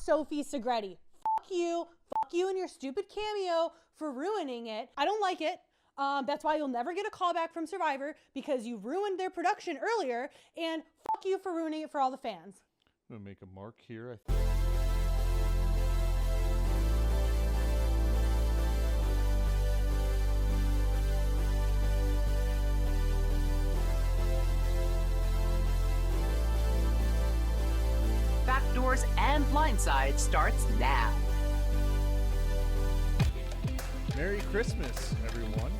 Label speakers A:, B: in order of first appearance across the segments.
A: Sophie Segretti. Fuck you and your stupid cameo for ruining it. I don't like it. That's why you'll never get a call back from Survivor, because you ruined their production earlier, and fuck you for ruining it for all the fans.
B: I'm going to make a mark here.
C: Backdoors and Blindside starts now.
B: Merry Christmas, everyone.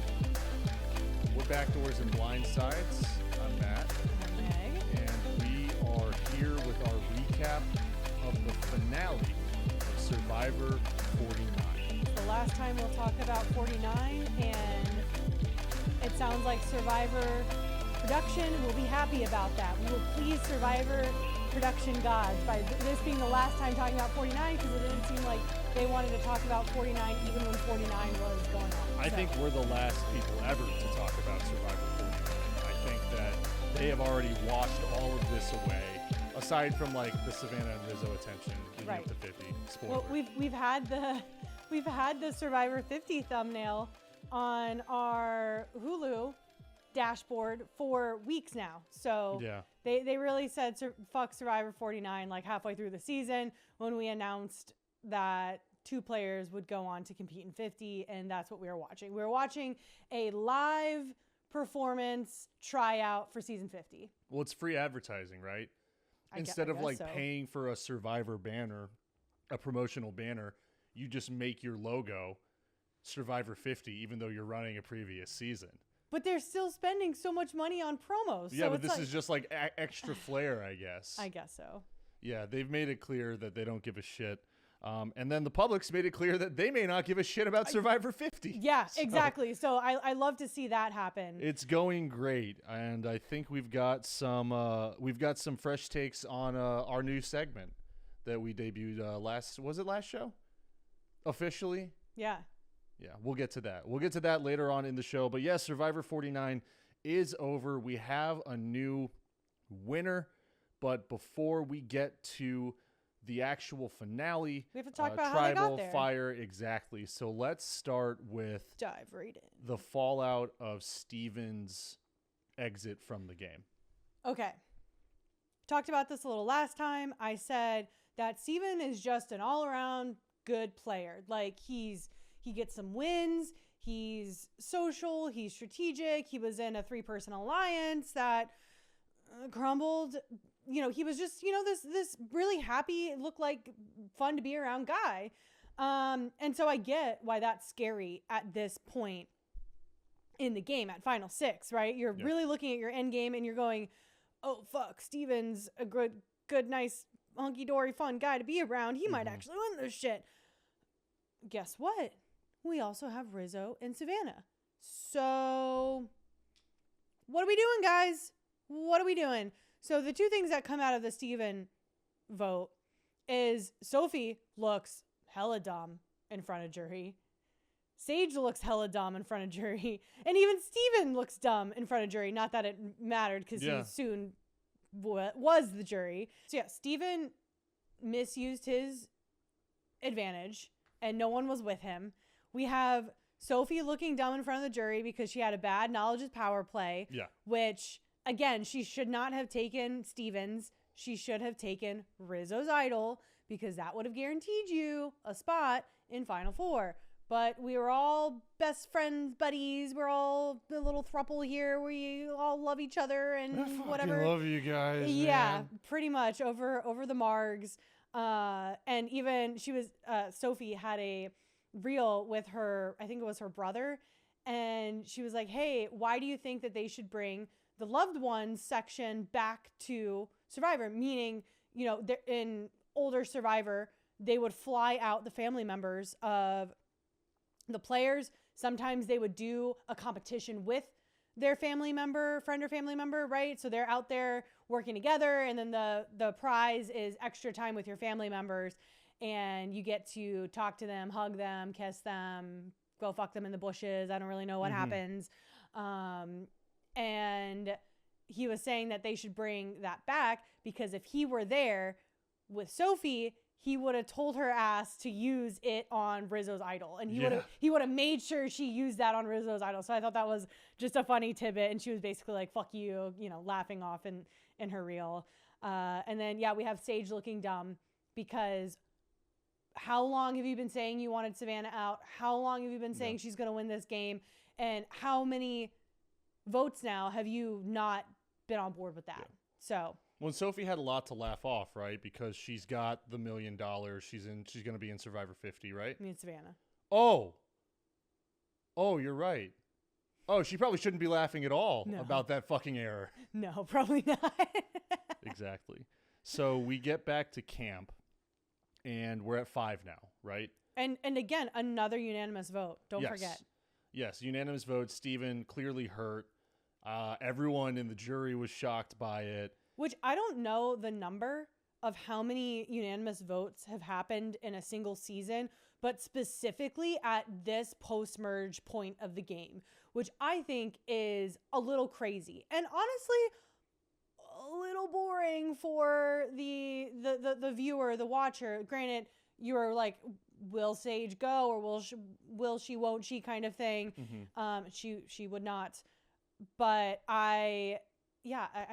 B: We're Backdoors and Blindsides. I'm Matt.
A: I'm Meg.
B: And we are here with our recap of the finale of Survivor 49.
A: The last time we'll talk about 49, and it sounds like Survivor production will be happy about that. We will please Survivor production gods by this being the last time talking about 49, because it didn't seem like they wanted to talk about 49 even when 49 was going on.
B: I think we're the last people ever to talk about Survivor 49. I think that they have already washed all of this away, aside from like the Savannah and Rizzo attention leading up to 50. Spoiler.
A: Well, we've had the Survivor 50 thumbnail on our Hulu dashboard for weeks now. So
B: yeah.
A: They really said fuck Survivor 49 like halfway through the season when we announced that 2 players would go on to compete in 50, and that's what we were watching. We were watching a live performance tryout for season 50.
B: Well, it's free advertising, right? Instead of like paying for a Survivor banner, a promotional banner, you just make your logo Survivor 50, even though you're running a previous season.
A: But they're still spending so much money on promos.
B: Yeah,
A: so
B: but this is just like extra flair, I guess.
A: I guess so.
B: Yeah, they've made it clear that they don't give a shit. And then the public's made it clear that they may not give a shit about Survivor 50.
A: Yeah, exactly. So I love to see that happen.
B: It's going great, and I think we've got some fresh takes on our new segment that we debuted last show? Officially?
A: Yeah.
B: Yeah, we'll get to that. We'll get to that later on in the show. But yes, Survivor 49 is over. We have a new winner. But before we get to the actual finale,
A: we have to talk about how they got there.
B: Fire, exactly. So let's start with
A: dive right in.
B: The fallout of Steven's exit from the game.
A: Okay. Talked about this a little last time. I said that Steven is just an all-around good player. Like he gets some wins. He's social. He's strategic. He was in a 3-person alliance that crumbled. You know, he was just, this really happy, looked like fun to be around guy. And so I get why that's scary at this point in the game, at Final 6, right? You're really looking at your end game and you're going, oh, fuck, Steven's a good, nice, hunky-dory, fun guy to be around. He might actually win this shit. Guess what? We also have Rizzo and Savannah. So what are we doing, guys? What are we doing? So the 2 things that come out of the Steven vote is Sophie looks hella dumb in front of jury. Sage looks hella dumb in front of jury. And even Steven looks dumb in front of jury. Not that it mattered because he soon was the jury. So yeah, Steven misused his advantage and no one was with him. We have Sophie looking dumb in front of the jury because she had a bad knowledge of power play. Yeah. Which, again, she should not have taken Steven's. She should have taken Rizzo's idol because that would have guaranteed you a spot in Final 4. But we were all best friends, buddies. We're all a little throuple here. We all love each other and whatever.
B: I love you guys.
A: Yeah,
B: man.
A: Pretty much over the margs. And even Sophie had a reel with her, I think it was her brother. And she was like, hey, why do you think that they should bring the loved ones section back to Survivor? Meaning, in older Survivor, they would fly out the family members of the players. Sometimes they would do a competition with their family member, friend or family member, right? So they're out there working together, and then the prize is extra time with your family members, and you get to talk to them, hug them, kiss them, go fuck them in the bushes. I don't really know what happens. And he was saying that they should bring that back because if he were there with Sophie, he would have told her ass to use it on Rizzo's idol, and
B: Yeah.
A: he would have made sure she used that on Rizzo's idol. So I thought that was just a funny tidbit, and she was basically like, "Fuck you," laughing off in her reel. And then we have Sage looking dumb because how long have you been saying you wanted Savannah out? How long have you been saying she's going to win this game? And how many votes now have you not been on board with that?
B: Yeah.
A: So.
B: Well, Sophie had a lot to laugh off, right? Because she's got the $1 million. She's going to be in Survivor 50, right?
A: I mean, Savannah.
B: Oh, you're right. Oh, she probably shouldn't be laughing at all about that fucking error.
A: No, probably not.
B: Exactly. So we get back to camp, and we're at 5 now, right?
A: And again, another unanimous vote. Don't forget.
B: Yes, unanimous vote. Steven clearly hurt. Everyone in the jury was shocked by it.
A: Which I don't know the number of how many unanimous votes have happened in a single season, but specifically at this post-merge point of the game, which I think is a little crazy. And honestly, a little boring for the viewer, the watcher. Granted, you were like, will Sage go, or will she, won't she kind of thing. She would not. But I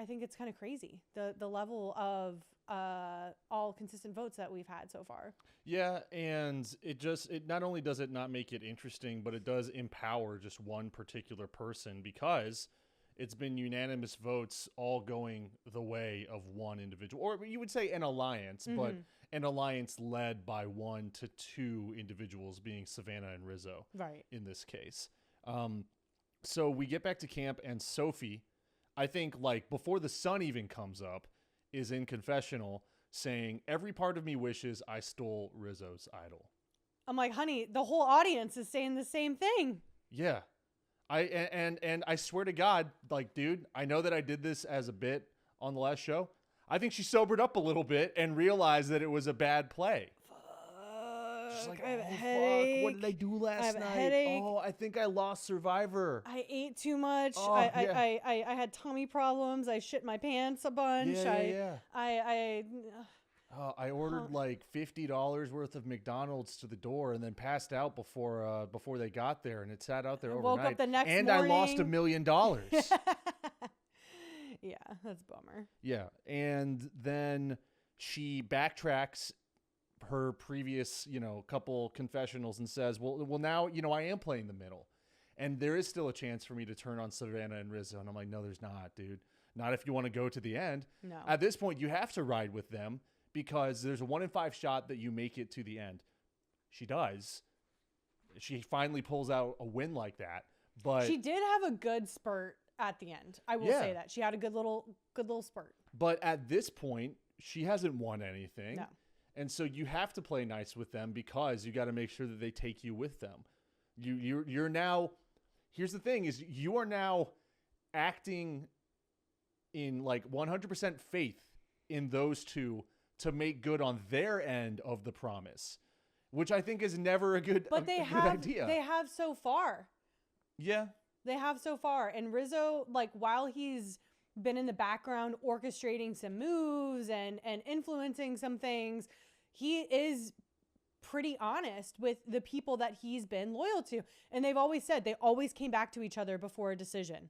A: think it's kind of crazy, the level of all consistent votes that we've had so far.
B: Yeah, and it not only does it not make it interesting, but it does empower just one particular person, because it's been unanimous votes all going the way of one individual, or you would say an alliance, but an alliance led by 1 to 2 individuals, being Savannah and Rizzo,
A: right?
B: In this case. So we get back to camp, and Sophie, I think, like, before the sun even comes up, is in confessional saying, "Every part of me wishes I stole Rizzo's idol."
A: I'm like, honey, the whole audience is saying the same thing.
B: Yeah. And I swear to God, like, dude, I know that I did this as a bit on the last show. I think she sobered up a little bit and realized that it was a bad play. She's like,
A: I have a
B: fuck,
A: headache.
B: what did I do last night?
A: Headache.
B: Oh, I think I lost Survivor.
A: I ate too much.
B: Oh,
A: I had tummy problems. I shit my pants a bunch.
B: I ordered like $50 worth of McDonald's to the door, and then passed out before they got there, and it sat out there overnight.
A: Woke up the next
B: and
A: morning.
B: I lost $1 million.
A: Yeah, that's a bummer.
B: Yeah, and then she backtracks her previous, couple confessionals and says, well, now, I am playing the middle, and there is still a chance for me to turn on Savannah and Rizzo. And I'm like, no, there's not, dude. Not if you want to go to the end.
A: No.
B: At this point, you have to ride with them, because there's a 1 in 5 shot that you make it to the end. She does. She finally pulls out a win like that, but
A: she did have a good spurt at the end. I will say that she had a good little spurt.
B: But at this point, she hasn't won anything.
A: No.
B: And so you have to play nice with them, because you got to make sure that they take you with them. You're now, here's the thing, is you are now acting in like 100% faith in those two to make good on their end of the promise, which I think is never a good idea.
A: They have so far.
B: Yeah.
A: They have so far. And Rizzo, like, while he's been in the background orchestrating some moves and influencing some things, he is pretty honest with the people that he's been loyal to. And they've always said they always came back to each other before a decision.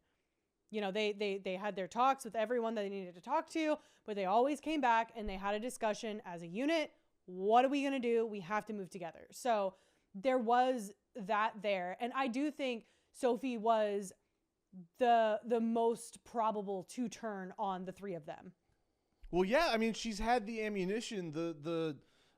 A: They had their talks with everyone that they needed to talk to, but they always came back and they had a discussion as a unit. What are we going to do? We have to move together. So there was that there. And I do think Sophie was the most probable to turn on the three of them.
B: Well, yeah, I mean, she's had the ammunition,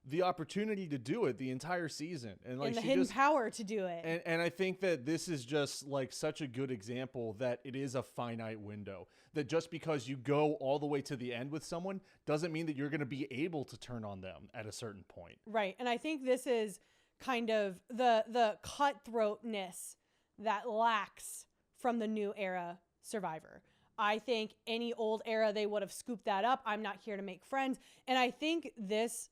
B: the opportunity to do it the entire season, and like
A: the hidden power to do it.
B: And I think that this is just like such a good example that it is a finite window. That just because you go all the way to the end with someone doesn't mean that you're going to be able to turn on them at a certain point.
A: Right, and I think this is kind of the cutthroatness that lacks from the new era Survivor. I think any old era, they would have scooped that up. I'm not here to make friends. And I think this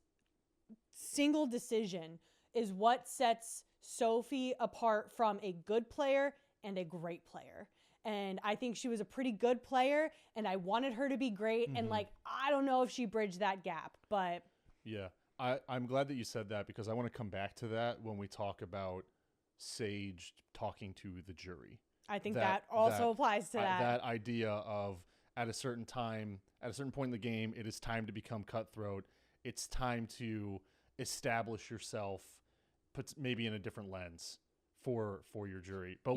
A: single decision is what sets Sophie apart from a good player and a great player. And I think she was a pretty good player, and I wanted her to be great. Mm-hmm. And like, I don't know if she bridged that gap, but
B: yeah, I'm glad that you said that because I want to come back to that when we talk about Sage talking to the jury.
A: I think that also applies to that.
B: That idea of at a certain time, at a certain point in the game, it is time to become cutthroat. It's time to establish yourself, maybe in a different lens for your jury. But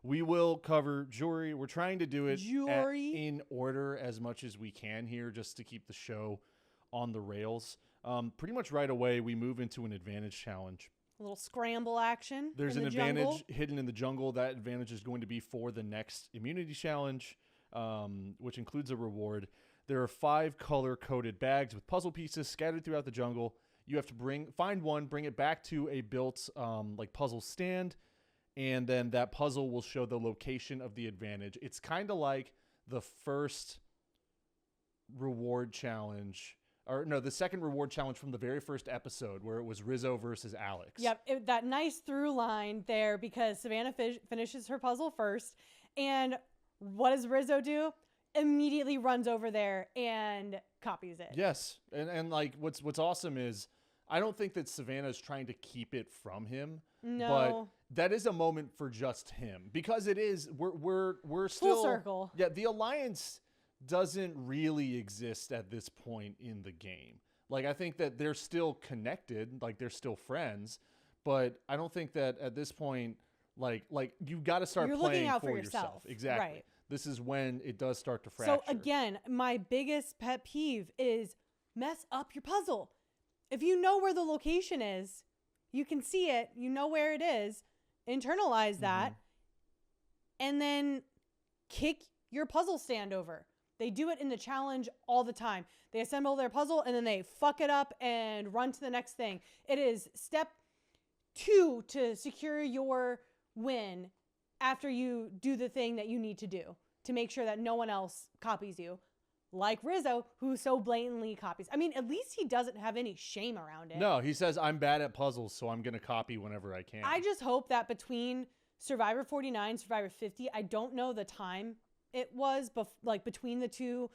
B: we will cover jury. We're trying to do it in order as much as we can here, just to keep the show on the rails. Pretty much right away, we move into an advantage challenge.
A: A little scramble action.
B: There's an
A: advantage
B: jungle hidden in the jungle. That advantage is going to be for the next immunity challenge, which includes a reward. There are 5 color-coded bags with puzzle pieces scattered throughout the jungle. You have to find one, bring it back to a built puzzle stand, and then that puzzle will show the location of the advantage. It's kind of like the first reward challenge. Or no, the second reward challenge from the very first episode where it was Rizzo versus Alex.
A: Yep, that nice through line there because Savannah finishes her puzzle first. And what does Rizzo do? Immediately runs over there and copies it.
B: Yes. And like what's awesome is I don't think that Savannah is trying to keep it from him.
A: No.
B: But that is a moment for just him because it is we're still
A: full circle.
B: Yeah, the Alliance doesn't really exist at this point in the game. Like, I think that they're still connected, like they're still friends, but I don't think that at this point, like you've got to start
A: You're
B: playing
A: looking out
B: for
A: for
B: yourself.
A: yourself.
B: Exactly.
A: Right.
B: This is when it does start to fracture.
A: So again, my biggest pet peeve is mess up your puzzle. If you know where the location is, you can see it, you know where it is, internalize that, and then kick your puzzle stand over. They do it in the challenge all the time. They assemble their puzzle and then they fuck it up and run to the next thing. It is step 2 to secure your win after you do the thing that you need to do to make sure that no one else copies you. Like Rizzo, who so blatantly copies. I mean, at least he doesn't have any shame around it.
B: No, he says, I'm bad at puzzles, so I'm going to copy whenever I can.
A: I just hope that between Survivor 49, Survivor 50, I don't know the time it was between the two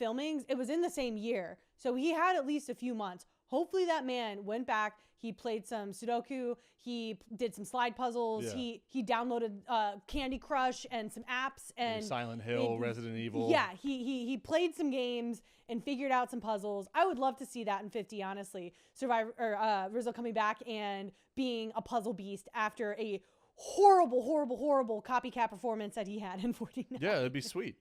A: filmings. It was in the same year. So he had at least a few months. Hopefully that man went back. He played some Sudoku. He did some slide puzzles.
B: Yeah.
A: He downloaded Candy Crush and some apps and
B: Silent Hill, Resident Evil.
A: Yeah, he played some games and figured out some puzzles. I would love to see that in 50, honestly. Rizzo coming back and being a puzzle beast after a horrible copycat performance that he had in 49.
B: Yeah, that'd be sweet.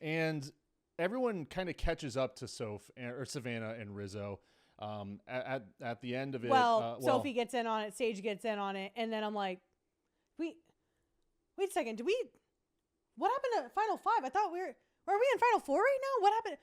B: And everyone kind of catches up to Savannah and Rizzo at the end of it.
A: Sophie gets in on it, Sage gets in on it, and then I'm like, wait a second, what happened to Final 5? I thought are we in Final 4 right now? What happened?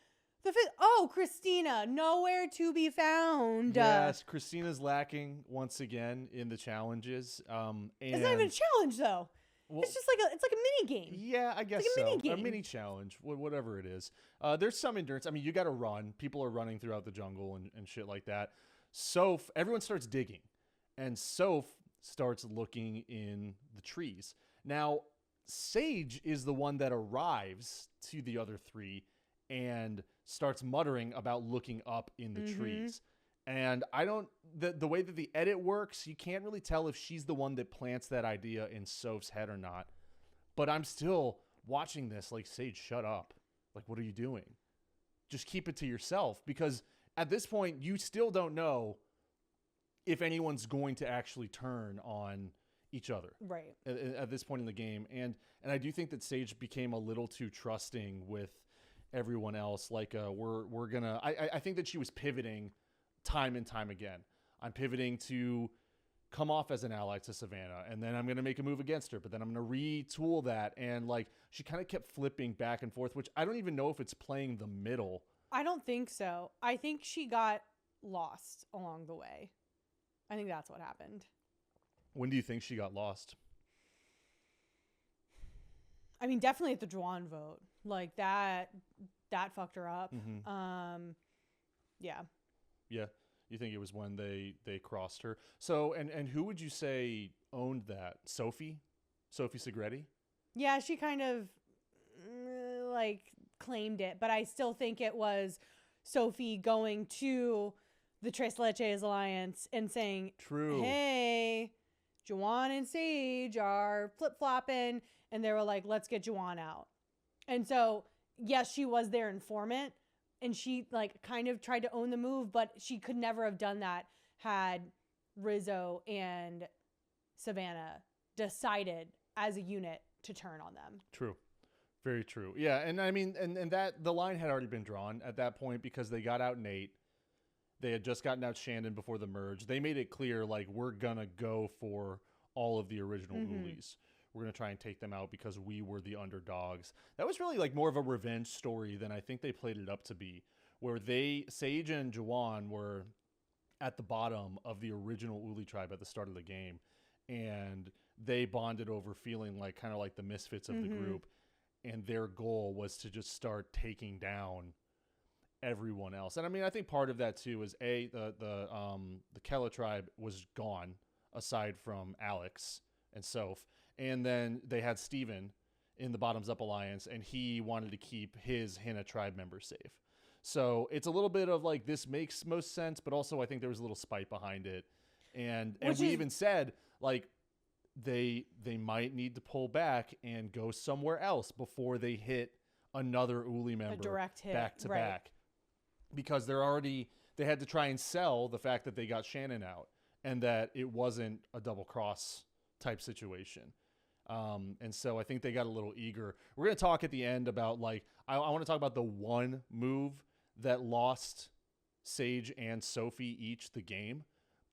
A: The fifth, Christina, nowhere to be found.
B: Yes, Christina's lacking once again in the challenges. And
A: it's not even a challenge though. Well, it's just like a mini game.
B: Yeah, I guess
A: like
B: so. A mini challenge, whatever it is. There's some endurance. I mean, you got to run. People are running throughout the jungle and shit like that. Soph, everyone starts digging, and Soph starts looking in the trees. Now, Sage is the one that arrives to the other 3 and starts muttering about looking up in the trees. And the way that the edit works, you can't really tell if she's the one that plants that idea in Soph's head or not. But I'm still watching this like, Sage, shut up. Like, what are you doing? Just keep it to yourself, because at this point, you still don't know if anyone's going to actually turn on each other.
A: Right.
B: At this point in the game. And I do think that Sage became a little too trusting with everyone else. Like, we're gonna, I think that she was pivoting time and time again. I'm pivoting to come off as an ally to Savannah, and then I'm going to make a move against her, but then I'm going to retool that. And like, she kind of kept flipping back and forth, which I don't even know if it's playing the middle.
A: I don't think so. I think she got lost along the way. I think that's what happened.
B: When do you think she got lost?
A: I mean, definitely at the Juan vote. Like that fucked her up. Yeah.
B: Yeah. You think it was when they crossed her? So, and who would you say owned that? Sophie Segretti?
A: Yeah, she kind of claimed it, but I still think it was Sophie going to the Tres Leches alliance and saying,
B: True.
A: hey, Juwan and Sage are flip-flopping, and they were like, let's get Juwan out. And so, yes, she was their informant, and she like kind of tried to own the move, but she could never have done that had Rizzo and Savannah decided as a unit to turn on them.
B: True. Very true. Yeah, and I mean, and that the line had already been drawn at that point because they got out Nate. They had just gotten out Shandon before the merge. They made it clear, like, we're going to go for all of the original Ulis. We're going to try and take them out because we were the underdogs. That was really, like, more of a revenge story than I think they played it up to be, where Sage and Juwan were at the bottom of the original Uli tribe at the start of the game, and they bonded over feeling like kind of like the misfits of the group. And their goal was to just start taking down everyone else. And I mean, I think part of that too is the Kella tribe was gone aside from Alex and Soph. And then they had Steven in the Bottoms Up Alliance, and he wanted to keep his Hina tribe members safe. So it's a little bit of like, this makes most sense, but also I think there was a little spite behind it. And we even said, like, they might need to pull back and go somewhere else before they hit another Uli member,
A: a direct hit,
B: back to back, because they had to try and sell the fact that they got Shannon out and that it wasn't a double cross type situation. And so I think they got a little eager. We're going to talk at the end about, like, I want to talk about the one move that lost Sage and Sophie each the game,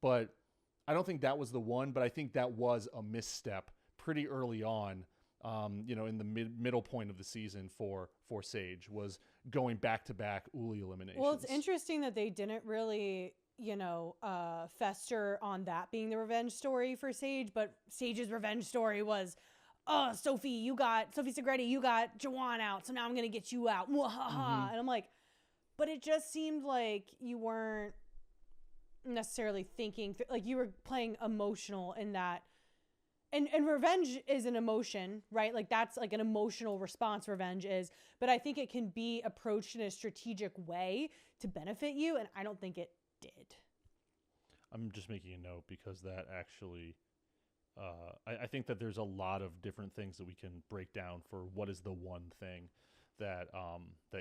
B: but I don't think that was the one, but I think that was a misstep pretty early on, in the middle point of the season for Sage, was going back-to-back Uli eliminations.
A: Well, it's interesting that they didn't really, fester on that being the revenge story for Sage, but Sage's revenge story was, oh, Sophie Segretti, you got Juwan out, so now I'm going to get you out. And I'm like, but it just seemed like you weren't necessarily thinking like you were playing emotional in that, and revenge is an emotion, right? Like that's like an emotional response, revenge is, but I think it can be approached in a strategic way to benefit you, and I don't think it did.
B: I'm just making a note because that actually I think that there's a lot of different things that we can break down for what is the one thing that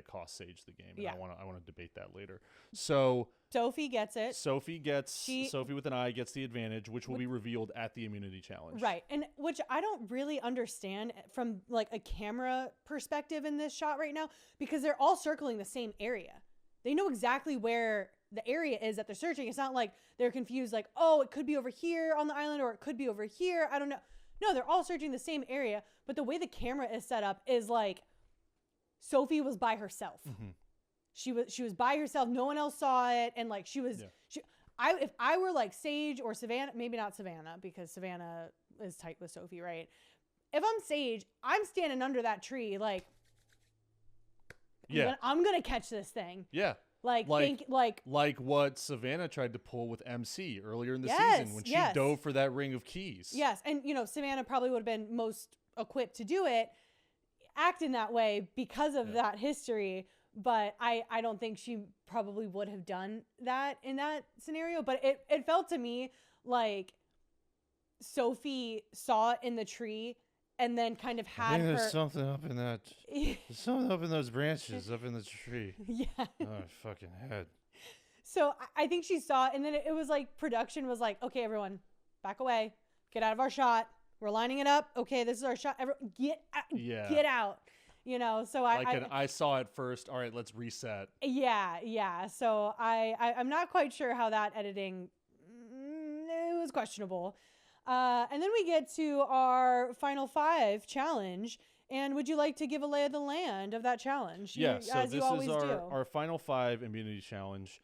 B: cost Sage the game. And I want to debate that later. So
A: Sophie gets it.
B: Sophie with an I gets the advantage, which will be revealed at the immunity challenge.
A: Right. And which I don't really understand from like a camera perspective in this shot right now, because they're all circling the same area. They know exactly where the area is that they're searching. It's not like they're confused, like, oh, it could be over here on the island or it could be over here. I don't know. No, they're all searching the same area, but the way the camera is set up is like Sophie was by herself. She was by herself. No one else saw it. And like if I were like Sage or Savannah, maybe not Savannah because Savannah is tight with Sophie, right? If I'm Sage, I'm standing under that tree like, I'm gonna catch this thing.
B: Yeah.
A: Like
B: what Savannah tried to pull with MC earlier in the season when she dove for that ring of keys.
A: Yes, and Savannah probably would have been most equipped to do it, act in that way because of that history. But I don't think she probably would have done that in that scenario. But it felt to me like Sophie saw it in the tree and then kind of had
B: there's something up in that. There's something up in those branches up in the tree.
A: Yeah.
B: Oh, fucking head.
A: So I think she saw it, and then it was like production was like, okay, everyone, back away, get out of our shot. We're lining it up. Okay, this is our shot. Get out. So
B: I saw it first. All right, let's reset.
A: Yeah. So I'm not quite sure how that editing, it was questionable. And then we get to our Final Five challenge. And would you like to give a lay of the land of that challenge?
B: Yeah, so this is our Final Five immunity challenge.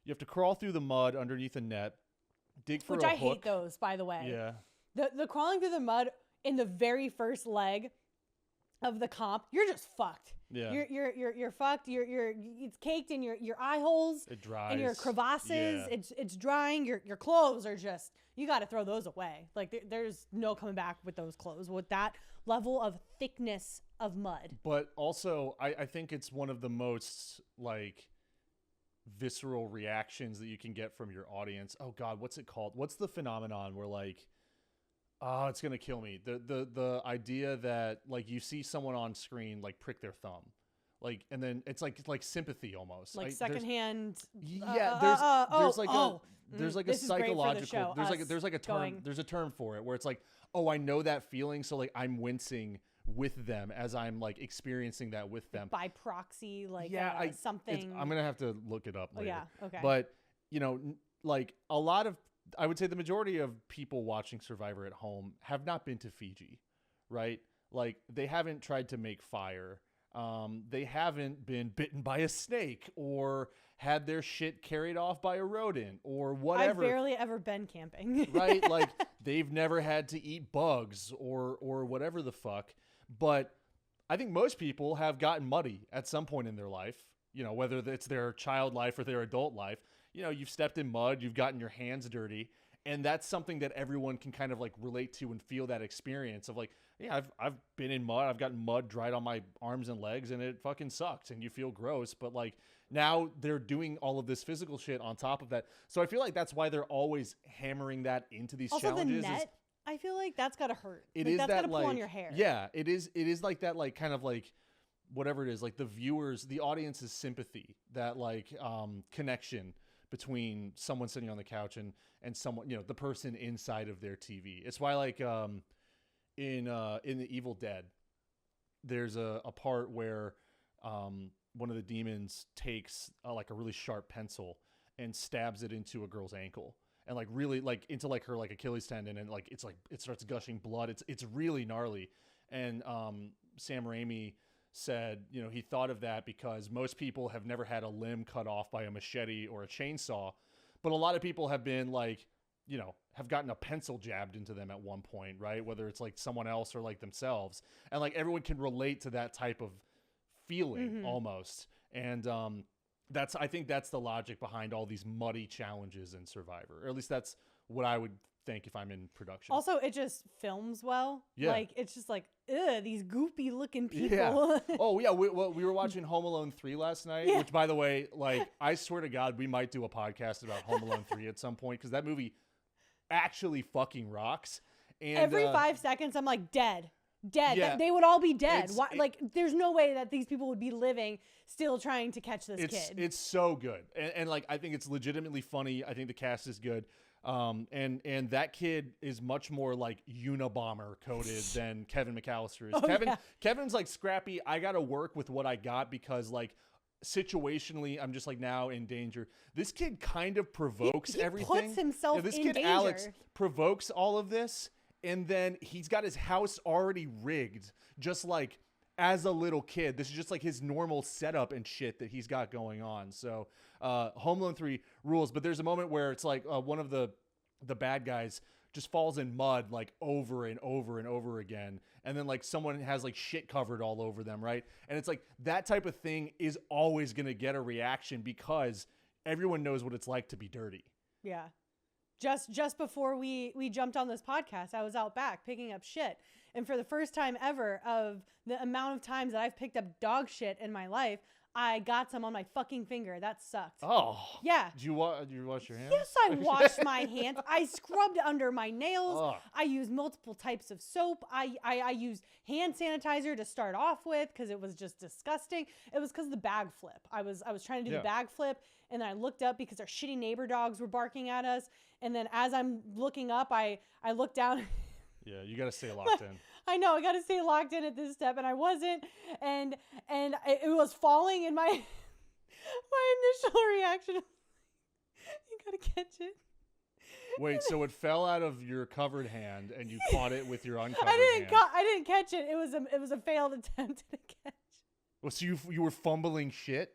B: You have to crawl through the mud underneath a net, dig for a hook.
A: Which I hate those, by the way.
B: Yeah.
A: The crawling through the mud in the very first leg of the comp, you're just fucked.
B: Yeah.
A: You're fucked. It's caked in your eye holes.
B: It dries.
A: And your crevasses.
B: Yeah.
A: It's drying. Your clothes are just, you got to throw those away. Like there's no coming back with those clothes with that level of thickness of mud.
B: But also I think it's one of the most like visceral reactions that you can get from your audience. Oh God, what's it called? What's the phenomenon where like, oh, it's gonna kill me. The idea that like you see someone on screen like prick their thumb, like, and then it's like sympathy almost.
A: Like secondhand.
B: There's like a psychological. There's like a term. There's a term for it where it's like, oh, I know that feeling, so like I'm wincing with them as I'm like experiencing that with them
A: by proxy, like something.
B: I'm gonna have to look it up later.
A: Oh yeah, okay.
B: But you know, like a lot of, I would say the majority of people watching Survivor at home have not been to Fiji, right? Like they haven't tried to make fire. They haven't been bitten by a snake or had their shit carried off by a rodent or whatever.
A: I've barely ever been camping.
B: Right? Like they've never had to eat bugs or whatever the fuck. But I think most people have gotten muddy at some point in their life, you know, whether it's their child life or their adult life. You know, you've stepped in mud, you've gotten your hands dirty, and that's something that everyone can kind of like relate to and feel that experience of like, yeah, I've been in mud, I've gotten mud dried on my arms and legs, and it fucking sucks, and you feel gross. But like now they're doing all of this physical shit on top of that, so I feel like that's why they're always hammering that into these challenges.
A: The net, I feel like that's gotta hurt.
B: It
A: like,
B: is
A: that's
B: that
A: gotta
B: like
A: pull on your hair.
B: Yeah, it is like that, like kind of like whatever it is, like the viewers, the audience's sympathy, that like connection between someone sitting on the couch and someone, you know, the person inside of their TV. It's why like in the Evil Dead, there's a part where one of the demons takes like a really sharp pencil and stabs it into a girl's ankle, and like really like into like her like Achilles tendon, and like it starts gushing blood. It's really gnarly. And Sam Raimi said, you know, he thought of that because most people have never had a limb cut off by a machete or a chainsaw, but a lot of people have been like, you know, have gotten a pencil jabbed into them at one point, right? Whether it's like someone else or like themselves. And like everyone can relate to that type of feeling almost. And I think that's the logic behind all these muddy challenges in Survivor. Or at least that's what I would think if I'm in production.
A: Also, it just films well.
B: Yeah.
A: Like it's just like, ugh, these goopy looking people.
B: Yeah. Oh yeah, we were watching Home Alone 3 last night, which by the way, like I swear to God, we might do a podcast about Home Alone 3 at some point, because that movie actually fucking rocks. And
A: every 5 seconds I'm like, dead.
B: Yeah.
A: They would all be dead. Like there's no way that these people would be living still trying to catch this kid.
B: It's so good. And like I think it's legitimately funny. I think the cast is good. And that kid is much more like Unabomber coded than Kevin McAllister is. Kevin's like scrappy. I got to work with what I got because like situationally I'm just like now in danger. This kid kind of provokes
A: he
B: everything.
A: Puts himself
B: this
A: in
B: kid
A: danger.
B: Alex provokes all of this, and then he's got his house already rigged, just like as a little kid. This is just like his normal setup and shit that he's got going on. So Home Alone 3 rules, but there's a moment where it's like one of the bad guys just falls in mud like over and over and over again, and then like someone has like shit covered all over them, right? And it's like that type of thing is always going to get a reaction because everyone knows what it's like to be dirty.
A: Yeah. Just before we jumped on this podcast, I was out back picking up shit. And for the first time ever of the amount of times that I've picked up dog shit in my life, I got some on my fucking finger. That sucked.
B: Oh.
A: Yeah.
B: Did you wash your hands?
A: Yes, I washed my hands. I scrubbed under my nails.
B: Ugh.
A: I used multiple types of soap. I used hand sanitizer to start off with because it was just disgusting. It was because of the bag flip. I was trying to do the bag flip, and then I looked up because our shitty neighbor dogs were barking at us. And then as I'm looking up, I looked down.
B: Yeah, you got to stay locked in.
A: I know, I got to stay locked in at this step, and I wasn't, and it was falling, and my initial reaction, you got to catch it.
B: Wait, so it fell out of your covered hand, and you caught it with your uncovered hand?
A: I didn't catch it. It was a failed attempt at a catch.
B: Well, so you were fumbling shit?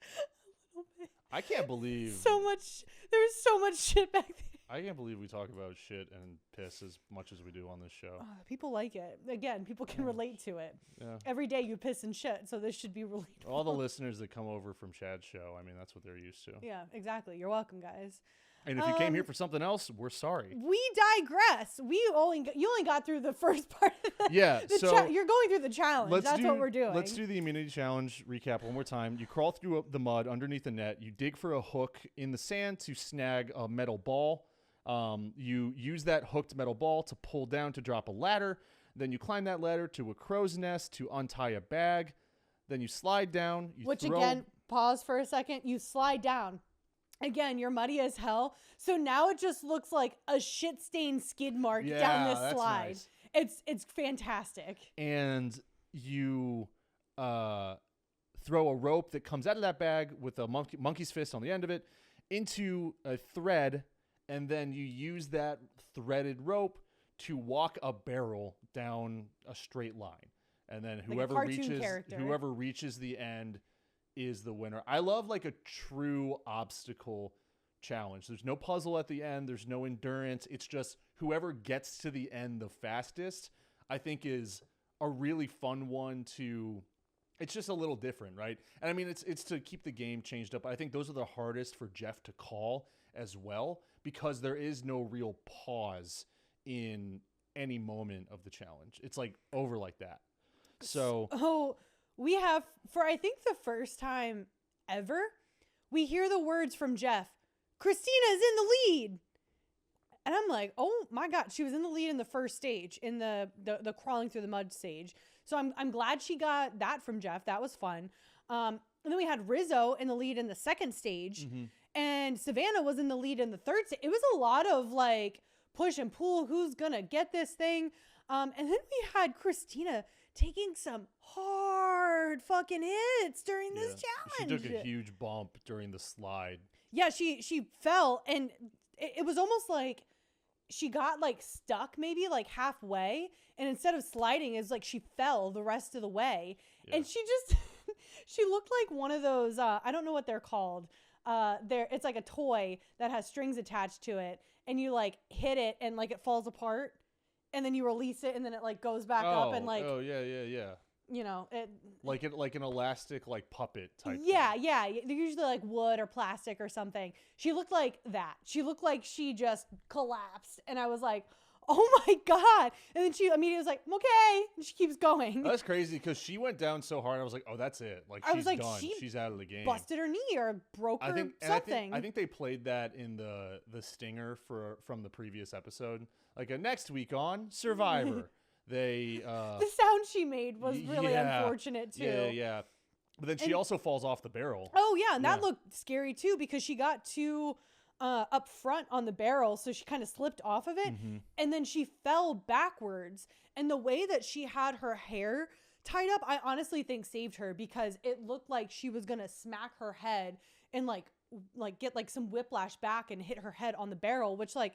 A: A little bit.
B: I can't believe
A: there was so much shit back there.
B: I can't believe we talk about shit and piss as much as we do on this show.
A: People like it. Again, people can relate to it.
B: Yeah.
A: Every day you piss and shit, so this should be relatable.
B: All the listeners that come over from Chad's show, I mean, that's what they're used to.
A: Yeah, exactly. You're welcome, guys.
B: And if you came here for something else, we're sorry.
A: We digress. You only got through the first part of you're going through the challenge. That's what we're doing.
B: Let's do the immunity challenge recap one more time. You crawl through the mud underneath the net. You dig for a hook in the sand to snag a metal ball. You use that hooked metal ball to pull down to drop a ladder. Then you climb that ladder to a crow's nest to untie a bag. Then you slide down.
A: Again, pause for a second. You slide down. Again, you're muddy as hell. So now it just looks like a shit-stained skid mark down this slide. Nice. It's fantastic.
B: And you throw a rope that comes out of that bag with a monkey's fist on the end of it into a thread, and then you use that threaded rope to walk a barrel down a straight line. And then whoever reaches the end is the winner. I love like a true obstacle challenge. There's no puzzle at the end. There's no endurance. It's just whoever gets to the end the fastest, I think, is a really fun one to. It's just a little different, right? And I mean, it's to keep the game changed up. I think those are the hardest for Jeff to call as well, because there is no real pause in any moment of the challenge. It's like over like that. So
A: we have, for I think the first time ever, we hear the words from Jeff, Christina's in the lead. And I'm like, oh my God, she was in the lead in the first stage, in the crawling through the mud stage. So I'm glad she got that from Jeff. That was fun. And then we had Rizzo in the lead in the second stage. Mm-hmm. And Savannah was in the lead in the third stage. It was a lot of like push and pull. Who's going to get this thing? And then we had Christina taking some hard fucking hits during this challenge.
B: She took a huge bump during the slide.
A: Yeah, she fell, and it was almost like she got like stuck maybe like halfway, and instead of sliding, it's like she fell the rest of the way. Yeah. And she just she looked like one of those I don't know what they're called. It's like a toy that has strings attached to it, and you like hit it and like it falls apart. And then you release it, and then it like goes back up, and like you know it
B: like an elastic like puppet type.
A: Yeah, thing. Yeah. They're usually like wood or plastic or something. She looked like that. She looked like she just collapsed, and I was like, oh my God! And then she immediately was like, okay, and she keeps going.
B: That's crazy because she went down so hard. I was like, oh, that's it. Like she's done. She's out of the game.
A: Busted her knee or broke her something.
B: I think they played that in the stinger from the previous episode. Like next week on Survivor, they
A: the sound she made was really unfortunate too.
B: Yeah. But then she also falls off the barrel.
A: Oh yeah, and that looked scary too because she got too up front on the barrel, so she kind of slipped off of it, and then she fell backwards. And the way that she had her hair tied up, I honestly think saved her because it looked like she was gonna smack her head and like get like some whiplash back and hit her head on the barrel, which like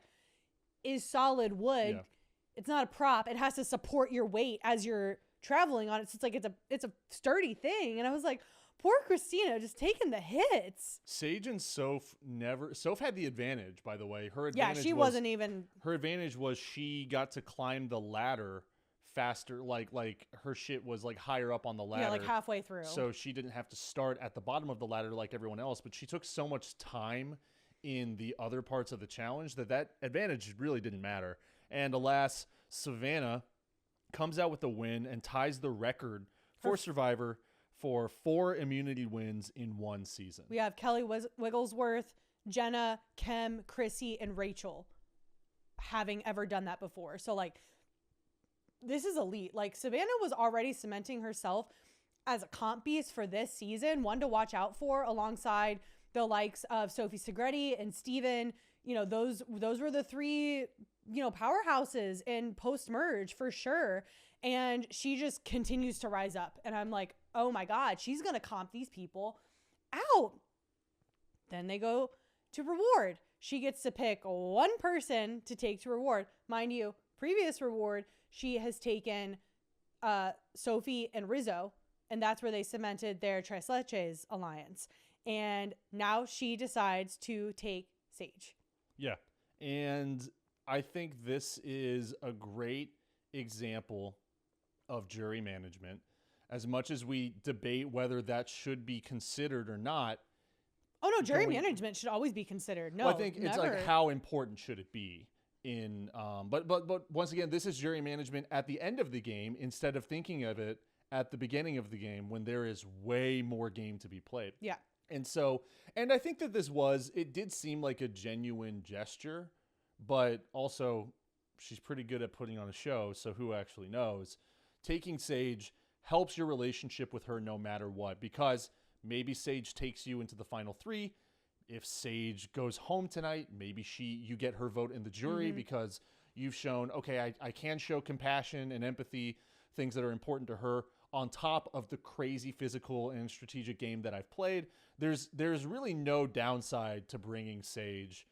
A: is solid wood. Yeah. It's not a prop. It has to support your weight as you're traveling on it. So it's like it's a sturdy thing. And I was like, poor Christina just taking the hits.
B: Sage and Soph had the advantage, by the way. Her advantage was she got to climb the ladder faster, like her shit was like higher up on the ladder.
A: Yeah, like halfway through.
B: So she didn't have to start at the bottom of the ladder like everyone else, but she took so much time in the other parts of the challenge that advantage really didn't matter. And alas, Savannah comes out with the win and ties the record for Survivor for 4 immunity wins in one season.
A: We have Kelly Wigglesworth, Jenna, Kem, Chrissy, and Rachel having ever done that before. So like, this is elite. Like Savannah was already cementing herself as a comp beast for this season, one to watch out for alongside the likes of Sophie Segretti and Steven. You know, those were the 3, powerhouses in post-merge for sure. And she just continues to rise up. And I'm like, oh my God, she's going to comp these people out. Then they go to reward. She gets to pick one person to take to reward. Mind you, previous reward, she has taken Sophie and Rizzo. And that's where they cemented their Tres Leches alliance. And now she decides to take Sage.
B: Yeah. And I think this is a great example of jury management. As much as we debate whether that should be considered or not,
A: Oh no, jury
B: Don't we-
A: management should always be considered. No,
B: Well, I think it's
A: never.
B: like how important should it be in but once again, this is jury management at the end of the game instead of thinking of it at the beginning of the game when there is way more game to be played.
A: Yeah.
B: And so, and I think that it did seem like a genuine gesture, but also she's pretty good at putting on a show, so who actually knows? Taking Sage helps your relationship with her no matter what, because maybe Sage takes you into the final 3. If Sage goes home tonight, maybe you get her vote in the jury because you've shown, okay, I can show compassion and empathy, things that are important to her, on top of the crazy physical and strategic game that I've played. There's really no downside to bringing Sage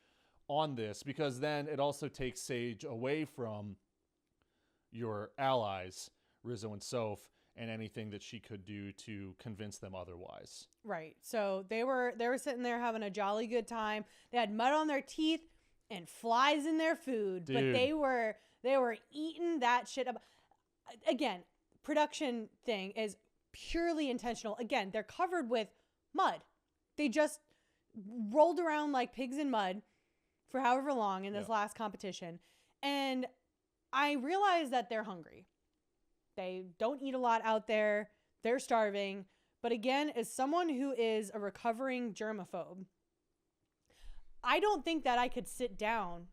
B: on this, because then it also takes Sage away from your allies, Rizzo and Soph, and anything that she could do to convince them otherwise.
A: Right. So they were sitting there having a jolly good time. They had mud on their teeth and flies in their food, but
B: Dude.
A: they were eating that shit up. Again, production thing is purely intentional. Again, they're covered with mud. They just rolled around like pigs in mud for however long in this last competition. And I realized that they're hungry. They don't eat a lot out there. They're starving. But again, as someone who is a recovering germaphobe, I don't think that I could sit down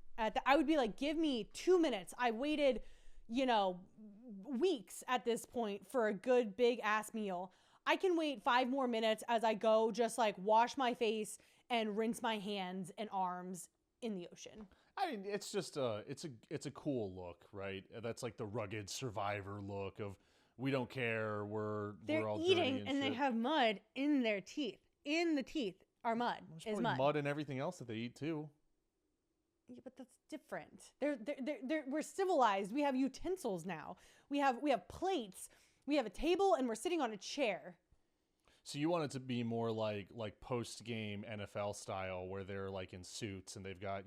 A: I would be like, give me 2 minutes. I waited, weeks at this point for a good big ass meal. I can wait 5 more minutes as I go just like wash my face and rinse my hands and arms in the ocean.
B: I mean, it's just it's a cool look, right? That's like the rugged survivor look of, we don't care, we're all
A: eating
B: dirty
A: and they
B: shit.
A: have mud in their teeth. In the teeth are mud.
B: There's
A: Is
B: probably
A: mud.
B: mud and everything else that they eat too.
A: Yeah, but that's different. We're civilized. We have utensils now. We have plates. We have a table and we're sitting on a chair.
B: So you want it to be more like post game NFL style, where they're like in suits and they've got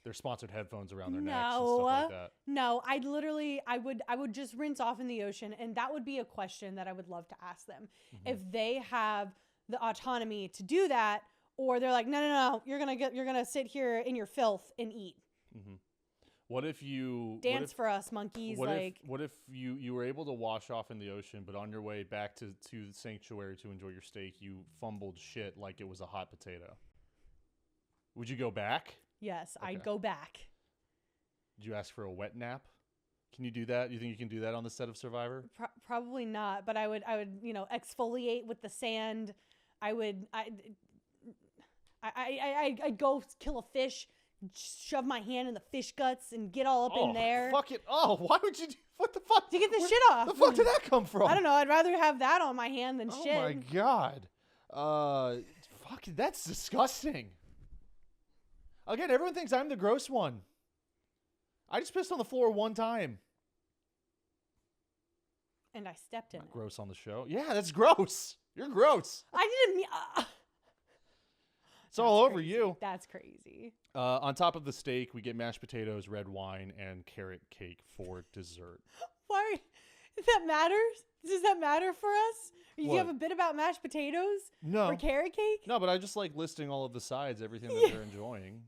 B: their sponsored headphones around their necks and stuff like that.
A: No, I would just rinse off in the ocean, and that would be a question that I would love to ask them. If they have the autonomy to do that, or they're like, no, you're gonna sit here in your filth and eat.
B: What if you
A: Dance for us, monkeys?
B: What if you were able to wash off in the ocean, but on your way back to the sanctuary to enjoy your steak, you fumbled shit like it was a hot potato? Would you go back?
A: Yes,
B: Okay.
A: I'd go back.
B: Did you ask for a wet nap? Can you do that? You think you can do that on the set of Survivor?
A: Probably not, but I would exfoliate with the sand. I'd go kill a fish, shove my hand in the fish guts and get all up in there.
B: Fuck it. Oh, why would you do, what the fuck?
A: To get the shit off.
B: The fuck did that come from?
A: I don't know. I'd rather have that on my hand than shit.
B: Oh my god. Fuck, that's disgusting. Again, everyone thinks I'm the gross one. I just pissed on the floor one time.
A: And I stepped in
B: Not
A: it.
B: gross on the show. Yeah, that's gross. You're gross.
A: I didn't mean...
B: It's all over
A: crazy.
B: you.
A: That's crazy.
B: On top of the steak, we get mashed potatoes, red wine, and carrot cake for dessert.
A: Why? Does that matter? Does that matter for us? Do you
B: What?
A: have a bit about mashed potatoes?
B: No.
A: Or carrot cake?
B: No, but I just like listing all of the sides, everything that they're enjoying.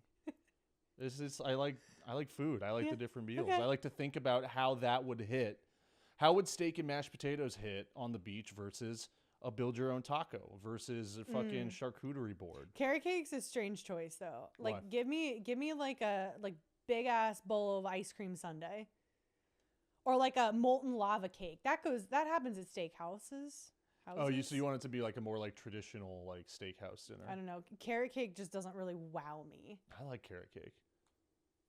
B: I like food. I like the different meals.
A: Okay.
B: I like to think about how that would hit. How would steak and mashed potatoes hit on the beach versus a build your own taco versus a fucking charcuterie board?
A: Carrot cake's a strange choice though. Like
B: Why?
A: give me like a big ass bowl of ice cream sundae. Or like a molten lava cake. That happens at steakhouses.
B: Oh, so you want it to be like a more like traditional like steakhouse dinner?
A: I don't know. Carrot cake just doesn't really wow me.
B: I like carrot cake.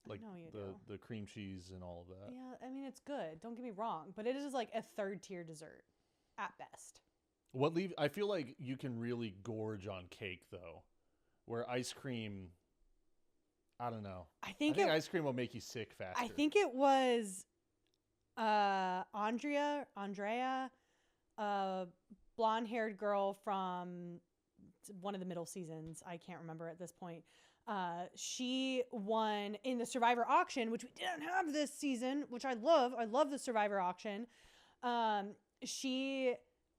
B: Like
A: know you
B: the cream cheese and all of that.
A: Yeah, I mean it's good. Don't get me wrong, but it is like a third tier dessert at best.
B: I feel like you can really gorge on cake though, where ice cream, I don't know.
A: I think
B: ice cream will make you sick faster.
A: I think it was Andrea, blonde-haired girl from one of the middle seasons. I can't remember at this point. She won in the Survivor auction, which we didn't have this season, which I love. I love the Survivor auction. She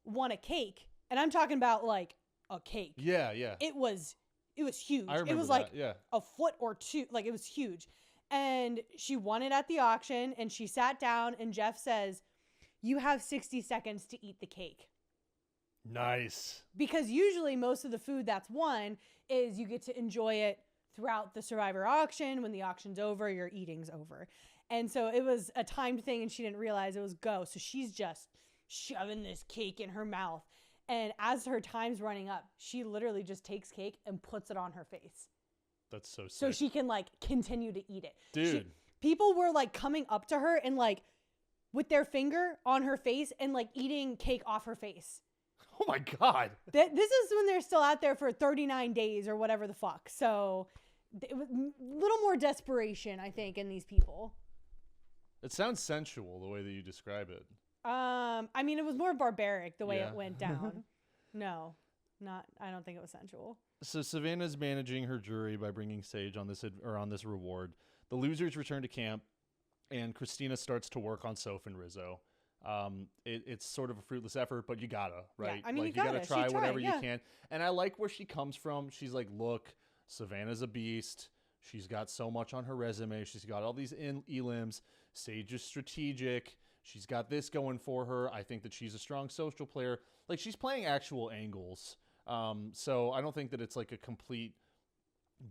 A: won a cake, and I'm talking about like a cake.
B: Yeah.
A: It was it was huge.
B: I remember
A: It was
B: that,
A: like
B: yeah.
A: a foot or two. Like, it was huge. And she won it at the auction, and she sat down, and Jeff says, you have 60 seconds to eat the cake.
B: Nice.
A: Because usually most of the food that's won is you get to enjoy it throughout the Survivor auction. When the auction's over, your eating's over. And so it was a timed thing, and she didn't realize it was go. So she's just shoving this cake in her mouth. And as her time's running up, she literally just takes cake and puts it on her face.
B: That's so sick.
A: So she can, like, continue to eat it.
B: Dude.
A: People were, like, coming up to her and, like, with their finger on her face and, like, eating cake off her face.
B: Oh my God.
A: This is when they're still out there for 39 days or whatever the fuck. So it was a little more desperation, I think, in these people.
B: It sounds sensual the way that you describe it.
A: I mean, it was more barbaric the way
B: Yeah.
A: it went down. No, I don't think it was sensual.
B: So Savannah's managing her jury by bringing Sage on this on this reward. The losers return to camp, and Christina starts to work on Soph and Rizzo. It's sort of a fruitless effort, but you gotta, right?
A: I mean,
B: like,
A: you
B: gotta
A: gotta.
B: try
A: She
B: whatever
A: tried,
B: you can. And I like where she comes from. She's like, look, Savannah's a beast. She's got so much on her resume. She's got all these elims. Sage is strategic. She's got this going for her. I think that she's a strong social player. Like, she's playing actual angles. So I don't think that it's like a complete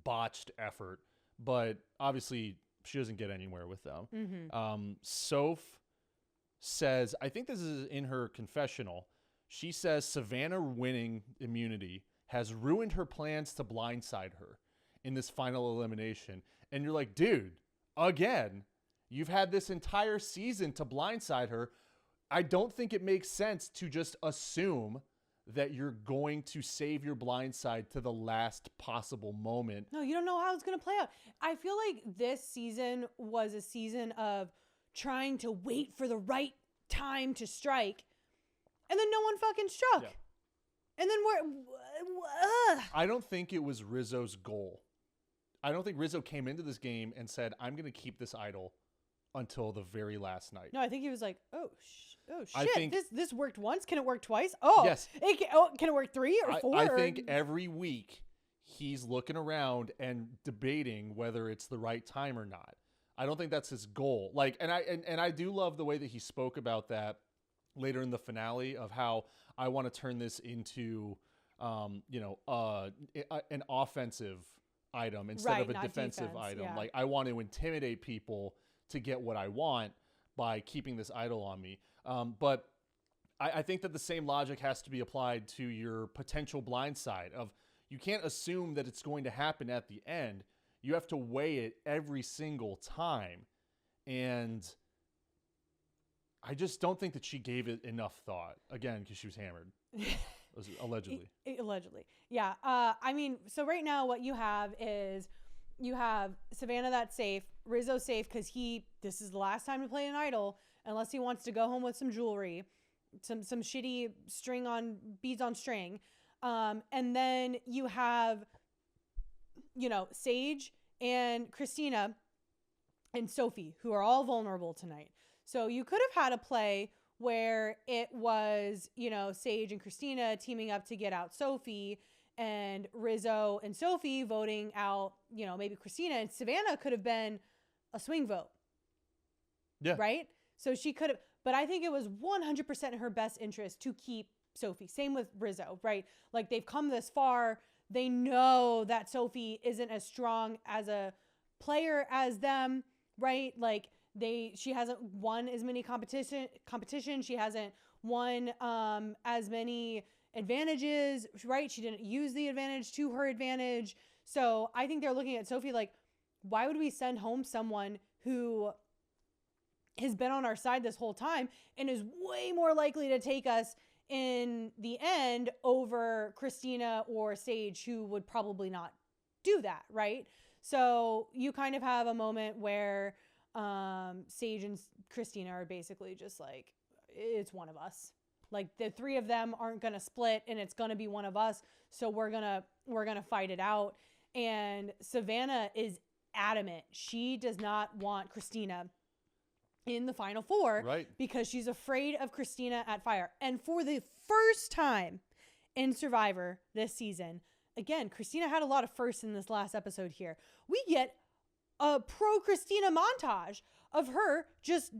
B: botched effort, but obviously she doesn't get anywhere with them.
A: Mm-hmm.
B: Soph says, I think this is in her confessional. She says Savannah winning immunity has ruined her plans to blindside her in this final elimination. And you're like, dude, again, you've had this entire season to blindside her. I don't think it makes sense to just assume that you're going to save your blindside to the last possible moment.
A: No, you don't know how it's going to play out. I feel like this season was a season of trying to wait for the right time to strike, and then no one fucking struck.
B: Yeah.
A: And then
B: I don't think it was Rizzo's goal. I don't think Rizzo came into this game and said, I'm going to keep this idol until the very last night.
A: No, I think he was like, oh shit,
B: I think,
A: this worked once. Can it work twice? Oh,
B: yes.
A: Can it work 3 or 4?
B: I think every week he's looking around and debating whether it's the right time or not. I don't think that's his goal. Like, and I do love the way that he spoke about that later in the finale of how I want to turn this into, an offensive item instead of a defensive item.
A: Yeah.
B: Like, I want to intimidate people to get what I want by keeping this idol on me. But I think that the same logic has to be applied to your potential blind side of, you can't assume that it's going to happen at the end. You have to weigh it every single time. And I just don't think that she gave it enough thought. Again, because she was hammered. Allegedly.
A: Allegedly. Yeah. I mean, so right now what you have is you have Savannah that's safe, Rizzo safe because this is the last time to play an idol unless he wants to go home with some jewelry, some shitty beads on string. And then you have, Sage and Christina and Sophie, who are all vulnerable tonight. So you could have had a play where it was, Sage and Christina teaming up to get out Sophie, and Rizzo and Sophie voting out, maybe Christina, and Savannah could have been a swing vote.
B: Yeah.
A: Right? So she could have, but I think it was 100% in her best interest to keep Sophie. Same with Rizzo, right? Like, they've come this far. They know that Sophie isn't as strong as a player as them, right? Like, she hasn't won as many competition. She hasn't won as many advantages, right? She didn't use the advantage to her advantage. So I think they're looking at Sophie like, why would we send home someone who has been on our side this whole time and is way more likely to take us in the end over Christina or Sage, who would probably not do that, right? So you kind of have a moment where Sage and Christina are basically just like, it's one of us. Like, the three of them aren't going to split, and it's going to be one of us. So we're going to fight it out. And Savannah is adamant. She does not want Christina in the final four,
B: right? Because
A: she's afraid of Christina at fire. And for the first time in Survivor this season, again, Christina had a lot of firsts in this last episode here. We get a pro Christina montage of her just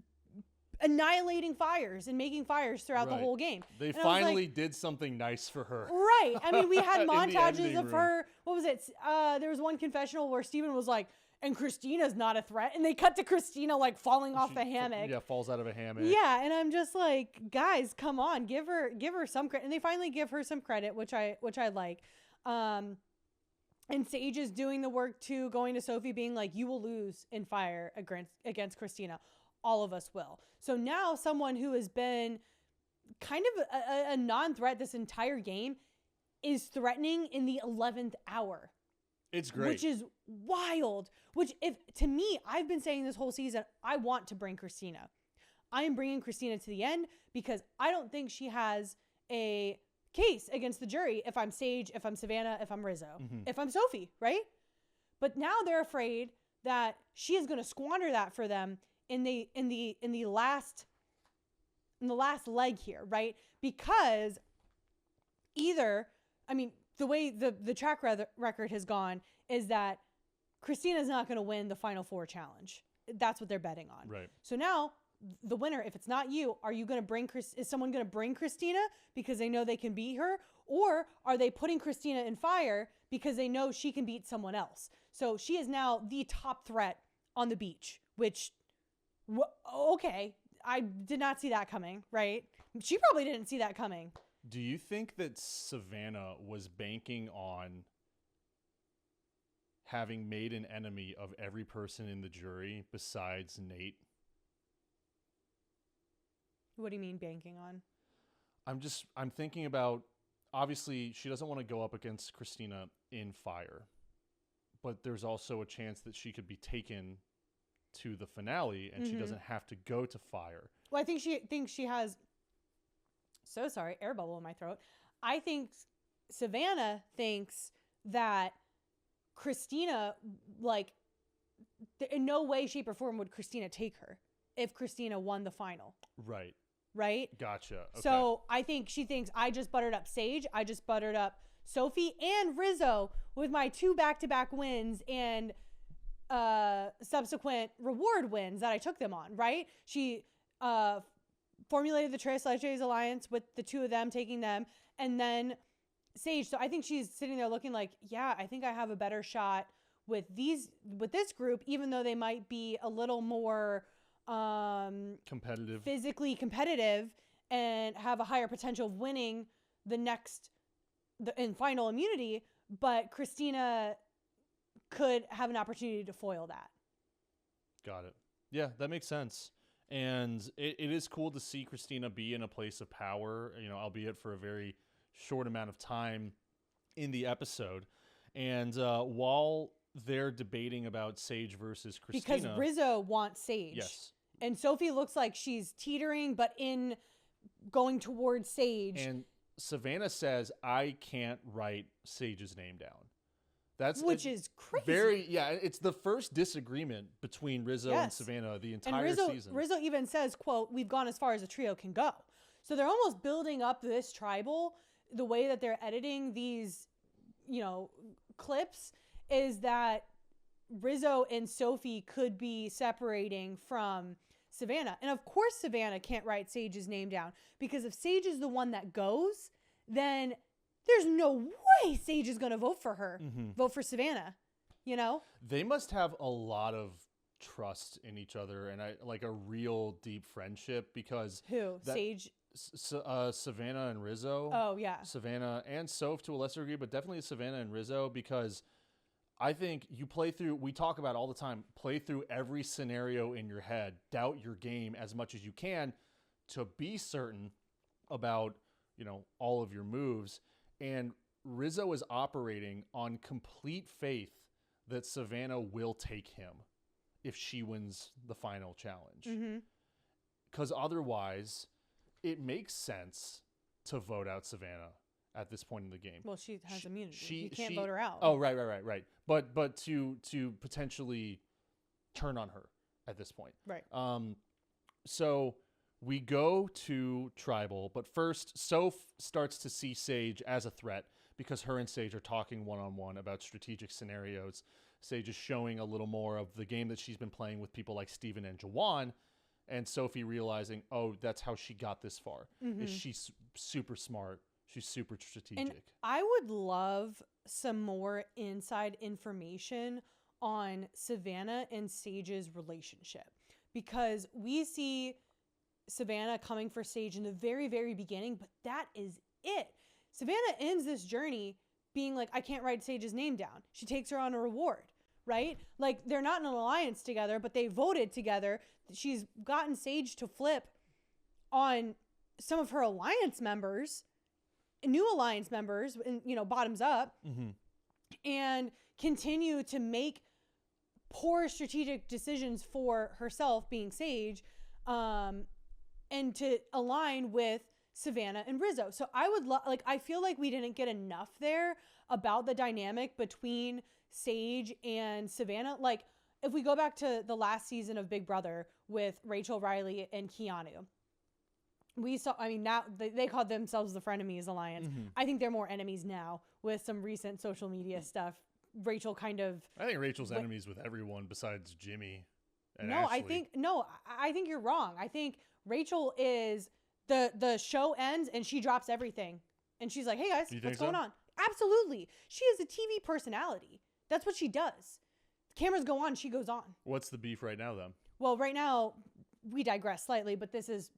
A: annihilating fires and making fires throughout the whole game.
B: They
A: and
B: finally did something nice for her.
A: Right. I mean, we had montages of
B: room.
A: her. What was it? There was one confessional where Steven was like, and Christina's not a threat. And they cut to Christina like falling off the hammock.
B: Yeah, falls out of a hammock.
A: Yeah, and I'm just like, guys, come on, give her some credit. And they finally give her some credit, which I like. And Sage is doing the work too, going to Sophie, being like, you will lose in fire against Christina. All of us will. So now someone who has been kind of a non-threat this entire game is threatening in the 11th hour.
B: It's great.
A: Which is wild. Which, if to me, I've been saying this whole season, I want to bring Christina. I am bringing Christina to the end because I don't think she has a case against the jury if I'm Sage, if I'm Savannah, if I'm Rizzo, if I'm Sophie, right? But now they're afraid that she is going to squander that for them in the last leg here, right? Because either, I mean, the way the track record has gone is that Christina's not going to win the Final Four challenge. That's what they're betting on.
B: Right.
A: So now the winner, if it's not you, are you going to bring is someone going to bring Christina because they know they can beat her? Or are they putting Christina in fire because they know she can beat someone else? So she is now the top threat on the beach, which, okay, I did not see that coming, right? She probably didn't see that coming.
B: Do you think that Savannah was banking on having made an enemy of every person in the jury besides Nate?
A: What do you mean banking on?
B: I'm thinking about, obviously she doesn't want to go up against Christina in fire, but there's also a chance that she could be taken to the finale and she doesn't have to go to fire.
A: Well, I think she thinks she has, so sorry, air bubble in my throat. I think Savannah thinks that Christina, like, in no way, shape, or form would Christina take her if Christina won the final.
B: Right.
A: Right?
B: Gotcha. Okay.
A: So I think she thinks I just buttered up Sage. I just buttered up Sophie and Rizzo with my 2 back-to-back wins and subsequent reward wins that I took them on, right? She formulated the Tres Leches alliance with the 2 of them, taking them, and then Sage. So I think she's sitting there looking like, yeah, I think I have a better shot with this group, even though they might be a little more
B: competitive,
A: physically competitive, and have a higher potential of winning in final immunity. But Christina could have an opportunity to foil that.
B: Got it. Yeah, that makes sense. And it is cool to see Christina be in a place of power, albeit for a very short amount of time in the episode. And while they're debating about Sage versus Christina.
A: Because Rizzo wants Sage.
B: Yes.
A: And Sophie looks like she's teetering, but in going towards Sage.
B: And Savannah says, I can't write Sage's name down.
A: Which is crazy.
B: It's the first disagreement between Rizzo and Savannah the entire season.
A: Rizzo even says, quote, we've gone as far as a trio can go. So they're almost building up this tribal. The way that they're editing these, clips is that Rizzo and Sophie could be separating from Savannah. And of course Savannah can't write Sage's name down, because if Sage is the one that goes, then there's no way Sage is going to vote for her, vote for Savannah, They must have a lot of trust in each other and like a real deep friendship, because who? Sage?
B: Savannah and Rizzo.
A: Oh, yeah.
B: Savannah and Soph to a lesser degree, but definitely Savannah and Rizzo, because I think we talk about all the time, play through every scenario in your head, doubt your game as much as you can to be certain about, all of your moves. And Rizzo is operating on complete faith that Savannah will take him if she wins the final challenge. Because otherwise, it makes sense to vote out Savannah at this point in the game.
A: Well, she has immunity. You can't vote her out.
B: Oh, right. But to potentially turn on her at this point.
A: Right.
B: So we go to Tribal, but first Soph starts to see Sage as a threat because her and Sage are talking one-on-one about strategic scenarios. Sage is showing a little more of the game that she's been playing with people like Steven and Jawan, and Sophie realizing, oh, that's how she got this far. Is she's super smart. She's super strategic.
A: And I would love some more inside information on Savannah and Sage's relationship, because we see Savannah coming for Sage in the very, very beginning, but that is it. Savannah ends this journey being like, I can't write Sage's name down. She takes her on a reward, right? Like, they're not in an alliance together, but they voted together. She's gotten Sage to flip on some of her alliance members, new alliance members, and, you know, bottoms up, and continue to make poor strategic decisions for herself, being Sage, and to align with Savannah and Rizzo. So I would I feel like we didn't get enough there about the dynamic between Sage and Savannah. Like, if we go back to the last season of Big Brother with Rachel, Riley, and Keanu, we saw, I mean, now they called themselves the Frenemies Alliance. I think they're more enemies now with some recent social media stuff. Rachel kind of...
B: I think Rachel's enemies with everyone besides Jimmy and
A: No,
B: Ashley.
A: I think you're wrong. I think Rachel is... The show ends and she drops everything. And she's like, hey guys, what's going on? Absolutely. She is a TV personality. That's what she does. Cameras go on, she goes on.
B: What's the beef right now, then?
A: Well, right now, we digress slightly, but this is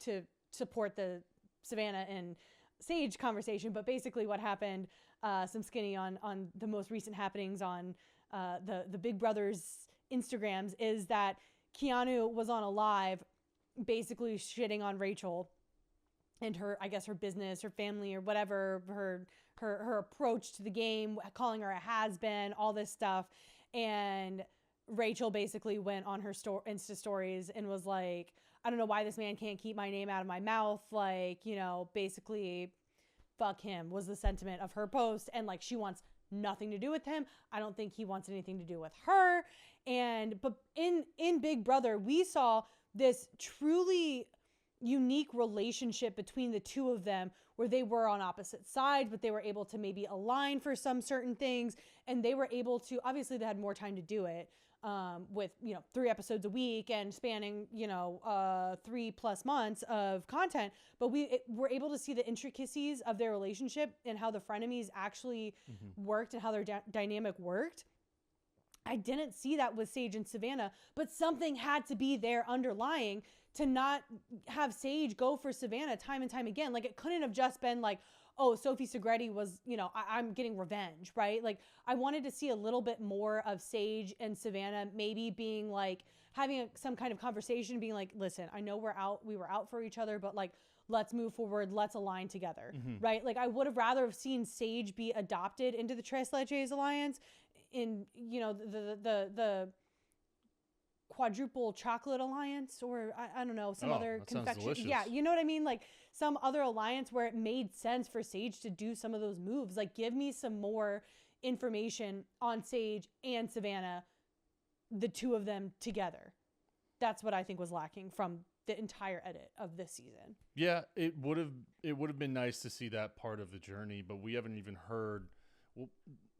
A: to support the Savannah and Sage conversation. But basically what happened, some skinny on the most recent happenings on the Big Brother's Instagrams, is that Keanu was on a live basically shitting on Rachel and her, I guess, her business, her family, or whatever, her approach to the game, calling her a has-been, all this stuff. And Rachel basically went on her Insta stories and was like, I don't know why this man can't keep my name out of my mouth. Like, you know, basically, fuck him was the sentiment of her post. And like, she wants nothing to do with him. I don't think he wants anything to do with her. But in Big Brother, we saw this truly unique relationship between the two of them, where they were on opposite sides, but they were able to maybe align for some certain things. And they were able to, obviously they had more time to do it, with, you know, 3 episodes a week and spanning, you know, 3+ months of content. But we're able to see the intricacies of their relationship and how the frenemies actually worked and how their dynamic worked. I didn't see that with Sage and Savannah, but something had to be there underlying to not have Sage go for Savannah time and time again. Like, it couldn't have just been like, oh, Sophie Segretti was, you know, I'm getting revenge, right? Like, I wanted to see a little bit more of Sage and Savannah maybe being like, having some kind of conversation, being like, listen, I know we were out for each other, but like, let's move forward, let's align together, right? Like, I would have rather have seen Sage be adopted into the Tres Leches Alliance, in, you know, the quadruple chocolate alliance, or I don't know, some other confection. Yeah, you know what I mean? Like, some other alliance where it made sense for Sage to do some of those moves. Like, give me some more information on Sage and Savannah, the two of them together. That's what I think was lacking from the entire edit of this season.
B: Yeah, it would have been nice to see that part of the journey, but we haven't even heard. Well,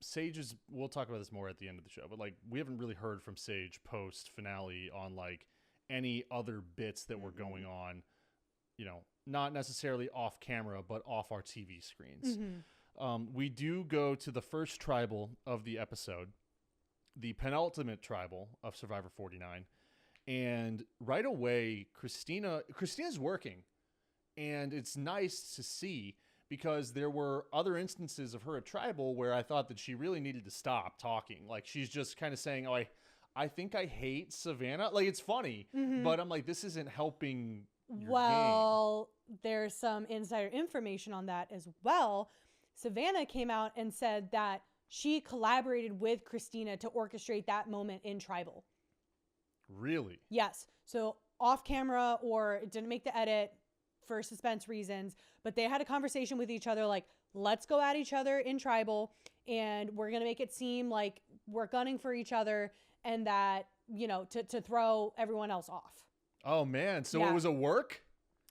B: Sage we'll talk about this more at the end of the show, but like, we haven't really heard from Sage post finale on like any other bits that were going on, you know, not necessarily off camera, but off our TV screens. We do go to the first tribal of the episode, the penultimate tribal of Survivor 49. And right away, Christina's working, and it's nice to see, because there were other instances of her at tribal where I thought that she really needed to stop talking. Like, she's just kind of saying, oh, I think I hate Savannah. Like, it's funny, but I'm like, this isn't helping your game.
A: There's some insider information on that as well. Savannah came out and said that she collaborated with Christina to orchestrate that moment in tribal.
B: Really?
A: Yes. So off camera, or it didn't make the edit for suspense reasons, but they had a conversation with each other, like, let's go at each other in tribal, and we're going to make it seem like we're gunning for each other, and that, you know, to throw everyone else off.
B: Oh man. So It was a work?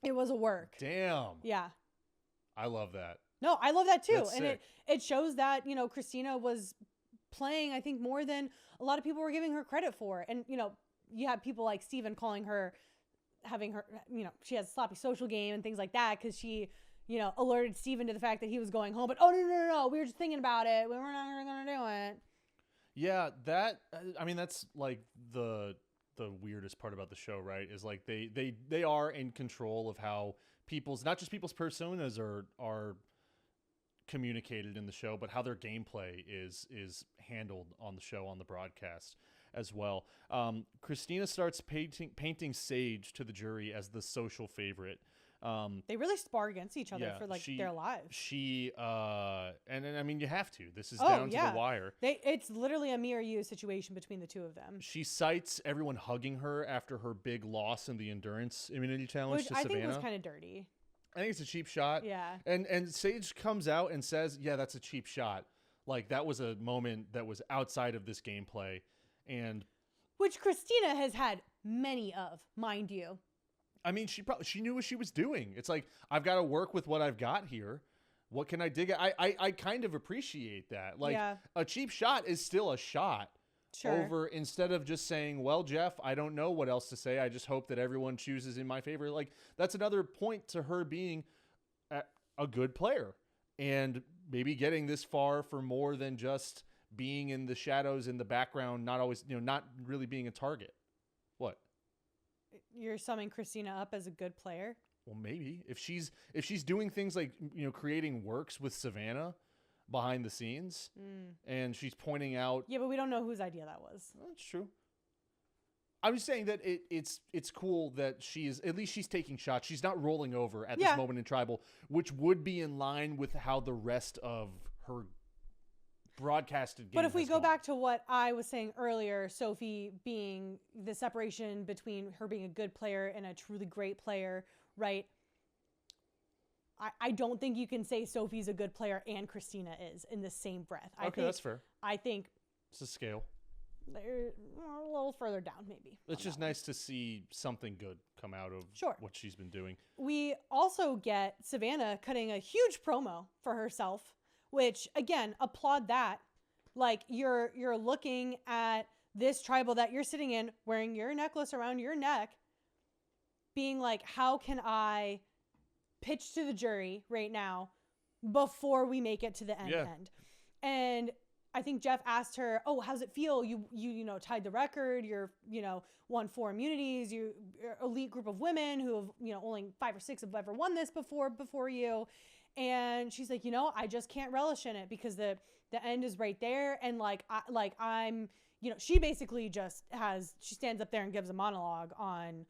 A: It was a work.
B: Damn.
A: Yeah.
B: I love that.
A: No, I love that too.
B: That's
A: And it shows that, Christina was playing, I think, more than a lot of people were giving her credit for. And, you have people like Steven calling her, having her, she has a sloppy social game and things like that because she, alerted Steven to the fact that he was going home. But, no, we were just thinking about it. We were not going to do it.
B: Yeah, that's like the weirdest part about the show, right? Is like they are in control of how not just people's personas are communicated in the show, but how their gameplay is handled on the show, on the broadcast as well. Christina starts painting Sage to the jury as the social favorite.
A: They really spar against each other for their lives.
B: She and I mean, you have to. This is down to the wire.
A: It's literally a me or you situation between the two of them.
B: She cites everyone hugging her after her big loss in the endurance immunity challenge to Savannah.
A: Which I think was kind of dirty.
B: I think it's a cheap shot.
A: Yeah.
B: And Sage comes out and says, yeah, that's a cheap shot. Like, that was a moment that was outside of this gameplay. And
A: which Christina has had many of, mind you.
B: I mean, she knew what she was doing. It's like, I've got to work with what I've got here. What can I dig at? I kind of appreciate that. Like, a cheap shot is still a shot. Sure. Instead of just saying, well, Jeff, I don't know what else to say. I just hope that everyone chooses in my favor. Like, that's another point to her being a good player and maybe getting this far for more than just being in the shadows in the background, not always, not really being a target. What?
A: You're summing Christina up as a good player?
B: Well, maybe if she's doing things like, creating works with Savannah behind the scenes, and she's pointing out.
A: Yeah, but we don't know whose idea that was.
B: That's true. I'm just saying that it's cool that she's taking shots. She's not rolling over at this moment in Tribal, which would be in line with how the rest of her broadcasted game.
A: But if we go back to what I was saying earlier, Sophie being the separation between her being a good player and a truly great player, right? I don't think you can say Sophie's a good player and Christina is in the same breath.
B: That's fair.
A: I think
B: it's a scale.
A: They're a little further down, maybe.
B: It's just nice to see something good come out of what she's been doing.
A: We also get Savannah cutting a huge promo for herself, which, again, applaud that. Like, you're looking at this tribal that you're sitting in, wearing your necklace around your neck, being like, how can I pitch to the jury right now before we make it to the end? And I think Jeff asked her, oh, how's it feel? You tied the record. You're, won 4 immunities. You're elite group of women who have, only 5 or 6 have ever won this before you. And she's like, I just can't relish in it because the end is right there. And I'm, she basically she stands up there and gives a monologue on,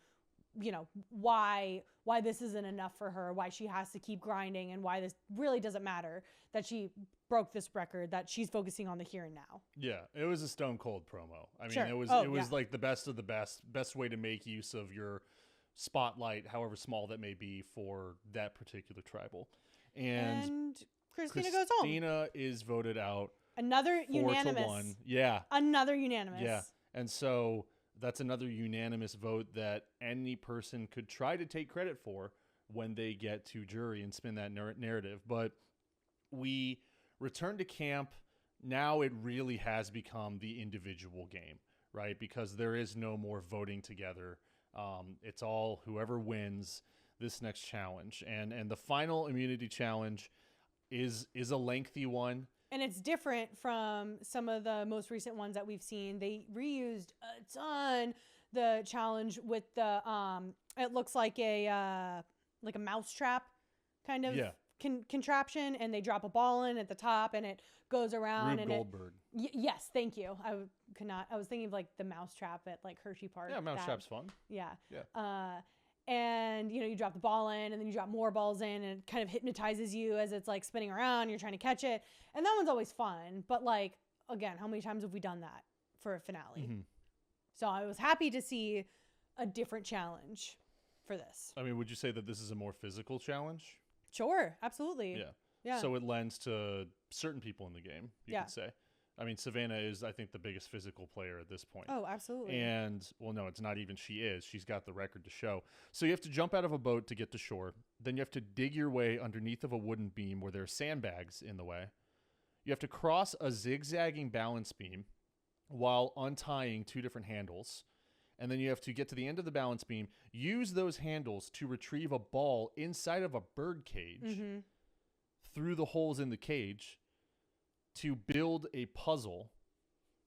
A: why this isn't enough for her, why she has to keep grinding, and why this really doesn't matter that she broke this record, that she's focusing on the here and now.
B: Yeah, it was a stone cold promo. I mean, it was like the best of the best way to make use of your spotlight, however small that may be, for that particular tribal. And
A: Christina goes home.
B: Christina is voted out.
A: Another unanimous.
B: 4-1. Yeah.
A: Another unanimous.
B: Yeah. And so that's another unanimous vote that any person could try to take credit for when they get to jury and spin that narrative. But we return to camp. Now it really has become the individual game, right? Because there is no more voting together. It's all whoever wins this next challenge. And the final immunity challenge is a lengthy one.
A: And it's different from some of the most recent ones that we've seen. They reused a ton the challenge with the it looks like a mousetrap kind of contraption, and they drop a ball in at the top and it goes around.
B: Rube Goldberg.
A: Yes, thank you. I was thinking of like the mousetrap at like Hershey Park.
B: Yeah, mousetrap's fun.
A: Yeah. And you drop the ball in, and then you drop more balls in, and it kind of hypnotizes you as it's like spinning around. You're trying to catch it, and that one's always fun. But like, again, how many times have we done that for a finale? Mm-hmm. So I was happy to see a different challenge for this.
B: I mean, would you say that this is a more physical challenge?
A: Sure, absolutely.
B: Yeah. So it lends to certain people in the game, you could say. I mean, Savannah is, I think, the biggest physical player at this point.
A: Oh, absolutely.
B: And, well, no, it's not even she is. She's got the record to show. So you have to jump out of a boat to get to shore. Then you have to dig your way underneath of a wooden beam where there are sandbags in the way. You have to cross a zigzagging balance beam while untying 2 different handles. And then you have to get to the end of the balance beam, use those handles to retrieve a ball inside of a bird cage through the holes in the cage to build a puzzle.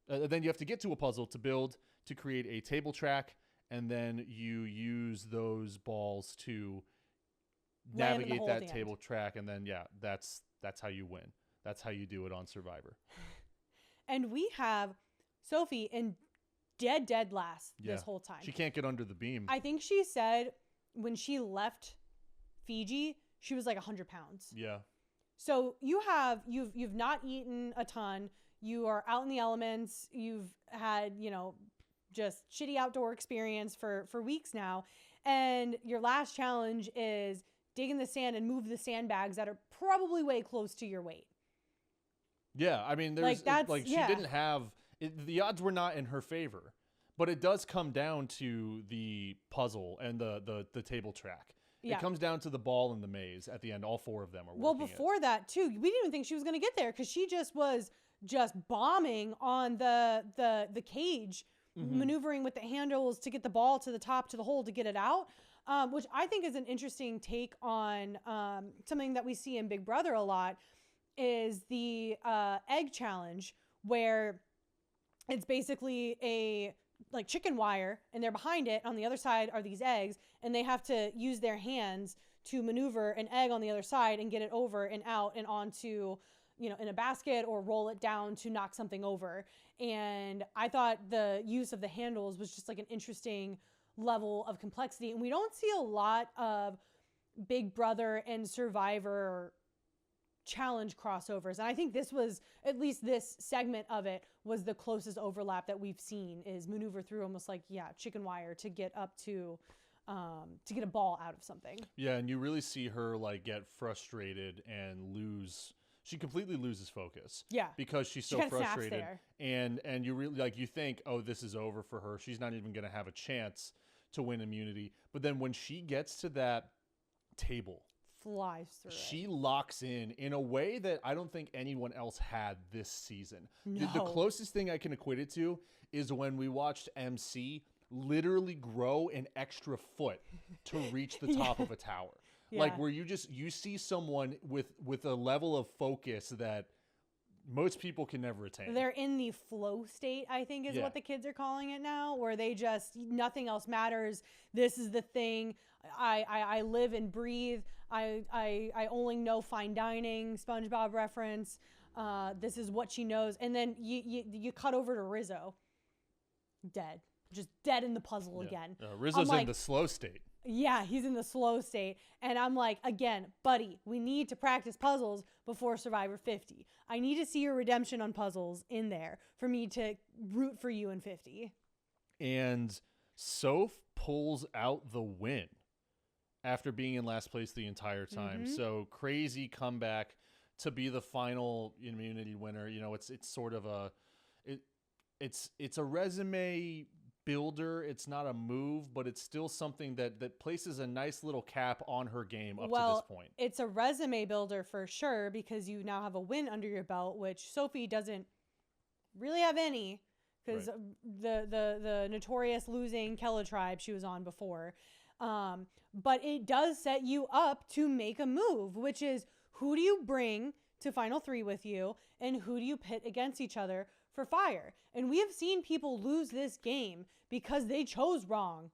B: Then you have to get to a puzzle to create a table track, and then you use those balls to navigate that table track, and then that's how you win. That's how you do it on Survivor.
A: And we have Sophie in dead last this whole time.
B: She can't get under the beam.
A: I think she said when she left Fiji, she was like 100 pounds.
B: Yeah.
A: So you've not eaten a ton. You are out in the elements. You've had, just shitty outdoor experience for weeks now. And your last challenge is dig in the sand and move the sandbags that are probably way close to your weight.
B: Yeah. I mean, she didn't have, the odds were not in her favor, but it does come down to the puzzle and the table track. Yeah. It comes down to the ball and the maze at the end. All 4 of them are working.
A: Well, before that, too, we didn't even think she was going to get there because she just was bombing on the cage, maneuvering with the handles to get the ball to the top, to the hole, to get it out, which I think is an interesting take on something that we see in Big Brother a lot is the egg challenge, where it's basically a chicken wire, and they're behind it. On the other side are these eggs, and they have to use their hands to maneuver an egg on the other side and get it over and out and onto, in a basket, or roll it down to knock something over. And I thought the use of the handles was just an interesting level of complexity. And we don't see a lot of Big Brother and Survivor challenge crossovers, and I think this was, at least this segment of it, was the closest overlap that we've seen, is maneuver through almost chicken wire to get up to get a ball out of something. Yeah,
B: and you really see her get frustrated and lose. She completely loses focus.
A: Yeah,
B: because she's so frustrated, and you really you think, oh, this is over for her. She's not even going to have a chance to win immunity. But then when she gets to that table,
A: flies through
B: she locks in a way that I don't think anyone else had this season.
A: No.
B: The closest thing I can equate it to is when we watched MC literally grow an extra foot to reach the top of a tower. Yeah. Where you see someone with a level of focus that most people can never attain.
A: They're in the flow state, I think is what the kids are calling it now, where they just, nothing else matters. This is the thing. I live and breathe. I only know fine dining, SpongeBob reference. This is what she knows. And then you cut over to Rizzo. Dead. Just dead in the puzzle again.
B: Rizzo's in the slow state.
A: Yeah, he's in the slow state. And I'm like, again, buddy, we need to practice puzzles before Survivor 50. I need to see your redemption on puzzles in there for me to root for you in 50.
B: And Soph pulls out the win after being in last place the entire time. So crazy comeback to be the final immunity winner. It's sort of it's a resume builder. It's not a move, but it's still something that places a nice little cap on her game up to this point.
A: It's a resume builder for sure, because you now have a win under your belt, which Sophie doesn't really have any, because the notorious losing Kella tribe she was on before. But it does set you up to make a move, which is, who do you bring to Final 3 with you, and who do you pit against each other for fire? And we have seen people lose this game because they chose wrong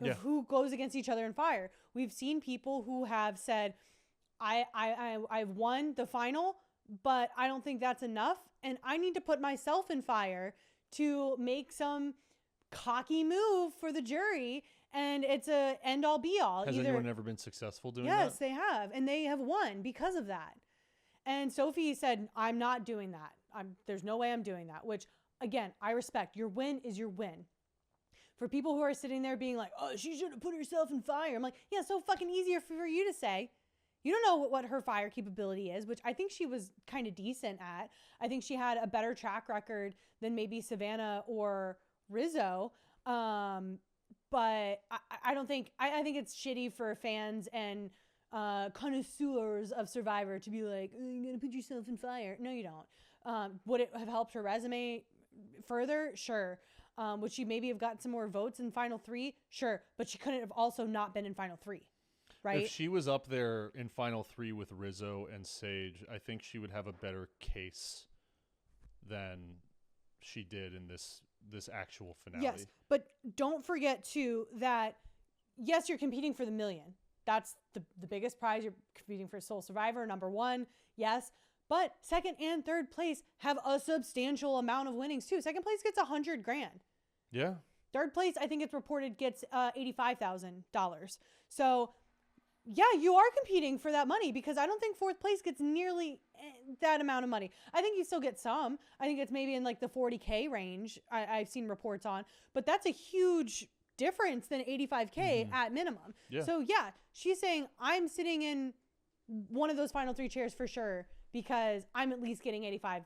A: of who goes against each other in fire. We've seen people who have said, I've won the final, but I don't think that's enough, and I need to put myself in fire to make some cocky move for the jury, and it's a end all be all.
B: Has anyone ever been successful doing that?
A: Yes, they have, and they have won because of that. And Sophie said, I'm not doing that. There's no way I'm doing that, which, again, I respect. Your win is your win. For people who are sitting there being like, oh, she should have put herself in fire. I'm like, yeah, so fucking easier for you to say. You don't know what her fire capability is, which I think she was kind of decent at. I think she had a better track record than maybe Savannah or Rizzo. But I don't think, I think it's shitty for fans and connoisseurs of Survivor to be like, oh, you're going to put yourself in fire. No, you don't. Would it have helped her resume further? Sure. Would she maybe have gotten some more votes in Final 3? Sure. But she couldn't have also not been in Final 3. Right?
B: If she was up there in Final 3 with Rizzo and Sage, I think she would have a better case than she did in this actual finale.
A: Yes, but don't forget too that yes, you're competing for the million. That's the biggest prize. You're competing for Sole Survivor, number 1. Yes, but second and third place have a substantial amount of winnings too. Second place gets $100,000.
B: Yeah.
A: Third place, I think it's reported, gets $85,000. So. Yeah, you are competing for that money because I don't think fourth place gets nearly that amount of money. I think you still get some. I think it's maybe in like the $40K range I've seen reports on. But that's a huge difference than $85K at minimum. Yeah. So yeah, she's saying I'm sitting in one of those final 3 chairs for sure because I'm at least getting $85,000.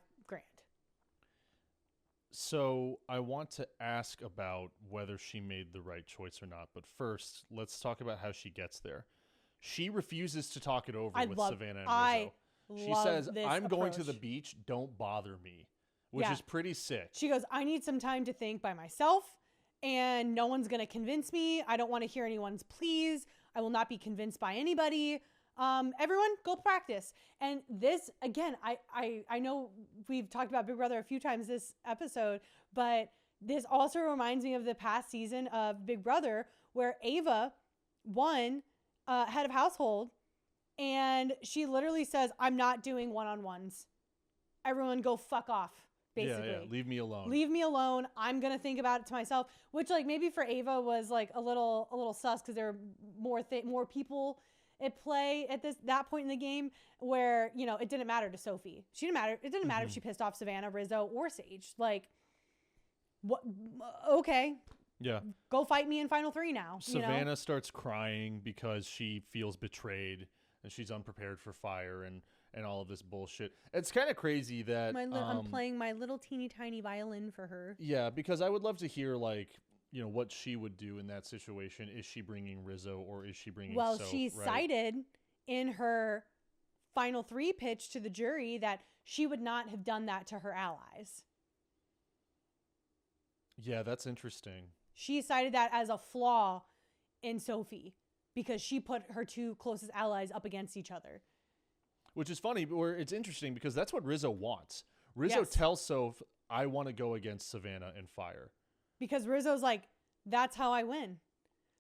B: So I want to ask about whether she made the right choice or not. But first, let's talk about how she gets there. She refuses to talk it over with Savannah and Rizzo. She says, I'm going to the beach. Don't bother me, which is pretty sick.
A: She goes, I need some time to think by myself, and no one's going to convince me. I don't want to hear anyone's pleas. I will not be convinced by anybody. Everyone, go practice. And this, again, I know we've talked about Big Brother a few times this episode, but this also reminds me of the past season of Big Brother where Ava won head of household, and she literally says, I'm not doing one-on-ones. Everyone go fuck off, basically.
B: Yeah, leave me alone.
A: Leave me alone. I'm going to think about it to myself, which like maybe for Ava was like a little sus because there were more people at play at that point in the game where, you know, it didn't matter to Sophie. She didn't matter. It didn't matter if she pissed off Savannah, Rizzo, or Sage. Like, what? Okay.
B: Yeah.
A: Go fight me in Final 3 now.
B: Savannah starts crying because she feels betrayed and she's unprepared for fire and all of this bullshit. It's kind of crazy that
A: I'm playing my little teeny tiny violin for her.
B: Yeah, because I would love to hear like, you know, what she would do in that situation. Is she bringing Rizzo or is she bringing Soph,
A: she cited in her Final 3 pitch to the jury that she would not have done that to her allies.
B: Yeah, that's interesting.
A: She cited that as a flaw in Sophie because she put her 2 closest allies up against each other.
B: Which is funny, or it's interesting because that's what Rizzo wants. Rizzo tells Soph, I want to go against Savannah in fire.
A: Because Rizzo's like, that's how I win.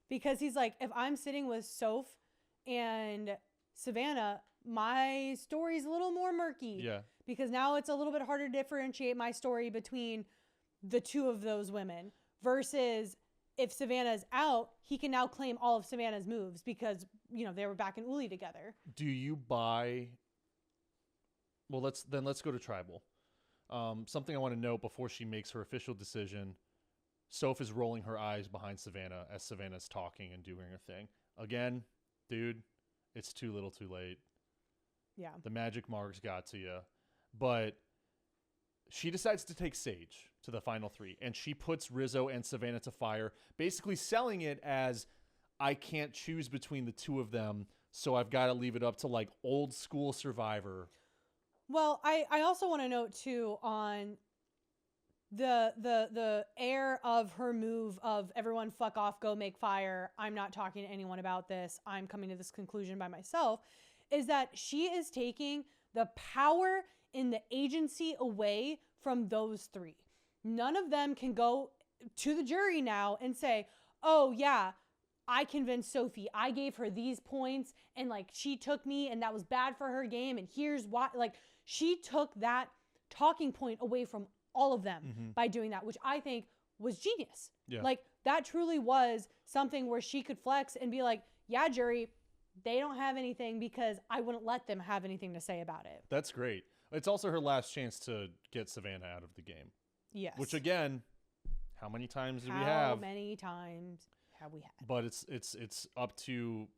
A: Because he's like, if I'm sitting with Soph and Savannah, my story's a little more murky.
B: Yeah.
A: Because now it's a little bit harder to differentiate my story between the 2 of those women. Versus if Savannah's out, he can now claim all of Savannah's moves because, you know, they were back in Uli together.
B: Do you buy... Well, let's go to Tribal. Something I want to note before she makes her official decision. Soph is rolling her eyes behind Savannah as Savannah's talking and doing her thing. Again, dude, it's too little too late.
A: Yeah.
B: The magic marks got to you. But she decides to take Sage to the Final 3, and she puts Rizzo and Savannah to fire, basically selling it as, I can't choose between the 2 of them, so I've got to leave it up to like old school Survivor.
A: Well, I also want to note too on the air of her move of everyone fuck off, go make fire. I'm not talking to anyone about this. I'm coming to this conclusion by myself, is that she is taking the power in the agency away from those 3. None of them can go to the jury now and say, oh yeah, I convinced Sophie. I gave her these points and like she took me and that was bad for her game. And here's why. Like she took that talking point away from all of them by doing that, which I think was genius.
B: Yeah.
A: Like that truly was something where she could flex and be like, yeah, jury, they don't have anything because I wouldn't let them have anything to say about it.
B: That's great. It's also her last chance to get Savannah out of the game.
A: Yes.
B: Which again, how many times do we have?
A: How many times have we had?
B: But it's up to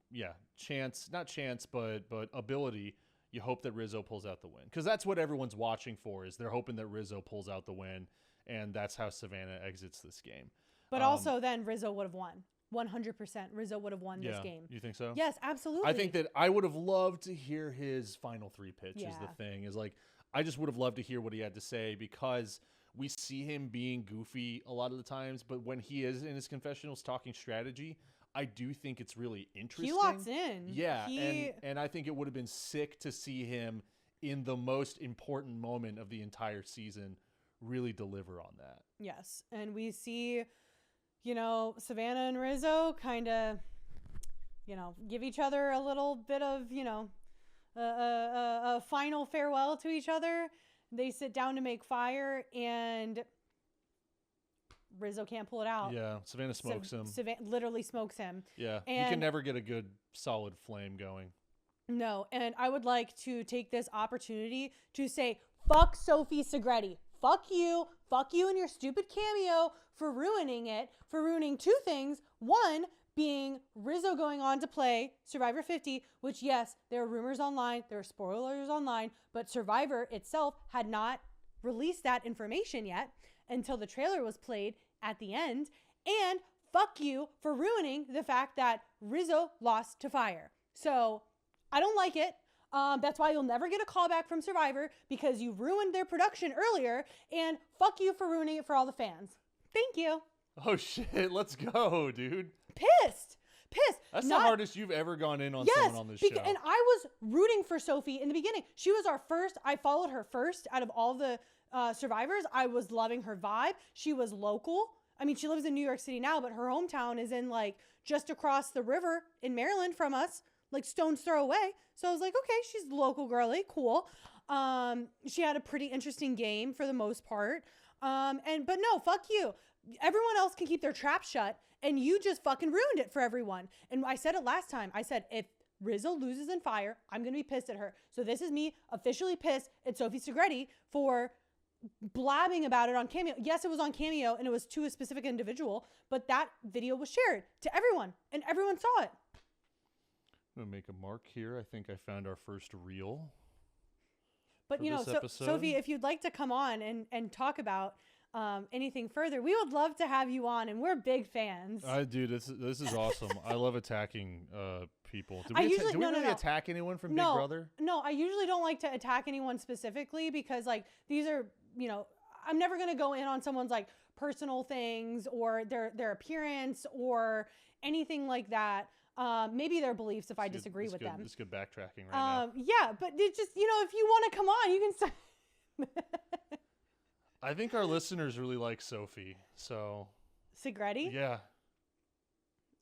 B: not chance, but ability. You hope that Rizzo pulls out the win, because that's what everyone's watching for. Is they're hoping that Rizzo pulls out the win, and that's how Savannah exits this game.
A: But also, then Rizzo would have won. 100%. Rizzo would have won this game.
B: You think so?
A: Yes, absolutely.
B: I think that I would have loved to hear his final 3 pitch. Is the thing is like I just would have loved to hear what he had to say, because we see him being goofy a lot of the times, but when he is in his confessionals talking strategy, I do think it's really interesting.
A: He locks in.
B: Yeah, and I think it would have been sick to see him in the most important moment of the entire season really deliver on that.
A: Yes, and we see, Savannah and Rizzo kind of, give each other a little bit of, a final farewell to each other. They sit down to make fire, and Rizzo can't pull it out.
B: Yeah, Savannah smokes him.
A: Savannah literally smokes him.
B: Yeah, you can never get a good solid flame going.
A: No, and I would like to take this opportunity to say, fuck Sophie Segretti. Fuck you and your stupid cameo for ruining it, for ruining 2 things. One being Rizzo going on to play Survivor 50, which, yes, there are rumors online, there are spoilers online, but Survivor itself had not released that information yet until the trailer was played at the end. And fuck you for ruining the fact that Rizzo lost to Fire. So I don't like it. That's why you'll never get a call back from Survivor, because you ruined their production earlier, and fuck you for ruining it for all the fans. Thank you.
B: Oh shit, let's go, dude.
A: Pissed.
B: That's the hardest you've ever gone in on someone on this show.
A: And I was rooting for Sophie in the beginning. She was our first. I followed her first out of all the survivors. I was loving her vibe. She was local. I mean, she lives in New York City now, but her hometown is in like just across the river in Maryland from us, like stone's throw away. So I was like, okay, she's local girly, cool. She had a pretty interesting game for the most part. But no, fuck you. Everyone else can keep their trap shut, and you just fucking ruined it for everyone. And I said it last time. I said, if Rizzo loses in Fire, I'm going to be pissed at her. So this is me officially pissed at Sophie Segretti for blabbing about it on Cameo. Yes, it was on Cameo, and it was to a specific individual, but that video was shared to everyone, and everyone saw it.
B: I'm going to make a mark here. I think I found our first reel.
A: But, Sophie, if you'd like to come on and talk about anything further, we would love to have you on, and we're big fans.
B: Dude, this is awesome. I love attacking people. Do we really attack anyone from Big Brother?
A: No, I usually don't like to attack anyone specifically, because like these are, I'm never going to go in on someone's like personal things or their appearance or anything like that. Maybe their beliefs if I disagree with them.
B: It's good backtracking right now.
A: Yeah, but it's just, if you want to come on, you can start.
B: I think our listeners really like Sophie, so.
A: Segretti?
B: Yeah.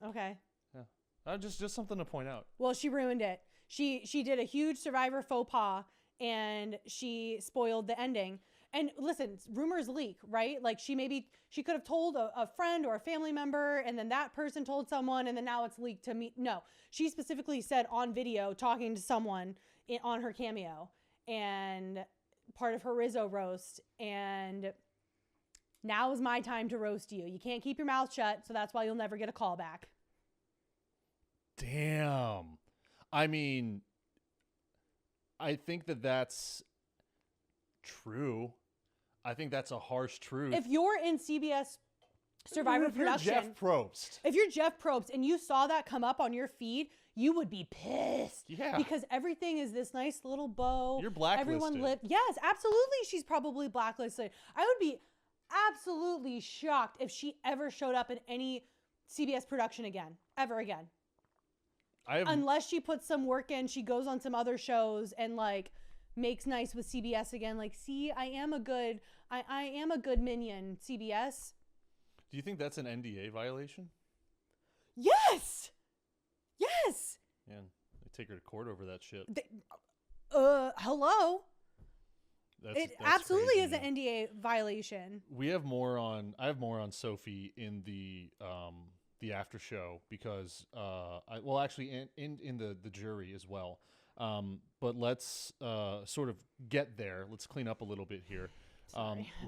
A: Okay.
B: Yeah. Just something to point out.
A: Well, she ruined it. She did a huge Survivor faux pas, and she spoiled the ending. And listen, rumors leak, right? Like she could have told a friend or a family member, and then that person told someone, and then now it's leaked to me. No, she specifically said on video talking to someone on her Cameo, and part of her Rizzo roast, and now is my time to roast you. You can't keep your mouth shut, so that's why you'll never get a call back.
B: Damn. I mean, I think that's true. I think that's a harsh truth.
A: If you're in CBS Survivor production, if you're Jeff Probst and you saw that come up on your feed, you would be pissed.
B: Yeah.
A: Because everything is this nice little bow.
B: You're blacklisted.
A: Yes, absolutely. She's probably blacklisted. I would be absolutely shocked if she ever showed up in any CBS production again, ever again. Unless she puts some work in, she goes on some other shows and like makes nice with CBS again. Like, see, I am a good minion, CBS.
B: Do you think that's an NDA violation?
A: Yes.
B: Man, they take her to court over that shit.
A: Hello. It absolutely
B: crazy,
A: is an NDA violation.
B: I have more on Sophie in the after show because in the jury as well. But let's sort of get there. Let's clean up a little bit here.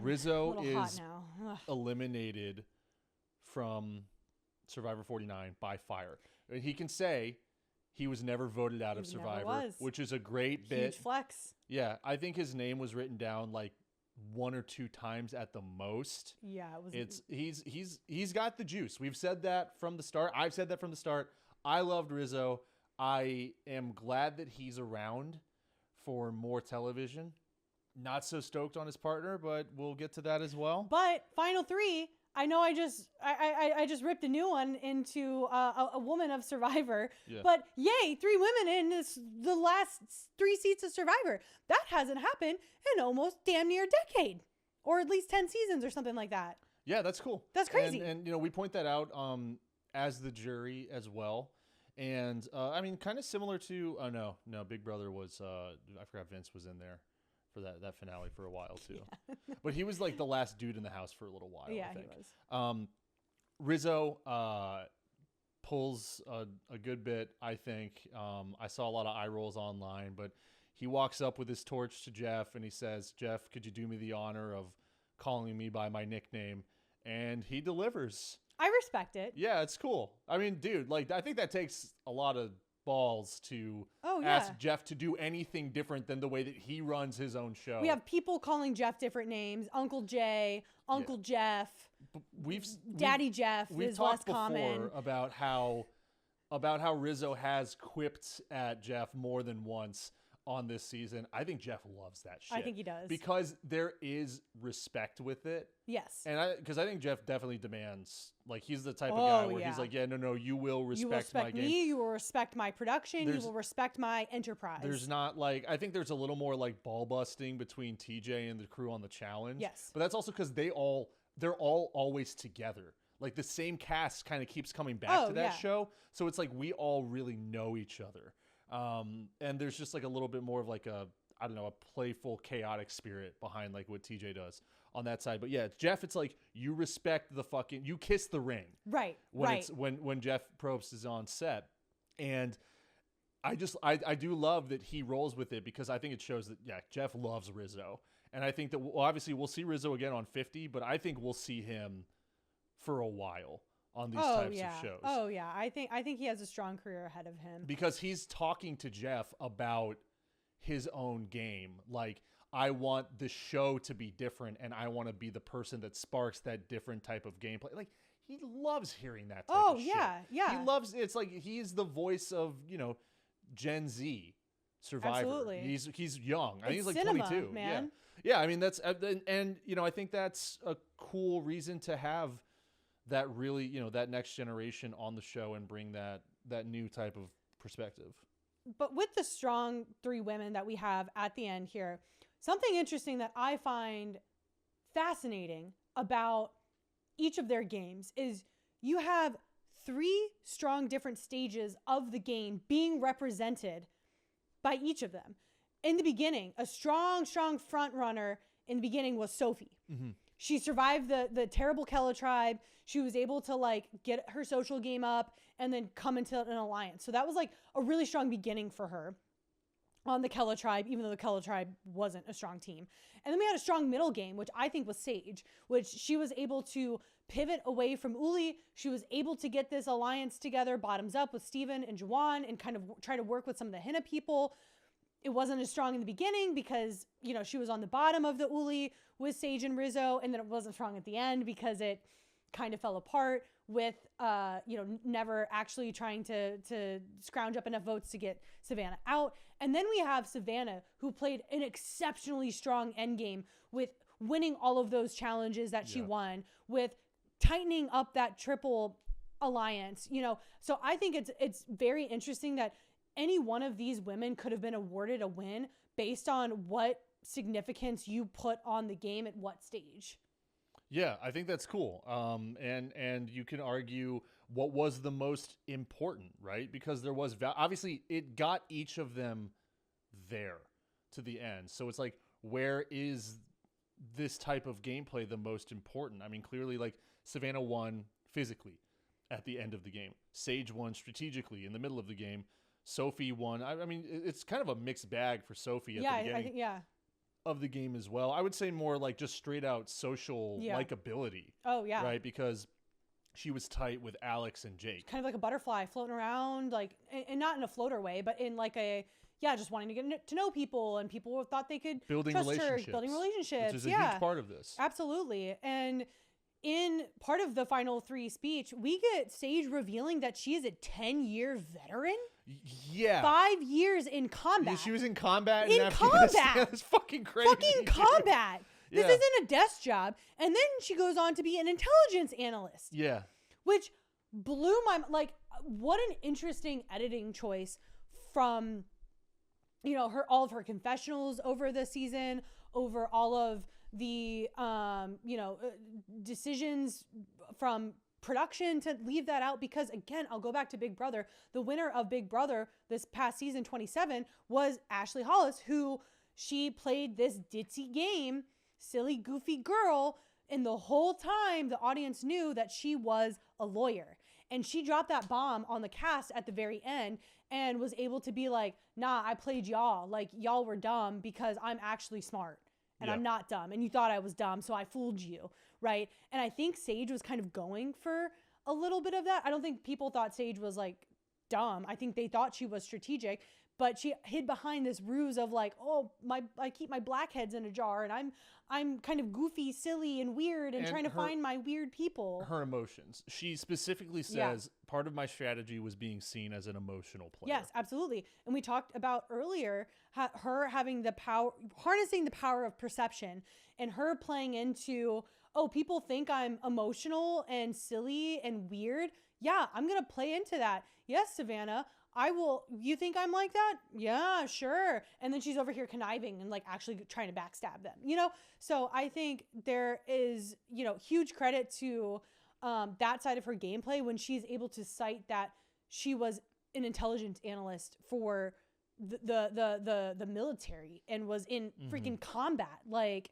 B: Rizzo is eliminated from Survivor 49 by fire. And he can say he was never voted out of
A: He never
B: Survivor,
A: was.
B: which is a great bit.
A: Huge flex.
B: Yeah, I think his name was written down like 1 or 2 times at the most.
A: Yeah, it was.
B: He's got the juice. We've said that from the start. I've said that from the start. I loved Rizzo. I am glad that he's around for more television. Not so stoked on his partner, but we'll get to that as well.
A: But final 3. I know I just ripped a new one into a woman of Survivor,
B: Yeah.
A: but yay, 3 women in the last 3 seats of Survivor. That hasn't happened in almost damn near a decade, or at least 10 seasons or something like that.
B: Yeah, that's cool.
A: That's crazy.
B: And we point that out as the jury as well. And I mean, kind of similar to no, Big Brother was I forgot Vince was in there for that finale for a while too. Yeah. But he was like the last dude in the house for a little while.
A: Yeah,
B: I think.
A: he was.
B: Rizzo pulls a good bit, I think. I saw a lot of eye rolls online, but he walks up with his torch to Jeff and he says, "Jeff, could you do me the honor of calling me by my nickname?" And he delivers.
A: I respect it.
B: Yeah, it's cool. I mean, dude, like I think that takes a lot of balls to
A: Oh,
B: ask
A: yeah.
B: Jeff to do anything different than the way that he runs his own show.
A: We have people calling Jeff different names. Uncle Jay, Uncle Jeff, Daddy Jeff
B: We've
A: is less
B: talked before
A: common.
B: about how Rizzo has quipped at Jeff more than once on this season. I think Jeff loves that shit.
A: I think he does.
B: Because there is respect with it.
A: Yes.
B: And because I think Jeff definitely demands, like he's the type of
A: Oh,
B: guy where
A: yeah.
B: he's like, yeah, no, you will respect,
A: You will respect
B: my game.
A: me. You will respect my production.
B: There's-
A: You will respect my enterprise.
B: There's not like, I think there's a little more like ball busting between TJ and the crew on the challenge.
A: Yes.
B: But that's also because they're all always together. Like the same cast kind of keeps coming back to that
A: yeah.
B: show. So it's like we all really know each other. And there's just like a little bit more of like a playful, chaotic spirit behind like what TJ does on that side. But yeah, Jeff, it's like you respect you kiss the ring.
A: Right.
B: When
A: right.
B: it's when Jeff Probst is on set. And I do love that he rolls with it because I think it shows that Jeff loves Rizzo. And I think that obviously we'll see Rizzo again on 50, but I think we'll see him for a while on these types of shows.
A: Oh yeah. I think he has a strong career ahead of him.
B: Because he's talking to Jeff about his own game. Like, I want the show to be different and I want to be the person that sparks that different type of gameplay. Like, he loves hearing that type of shit.
A: Yeah.
B: He loves it's like he's the voice of, Gen Z Survivor.
A: Absolutely.
B: He's young. I think he's like
A: cinema,
B: 22.
A: man.
B: Yeah, I mean that's and I think that's a cool reason to have that really, that next generation on the show and bring that new type of perspective.
A: But with the strong 3 women that we have at the end here, something interesting that I find fascinating about each of their games is you have 3 strong different stages of the game being represented by each of them. In the beginning, a strong front runner in the beginning was Sophie.
B: Mm-hmm.
A: She survived the terrible Kella tribe. She was able to like get her social game up and then come into an alliance. So that was like a really strong beginning for her on the Kella tribe, even though the Kella tribe wasn't a strong team. And then we had a strong middle game, which I think was Sage, which she was able to pivot away from Uli. She was able to get this alliance together, bottoms up with Steven and Juwan, and kind of try to work with some of the Henna people. It wasn't as strong in the beginning because, she was on the bottom of the Uli with Sage and Rizzo, and then it wasn't strong at the end because it kind of fell apart with, never actually trying to scrounge up enough votes to get Savannah out. And then we have Savannah, who played an exceptionally strong endgame with winning all of those challenges that she won, with tightening up that triple alliance, So I think it's very interesting that any one of these women could have been awarded a win based on what significance you put on the game at what stage.
B: Yeah, I think that's cool. And you can argue what was the most important, right? Because there was obviously it got each of them there to the end. So it's like, where is this type of gameplay the most important? I mean, clearly, like Savannah won physically at the end of the game. Sage won strategically in the middle of the game. Sophie won. I mean, it's kind of a mixed bag for Sophie at the beginning.
A: I think,
B: of the game as well. I would say more like just straight out social likability.
A: Oh, yeah.
B: Right? Because she was tight with Alex and Jake.
A: Kind of like a butterfly floating around, like, and not in a floater way, but in like a, yeah, just wanting to get to know people, and people thought they could
B: Building
A: trust
B: relationships.
A: her, building relationships.
B: Which is a
A: yeah,
B: huge part of this.
A: absolutely. And in part of the final 3 speech, we get Sage revealing that she is a 10-year veteran.
B: Yeah.
A: 5 years in combat.
B: She was in combat
A: In
B: in Afghanistan.
A: combat.
B: That's fucking crazy.
A: Fucking combat. This
B: Yeah.
A: isn't a desk job. And then she goes on to be an intelligence analyst.
B: Yeah.
A: Which blew my, like, what an interesting editing choice from, you know, all of her confessionals over the season, over all of the decisions from production to leave that out. Because again, I'll go back to Big Brother. The winner of Big Brother this past season 27 was Ashley Hollis, who she played this ditzy game, silly goofy girl, and the whole time the audience knew that she was a lawyer. And she dropped that bomb on the cast at the very end and was able to be like, nah, I played y'all. Like, y'all were dumb because I'm actually smart and I'm not dumb. And you thought I was dumb, so I fooled you, right? And I think Sage was kind of going for a little bit of that. I don't think people thought Sage was like dumb. I think they thought she was strategic, but she hid behind this ruse of like, oh, I keep my blackheads in a jar, and I'm kind of goofy, silly, and weird, and trying to find my weird people.
B: Her emotions. She specifically says part of my strategy was being seen as an emotional player.
A: Yes, absolutely. And we talked about earlier her having the power, harnessing the power of perception, and her playing into, oh, people think I'm emotional and silly and weird. Yeah, I'm going to play into that. Yes, Savannah, I will. You think I'm like that? Yeah, sure. And then she's over here conniving and like actually trying to backstab them, you know? So I think there is, you know, huge credit to that side of her gameplay when she's able to cite that she was an intelligence analyst for the military and was in freaking combat. Like,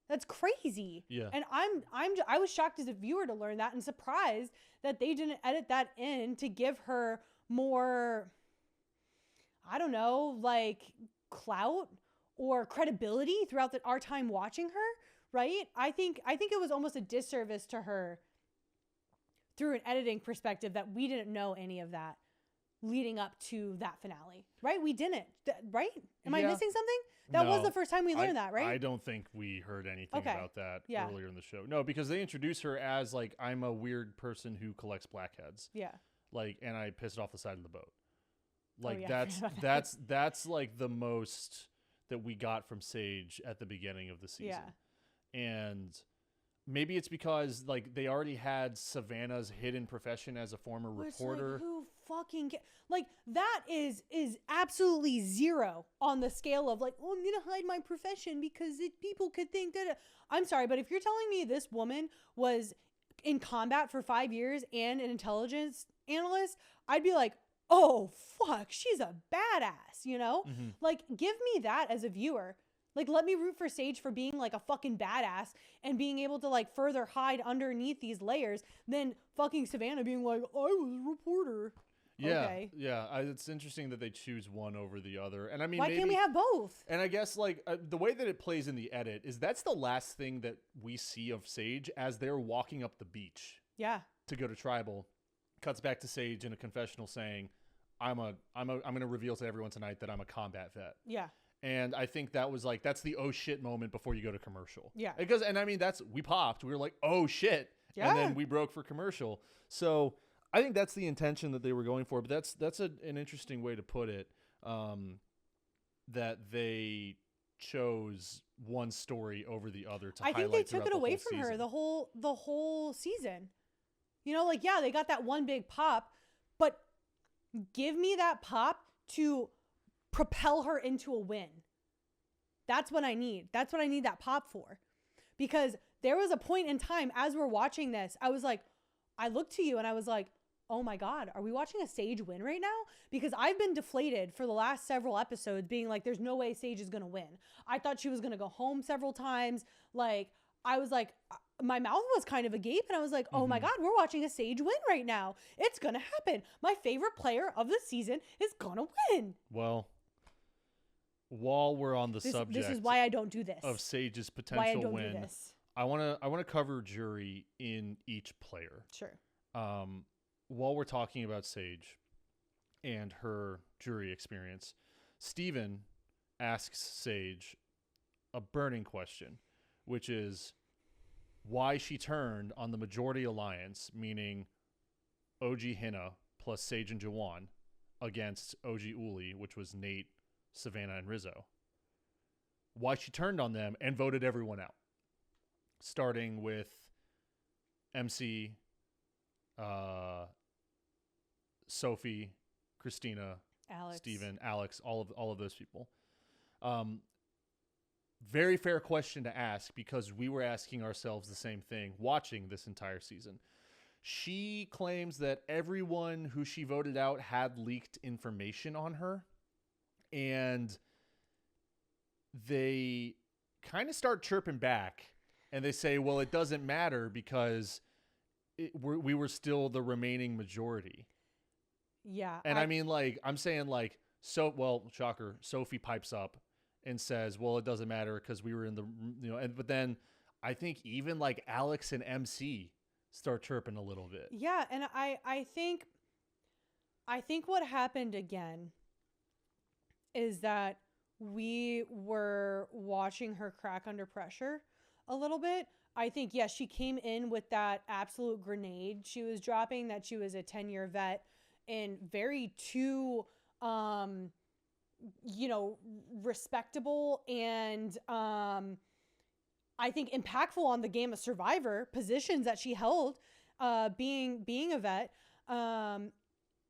A: that's crazy.
B: Yeah.
A: And I was shocked as a viewer to learn that, and surprised that they didn't edit that in to give her more, I don't know, like clout or credibility throughout our time watching her, right? I think it was almost a disservice to her through an editing perspective that we didn't know any of that leading up to that finale, right? We didn't, right? Am I missing something? That was the first time we learned that, right?
B: I don't think we heard anything about that earlier in the show. No, because they introduced her as like, I'm a weird person who collects blackheads. Yeah. Like, and I pissed off the side of the boat. Like, that's like the most that we got from Sage at the beginning of the season. Yeah. And maybe it's because like they already had Savannah's hidden profession as a former reporter.
A: Like, who fucking like that is absolutely zero on the scale of like, oh, I'm gonna hide my profession because people could think that. I'm sorry, but if you're telling me this woman was in combat for 5 years and an intelligence analyst, I'd be like, oh fuck, she's a badass, you know? Like, give me that as a viewer. Like, let me root for Sage for being like a fucking badass and being able to like further hide underneath these layers than fucking Savannah being like, I was a reporter.
B: Yeah,
A: okay.
B: Yeah. It's interesting that they choose one over the other. And I mean,
A: why can't we have both?
B: And I guess like the way that it plays in the edit is that's the last thing that we see of Sage as they're walking up the beach. Yeah. To go to tribal. Cuts back to Sage in a confessional saying, I'm going to reveal to everyone tonight that I'm a combat vet. Yeah. And I think that was like, that's the oh shit moment before you go to commercial. Yeah. Because, and I mean, we popped. We were like, oh shit. Yeah. And then we broke for commercial. So I think that's the intention that they were going for. But that's an interesting way to put it. That they chose one story over the other to highlight.
A: I think they took it away from her the whole season. You know, like, yeah, they got that one big pop, but give me that pop to propel her into a win. That's what I need. That's what I need that pop for. Because there was a point in time as we're watching this, I was like, I looked to you and I was like, oh my God, are we watching a Sage win right now? Because I've been deflated for the last several episodes being like, there's no way Sage is going to win. I thought she was going to go home several times. Like, I was like, my mouth was kind of agape and I was like, oh my God, we're watching a Sage win right now. It's going to happen. My favorite player of the season is going to win.
B: Well, while we're on the subject,
A: this is why I don't do this.
B: Of Sage's potential win. I want to cover jury in each player. Sure. while we're talking about Sage and her jury experience, Steven asks Sage a burning question, which is why she turned on the majority alliance, meaning OG Hina plus Sage and Jawan, against OG Uli, which was Nate, Savannah, and Rizzo. Why she turned on them and voted everyone out, starting with MC, Sophie, Christina,
A: Alex.
B: Steven, Alex, all of those people. Very fair question to ask, because we were asking ourselves the same thing watching this entire season. She claims that everyone who she voted out had leaked information on her, and they kind of start chirping back, and they say, well, it doesn't matter because we were still the remaining majority.
A: Yeah.
B: And I mean, like, I'm saying, like, shocker, Sophie pipes up and says, well, it doesn't matter because we were in the, but then I think even like Alex and MC start chirping a little bit.
A: Yeah. And I think what happened again is that we were watching her crack under pressure a little bit. I think, yes, she came in with that absolute grenade she was dropping, that she was a 10-year vet and very respectable and I think impactful on the game of Survivor positions that she held, being a vet. And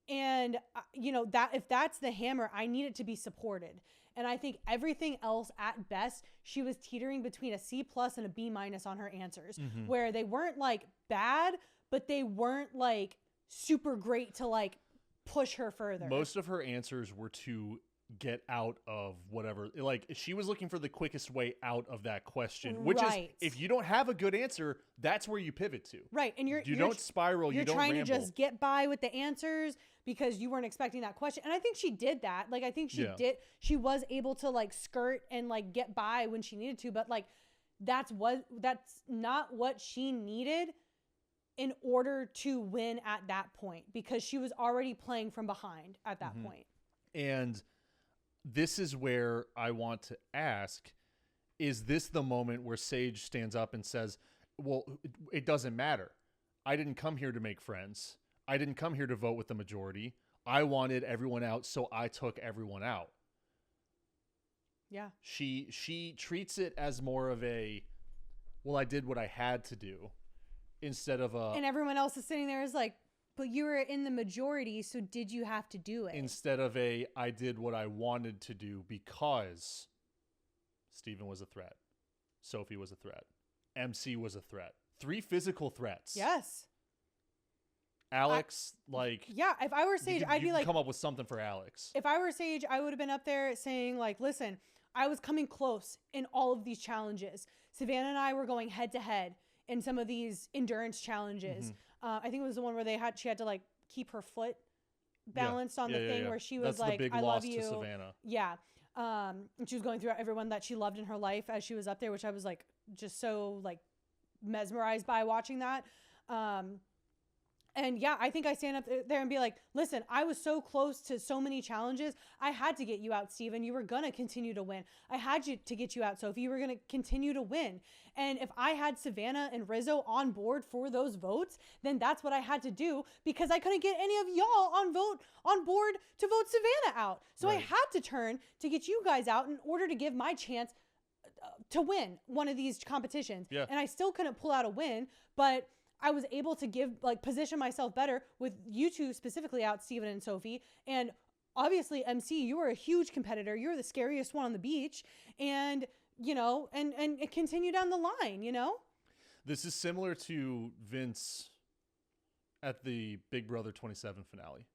A: that if that's the hammer, I need it to be supported. And I think everything else at best, she was teetering between a C+ and a B- on her answers, where they weren't like bad, but they weren't like super great to like push her further.
B: Most of her answers were to get out of whatever, like she was looking for the quickest way out of that question, which is, if you don't have a good answer, that's where you pivot to.
A: Right. And you
B: don't spiral, you don't
A: trying
B: ramble.
A: To just get by with the answers because you weren't expecting that question. And I think she did that. Like, I think she was able to like skirt and like get by when she needed to, but like that's not what she needed in order to win at that point, because she was already playing from behind at that point.
B: And this is where I want to ask, is this the moment where Sage stands up and says, well, it doesn't matter. I didn't come here to make friends. I didn't come here to vote with the majority. I wanted everyone out, so I took everyone out.
A: Yeah.
B: She treats it as more of a, well, I did what I had to do, instead of a...
A: And everyone else is sitting there is like, but you were in the majority, so did you have to do it?
B: Instead of a, I did what I wanted to do because Steven was a threat. Sophie was a threat. MC was a threat. 3 physical threats.
A: Yes.
B: Alex,
A: yeah, if I were Sage, I'd be like...
B: come up with something for Alex.
A: If I were Sage, I would have been up there saying, like, listen, I was coming close in all of these challenges. Savannah and I were going head to head in some of these endurance challenges. I think it was the one where she had to like keep her foot balanced on the thing where she was like, I love you.
B: To Savannah.
A: Yeah. And she was going through everyone that she loved in her life as she was up there, which I was like, just so like mesmerized by watching that. And yeah, I think I stand up there and be like, listen, I was so close to so many challenges. I had to get you out, Steven. You were going to continue to win. I had to get you out, Sophie. You were going to continue to win. And if I had Savannah and Rizzo on board for those votes, then that's what I had to do, because I couldn't get any of y'all on board to vote Savannah out. So I had to turn to get you guys out in order to give my chance to win one of these competitions.
B: Yeah.
A: And I still couldn't pull out a win, but I was able to position myself better with you two specifically out, Steven and Sophie. And obviously, MC, you were a huge competitor. You were the scariest one on the beach. And, and it continued down the line,
B: This is similar to Vince at the Big Brother 27 finale.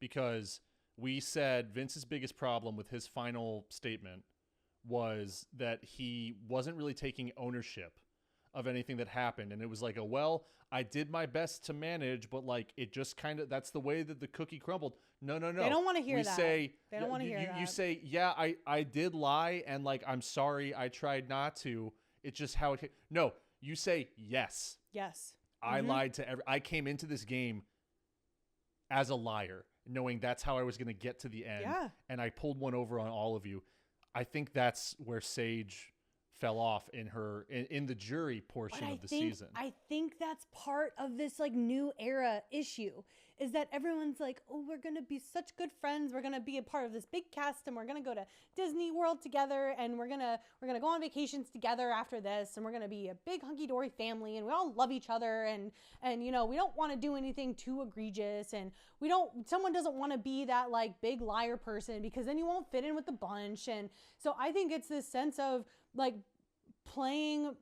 B: Because we said Vince's biggest problem with his final statement was that he wasn't really taking ownership of anything that happened. And it was like, I did my best to manage, but like, it just kind of, that's the way that the cookie crumbled. No.
A: They don't want to hear that.
B: They
A: don't want to hear that.
B: You say, yeah, I did lie. And like, I'm sorry. I tried not to. It's just how it, no, you say yes.
A: Yes.
B: I lied to I came into this game as a liar, knowing that's how I was going to get to the end.
A: Yeah.
B: And I pulled one over on all of you. I think that's where Sage fell off in the jury portion of the season.
A: I think that's part of this like new era issue is that everyone's like, oh, we're going to be such good friends. We're going to be a part of this big cast and we're going to go to Disney World together and we're going to go on vacations together after this. And we're going to be a big hunky dory family and we all love each other. And, you know, we don't want to do anything too egregious and someone doesn't want to be that like big liar person because then you won't fit in with the bunch. And so I think it's this sense of like playing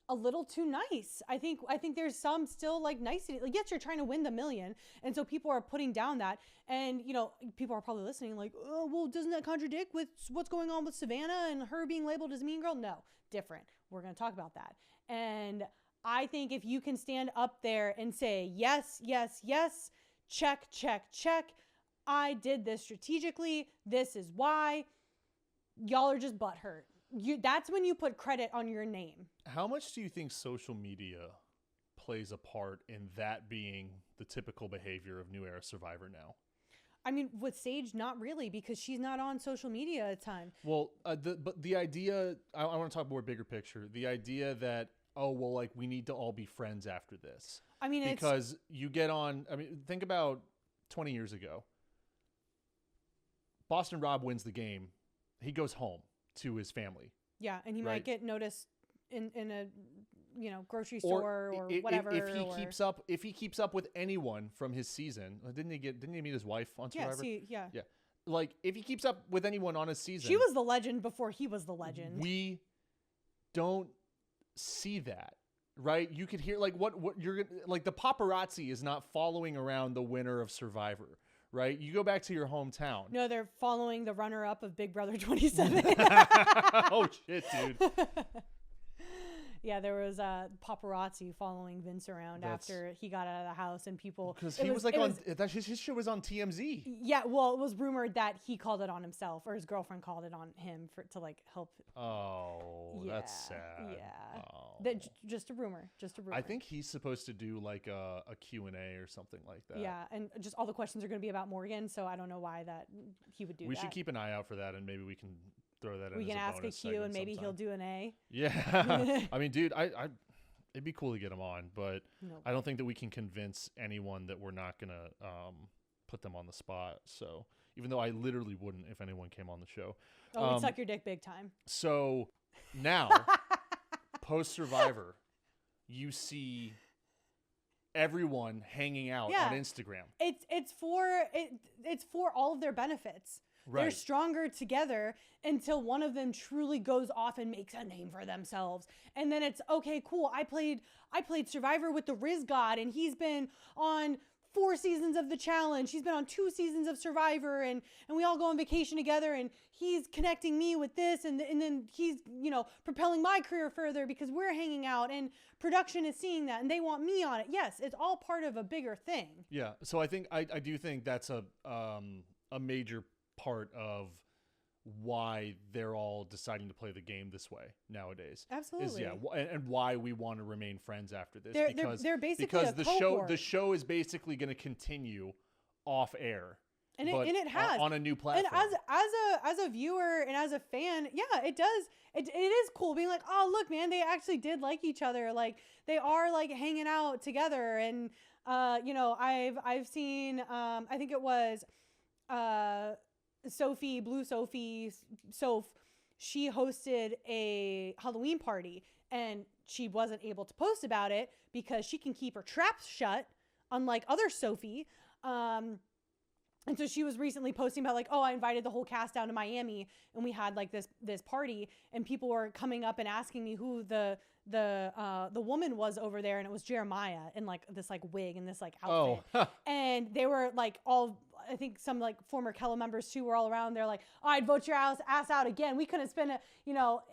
A: a little too nice. I think there's some still like nicety. Like, yes, you're trying to win the million. And so people are putting down that. And, you know, people are probably listening like, oh, well, doesn't that contradict with what's going on with Savannah and her being labeled as mean girl? No, different. We're going to talk about that. And I think if you can stand up there and say, yes, yes, yes, check, check, check. I did this strategically. This is why. Y'all are just butthurt. That's when you put credit on your name.
B: How much do you think social media plays a part in that being the typical behavior of New Era Survivor now?
A: I mean, with Sage, not really, because she's not on social media a ton.
B: Well, but the idea, I want to talk more bigger picture. The idea that, oh, well, like we need to all be friends after this.
A: I mean,
B: because you get on, I mean, think about 20 years ago. Boston Rob wins the game. He goes home to his family.
A: Yeah, and he might get noticed in a grocery store or whatever.
B: If he keeps up with anyone from his season, didn't he meet his wife on Survivor?
A: Yeah.
B: Like if he keeps up with anyone on his season,
A: she was the legend before he was the legend.
B: We don't see that, right? You could hear like what you're like the paparazzi is not following around the winner of Survivor. Right? You go back to your hometown.
A: No, they're following the runner-up of Big Brother 27.
B: Oh, shit, dude.
A: Yeah, there was paparazzi following Vince around after he got out of the house and people...
B: Because his show was on TMZ.
A: Yeah, well, it was rumored that he called it on himself or his girlfriend called it on him to like help.
B: Oh,
A: yeah,
B: that's sad.
A: Yeah.
B: Oh.
A: Just a rumor.
B: I think he's supposed to do like a Q&A or something like that.
A: Yeah, and just all the questions are going to be about Morgan, so I don't know why that he would do that.
B: We should keep an eye out for that and maybe we can... throw that in.
A: We can ask a Q and maybe he'll do an A.
B: Yeah. I mean, dude, it'd be cool to get him on, but I don't think that we can convince anyone that we're not going to put them on the spot. So even though I literally wouldn't if anyone came on the show.
A: Oh, we'd suck your dick big time.
B: So now, post-Survivor, you see everyone hanging out on Instagram.
A: It's for all of their benefits. Right. They're stronger together until one of them truly goes off and makes a name for themselves. And then it's, okay, cool. I played Survivor with the Riz God, and he's been on 4 seasons of the challenge. He's been on 2 seasons of Survivor, and we all go on vacation together, and he's connecting me with this, and then he's, propelling my career further because we're hanging out, and production is seeing that, and they want me on it. Yes, it's all part of a bigger thing.
B: Yeah, so I do think that's a major part of why they're all deciding to play the game this way nowadays.
A: Absolutely.
B: And why we want to remain friends after this.
A: They're basically
B: because
A: the
B: show is basically going to continue off air.
A: And it has
B: on a new platform.
A: And as a viewer and as a fan, yeah, it does. It is cool being like, oh look, man, they actually did like each other. Like they are like hanging out together. And I've seen I think it was Blue Sophie, Soph, she hosted a Halloween party and she wasn't able to post about it because she can keep her traps shut, unlike other Sophie. And so she was recently posting about like, oh, I invited the whole cast down to Miami and we had like this party and people were coming up and asking me who the woman was over there, and it was Jeremiah in like this like wig and this like outfit.
B: Oh.
A: And they were like all, I think some like former Kella members too were all around. They're like, oh, I'd vote your ass out again. We couldn't spend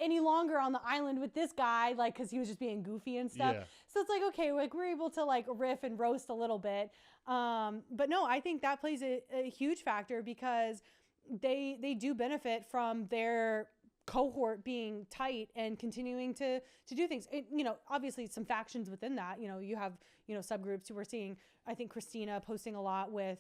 A: any longer on the island with this guy, like, cause he was just being goofy and stuff.
B: Yeah.
A: So it's like, okay, like we're able to like riff and roast a little bit. But no, I think that plays a huge factor because they do benefit from their cohort being tight and continuing to do things. Obviously some factions within that, you have, subgroups who we're seeing, I think Christina posting a lot with,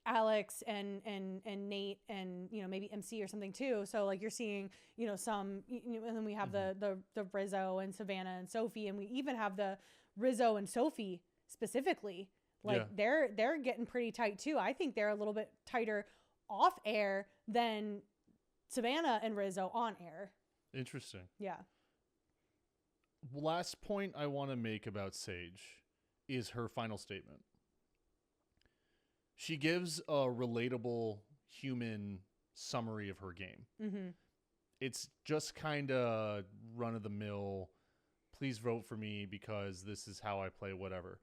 A: Alex and Nate and, maybe MC or something too. So like you're seeing, some, and then we have the Rizzo and Savannah and Sophie, and we even have the Rizzo and Sophie specifically. Like they're getting pretty tight too. I think they're a little bit tighter off air than Savannah and Rizzo on air.
B: Interesting.
A: Yeah.
B: Last point I want to make about Sage is her final statement. She gives a relatable human summary of her game.
A: Mm-hmm.
B: It's just kind of run of the mill. Please vote for me because this is how I play, whatever.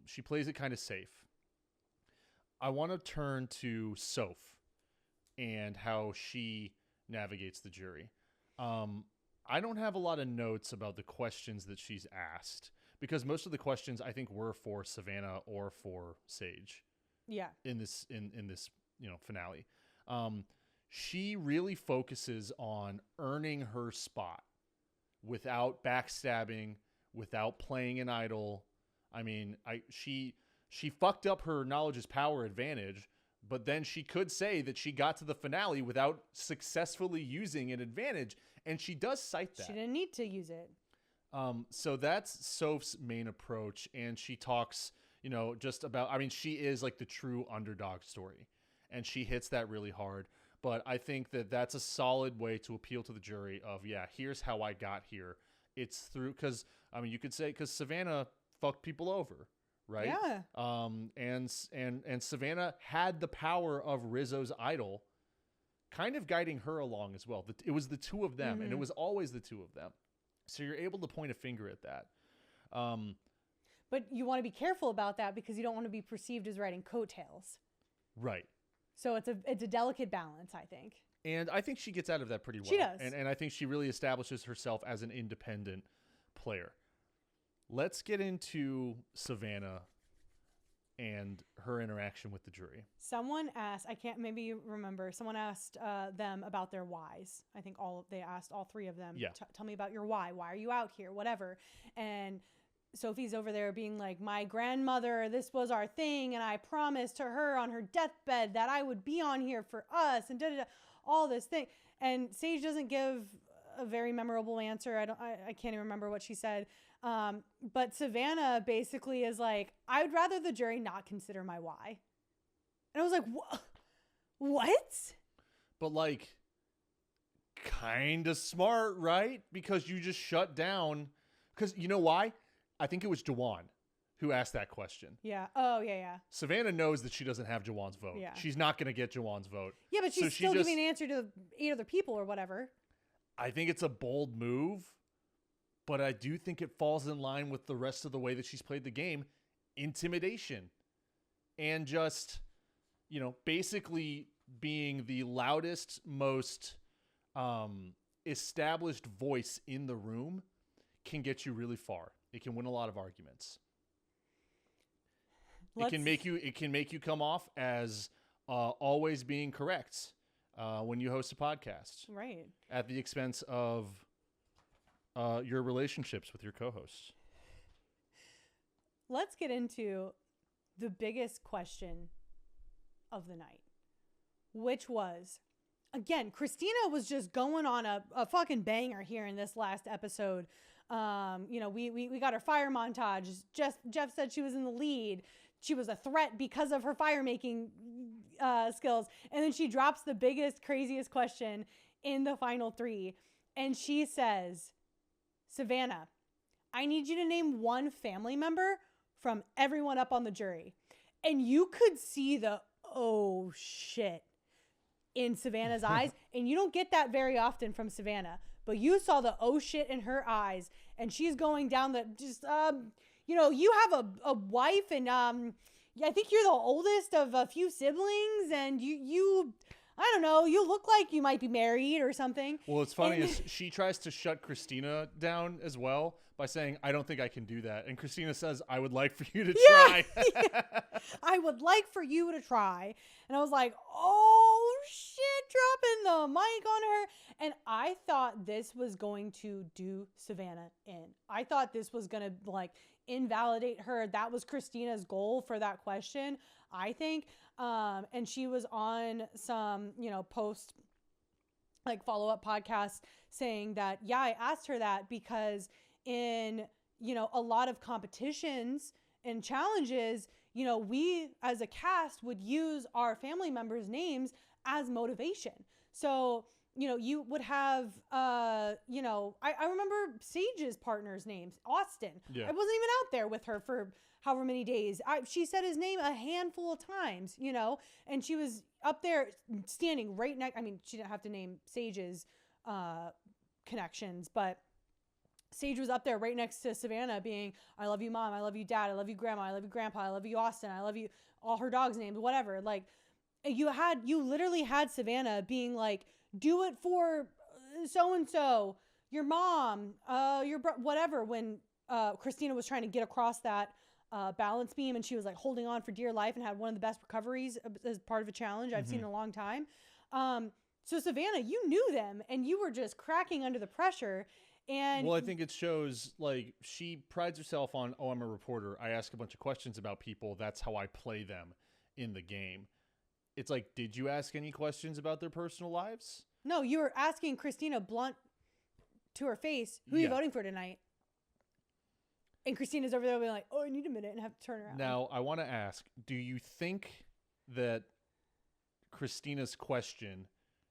B: She plays it kind of safe. I want to turn to Soph and how she navigates the jury. I don't have a lot of notes about the questions that she's asked because most of the questions I think were for Savannah or for Sage.
A: Yeah.
B: In this finale. She really focuses on earning her spot without backstabbing, without playing an idol. I mean, she fucked up her knowledge is power advantage, but then she could say that she got to the finale without successfully using an advantage, and she does cite that.
A: She didn't need to use it.
B: So that's Soph's main approach, and she talks, just about, she is like the true underdog story, and she hits that really hard. But I think that that's a solid way to appeal to the jury of, here's how I got here. It's through, because, you could say, because Savannah fucked people over, right?
A: Yeah.
B: And Savannah had the power of Rizzo's idol kind of guiding her along as well. It was the two of them, and it was always the two of them. So you're able to point a finger at that.
A: But you want to be careful about that because you don't want to be perceived as riding coattails.
B: Right.
A: So it's a delicate balance, I think.
B: And I think she gets out of that pretty well.
A: She does.
B: And I think she really establishes herself as an independent player. Let's get into Savannah and her interaction with the jury.
A: Someone asked, I can't maybe you remember, someone asked them about their whys. I think they asked all three of them.
B: Yeah.
A: Tell me about your why. Why are you out here? Whatever. And Sophie's over there being like, my grandmother, this was our thing, and I promised to her on her deathbed that I would be on here for us, and all this thing. And Sage doesn't give a very memorable answer. I can't even remember what she said. But Savannah basically is like, I would rather the jury not consider my why. And I was like, what?
B: But like, kind of smart, right? Because you just shut down. Because you know why? I think it was Jawan who asked that question.
A: Yeah. Oh, yeah.
B: Savannah knows that she doesn't have Jawan's vote.
A: Yeah.
B: She's not going to get Jawan's vote.
A: Yeah, but she's still giving an answer to 8 other people or whatever.
B: I think it's a bold move, but I do think it falls in line with the rest of the way that she's played the game. Intimidation. And just, basically being the loudest, most established voice in the room can get you really far. It can win a lot of arguments. It can make you come off as always being correct when you host a podcast,
A: right?
B: At the expense of your relationships with your co-hosts.
A: Let's get into the biggest question of the night, which was, again, Christina was just going on a fucking banger here in this last episode. We got her fire montage. Jeff said she was in the lead. She was a threat because of her fire making skills. And then she drops the biggest, craziest question in the final 3. And she says, Savannah, I need you to name one family member from everyone up on the jury. And you could see the, oh shit, in Savannah's eyes. And you don't get that very often from Savannah. But you saw the oh shit in her eyes, and she's going down you have a wife, and I think you're the oldest of a few siblings, and you I don't know, you look like you might be married or something.
B: Well, it's funny is she tries to shut Christina down as well by saying, I don't think I can do that. And Christina says, I would like for you to try.
A: I would like for you to try. And I was like, oh shit, dropping the mic on her. And I thought this was going to do Savannah in. I thought this was going to like invalidate her. That was Christina's goal for that question, I think. And she was on some, post like follow-up podcast saying that, yeah, I asked her that because in, a lot of competitions and challenges, we as a cast would use our family members' names as motivation. So, you would have, I remember Sage's partner's names, Austin.
B: Yeah.
A: I wasn't even out there with her for however many days. She said his name a handful of times, and she was up there standing right next. I mean, she didn't have to name Sage's connections, but Sage was up there right next to Savannah being, I love you, Mom. I love you, Dad. I love you, Grandma. I love you, Grandpa. I love you, Austin. I love you, all her dogs' names, whatever. Like, you literally had Savannah being like, do it for so-and-so, your mom, whatever, when Christina was trying to get across that balance beam and she was like holding on for dear life and had one of the best recoveries as part of a challenge I've seen in a long time. So Savannah, you knew them and you were just cracking under the pressure. And
B: well, I think it shows like she prides herself on, oh, I'm a reporter. I ask a bunch of questions about people. That's how I play them in the game. It's like, did you ask any questions about their personal lives?
A: No, you were asking Christina blunt to her face, who are you voting for tonight? And Christina's over there being like, oh, I need a minute, and have to turn around.
B: Now, I want to ask, do you think that Christina's question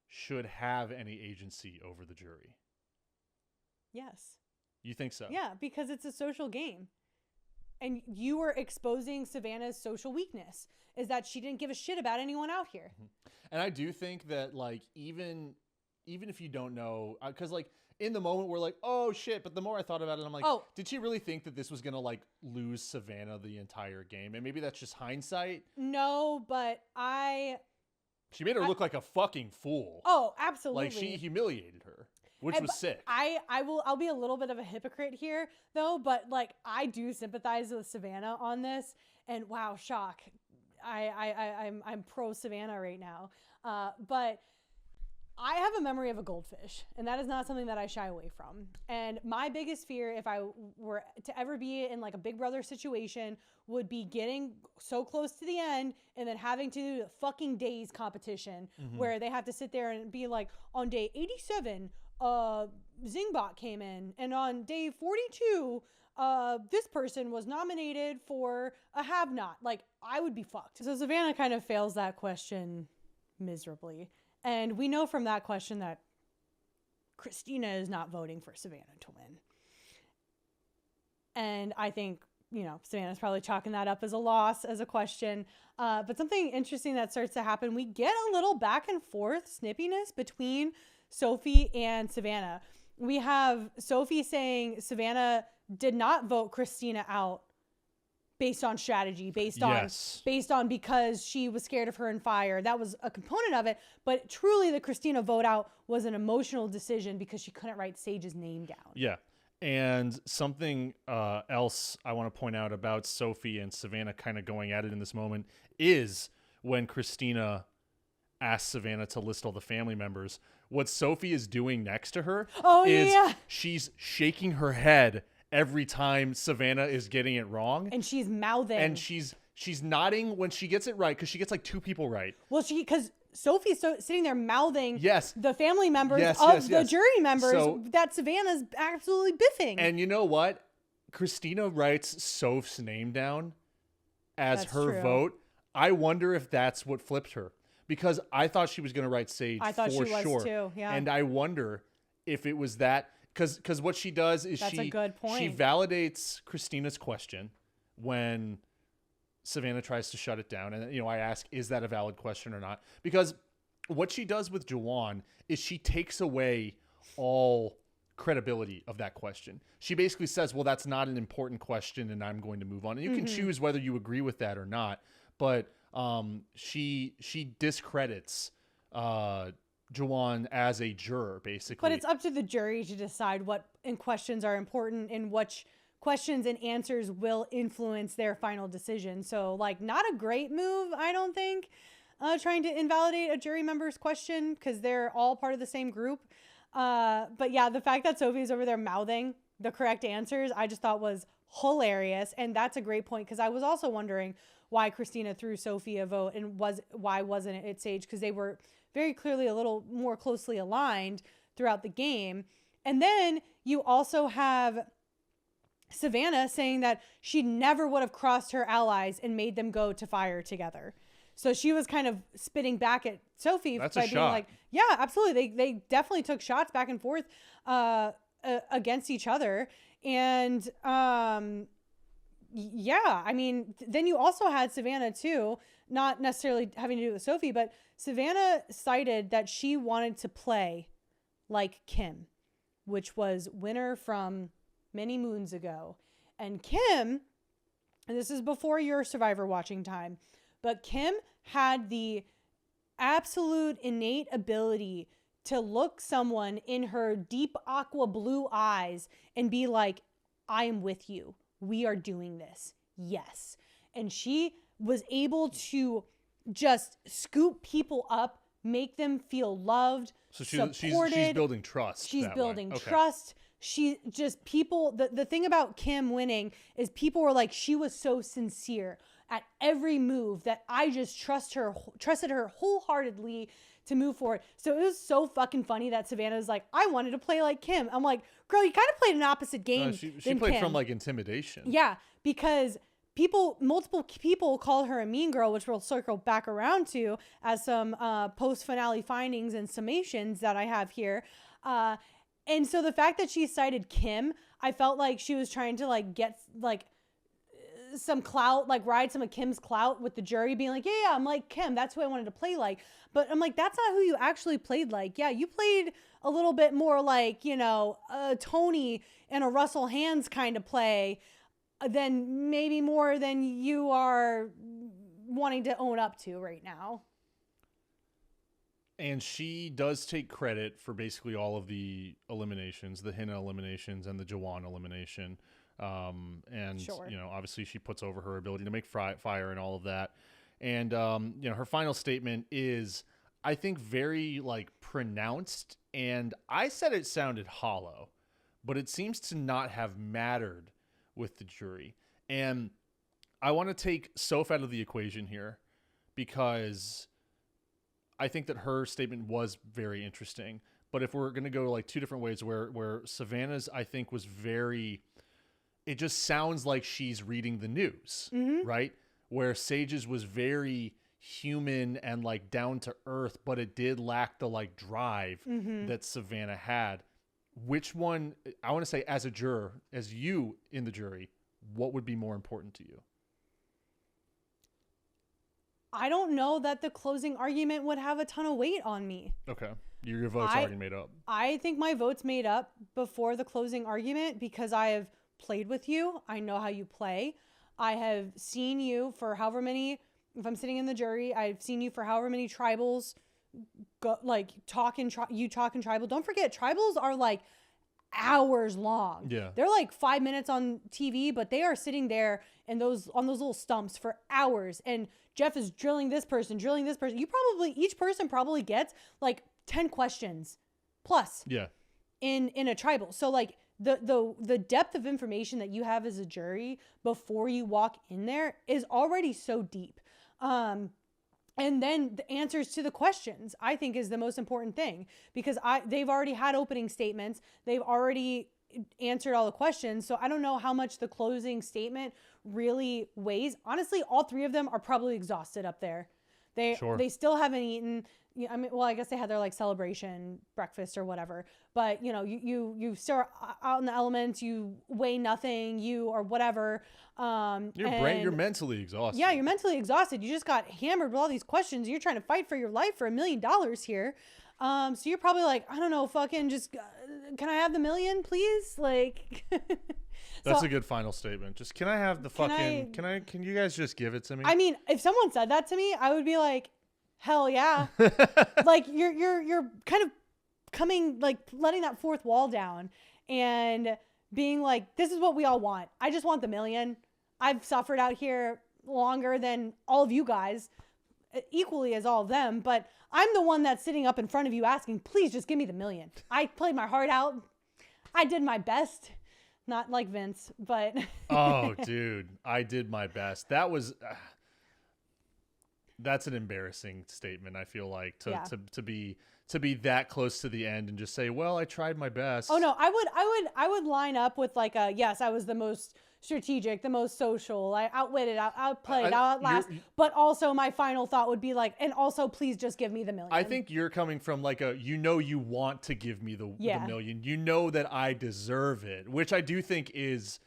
B: should have any agency over the jury?
A: Yes.
B: You think so?
A: Yeah, because it's a social game. And you were exposing Savannah's social weakness, is that she didn't give a shit about anyone out here.
B: And I do think that, like, even if you don't know, because, like, in the moment we're like, oh, shit. But the more I thought about it, I'm like, did she really think that this was going to, like, lose Savannah the entire game? And maybe that's just hindsight.
A: No, but
B: She made her look like a fucking fool.
A: Oh, absolutely.
B: Like, she humiliated her, which was sick.
A: I'll be a little bit of a hypocrite here, though, but, like, I do sympathize with Savannah on this. And, wow, shock. I'm pro Savannah right now. But I have a memory of a goldfish, and that is not something that I shy away from. And my biggest fear, if I were to ever be in like a Big Brother situation, would be getting so close to the end and then having to do a fucking days competition where they have to sit there and be like, on day 87, Zingbot came in, and on day 42, this person was nominated for a have-not. Like, I would be fucked. So Savannah kind of fails that question miserably. And we know from that question that Christina is not voting for Savannah to win. And I think, Savannah's probably chalking that up as a loss, as a question. But something interesting that starts to happen, we get a little back and forth snippiness between Sophie and Savannah. We have Sophie saying Savannah did not vote Christina out based on strategy, based on because she was scared of her in fire. That was a component of it. But truly the Christina vote out was an emotional decision because she couldn't write Sage's name down.
B: Yeah. And something else I want to point out about Sophie and Savannah kind of going at it in this moment is when Christina asks Savannah to list all the family members. What Sophie is doing next to her is she's shaking her head every time Savannah is getting it wrong.
A: And she's mouthing.
B: And she's nodding when she gets it right, because she gets like two people right.
A: Well, because Sophie's sitting there mouthing the family members the jury members that Savannah's absolutely biffing.
B: And you know what? Christina writes Soph's name down as her vote. I wonder if that's what flipped her. Because I thought she was going to write Sage
A: I thought
B: for
A: she was
B: sure.
A: Too, yeah.
B: And I wonder if it was that. Because what she does is
A: That's a good point.
B: She validates Christina's question when Savannah tries to shut it down. And, I ask, is that a valid question or not? Because what she does with Jawan is she takes away all credibility of that question. She basically says, well, that's not an important question and I'm going to move on. And you can choose whether you agree with that or not. But she discredits Jawan as a juror, basically.
A: But it's up to the jury to decide what questions are important and which questions and answers will influence their final decision. So, like, not a great move, I don't think. trying to invalidate a jury member's question because they're all part of the same group. But yeah, the fact that Sophie's over there mouthing the correct answers, I just thought was hilarious. And that's a great point because I was also wondering why Christina threw Sophie a vote and why wasn't it Sage, because they were very clearly a little more closely aligned throughout the game. And then you also have Savannah saying that she never would have crossed her allies and made them go to fire together. So she was kind of spitting back at Sophie
B: That's
A: by
B: a
A: being
B: shot.
A: like, yeah, absolutely. They definitely took shots back and forth against each other. And yeah, I mean, then you also had Savannah too, not necessarily having to do with Sophie, but Savannah cited that she wanted to play like Kim, which was winner from many moons ago. And Kim, and this is before your Survivor watching time, but Kim had the absolute innate ability to look someone in her deep aqua blue eyes and be like, I am with you. We are doing this. Yes. And she was able to just scoop people up, make them feel loved,
B: So
A: supported.
B: she's building trust.
A: She's
B: that
A: building
B: way. Okay.
A: trust. She just people, the thing about Kim winning is people were like, she was so sincere at every move that I just trusted her wholeheartedly to move forward. So it was so fucking funny that Savannah was like, I wanted to play like Kim. I'm like, girl, you kind of played an opposite game.
B: She
A: than
B: played
A: Kim.
B: from like intimidation.
A: Yeah, because multiple people call her a mean girl, which we'll circle back around to as some post-finale findings and summations that I have here. And so the fact that she cited Kim, I felt like she was trying to like get like some clout, like ride some of Kim's clout with the jury being like, yeah, I'm like Kim. That's who I wanted to play like. But I'm like, that's not who you actually played like. Yeah, you played a little bit more like, you know, a Tony and a Russell Hands kind of play than maybe more than you are wanting to own up to right now.
B: And she does take credit for basically all of the eliminations, the Hina eliminations and the Jawan elimination. And,
A: Sure.
B: you know, obviously she puts over her ability to make fire and all of that. And, you know, her final statement is, I think, very like pronounced. And I said it sounded hollow, but it seems to not have mattered with the jury. And I want to take Soph out of the equation here because I think that her statement was very interesting. But if we're going to go like two different ways where Savannah's, I think, was very, it just sounds like she's reading the news, right? Where Sage's was very human and like down to earth, but it did lack the like drive that Savannah had. Which one, I want to say as a juror, as you in the jury, what would be more important to you?
A: I don't know that the closing argument would have a ton of weight on me.
B: Okay. Your vote's already made up.
A: I think my vote's made up before the closing argument because I have played with you. I know how you play. I have seen you for however many, if I'm sitting in the jury, I've seen you for however many tribals go, like you talk in tribal. Don't forget, tribals are like hours long.
B: Yeah.
A: They're like 5 minutes on TV, but they are sitting there and on those little stumps for hours. And Jeff is drilling this person. Each person probably gets like 10 questions plus.
B: Yeah.
A: In a tribal. So like the depth of information that you have as a jury before you walk in there is already so deep. And then the answers to the questions, I think, is the most important thing because they've already had opening statements. They've already answered all the questions. So I don't know how much the closing statement really weighs. Honestly, all three of them are probably exhausted up there. They still haven't eaten. I mean, well, I guess they had their like celebration breakfast or whatever. But you know, you start out in the elements. You weigh nothing. You or whatever.
B: You're mentally exhausted.
A: Yeah, you're mentally exhausted. You just got hammered with all these questions. You're trying to fight for your life for $1 million here. So you're probably like, I don't know, fucking just, can I have the $1 million, please? Like,
B: That's a good final statement. Just, can I have the fucking, can you guys just give it to me?
A: I mean, if someone said that to me, I would be like, hell yeah. Like you're kind of coming, like letting that fourth wall down and being like, this is what we all want. I just want the $1 million. I've suffered out here longer than all of you guys. equally as all of them, but I'm the one that's sitting up in front of you asking, please just give me the million. I played my heart out. I did my best. Not like Vince, but.
B: Oh, dude, I did my best. That was. That's an embarrassing statement. I feel like to be that close to the end and just say, well, I tried my best.
A: Oh no, I would line up with like a, yes, I was the most strategic, the most social. I outwitted, outplayed, outlast. But also my final thought would be like, and also please just give me the million.
B: I think you're coming from like you want to give me the million. You know that I deserve it, which I do think is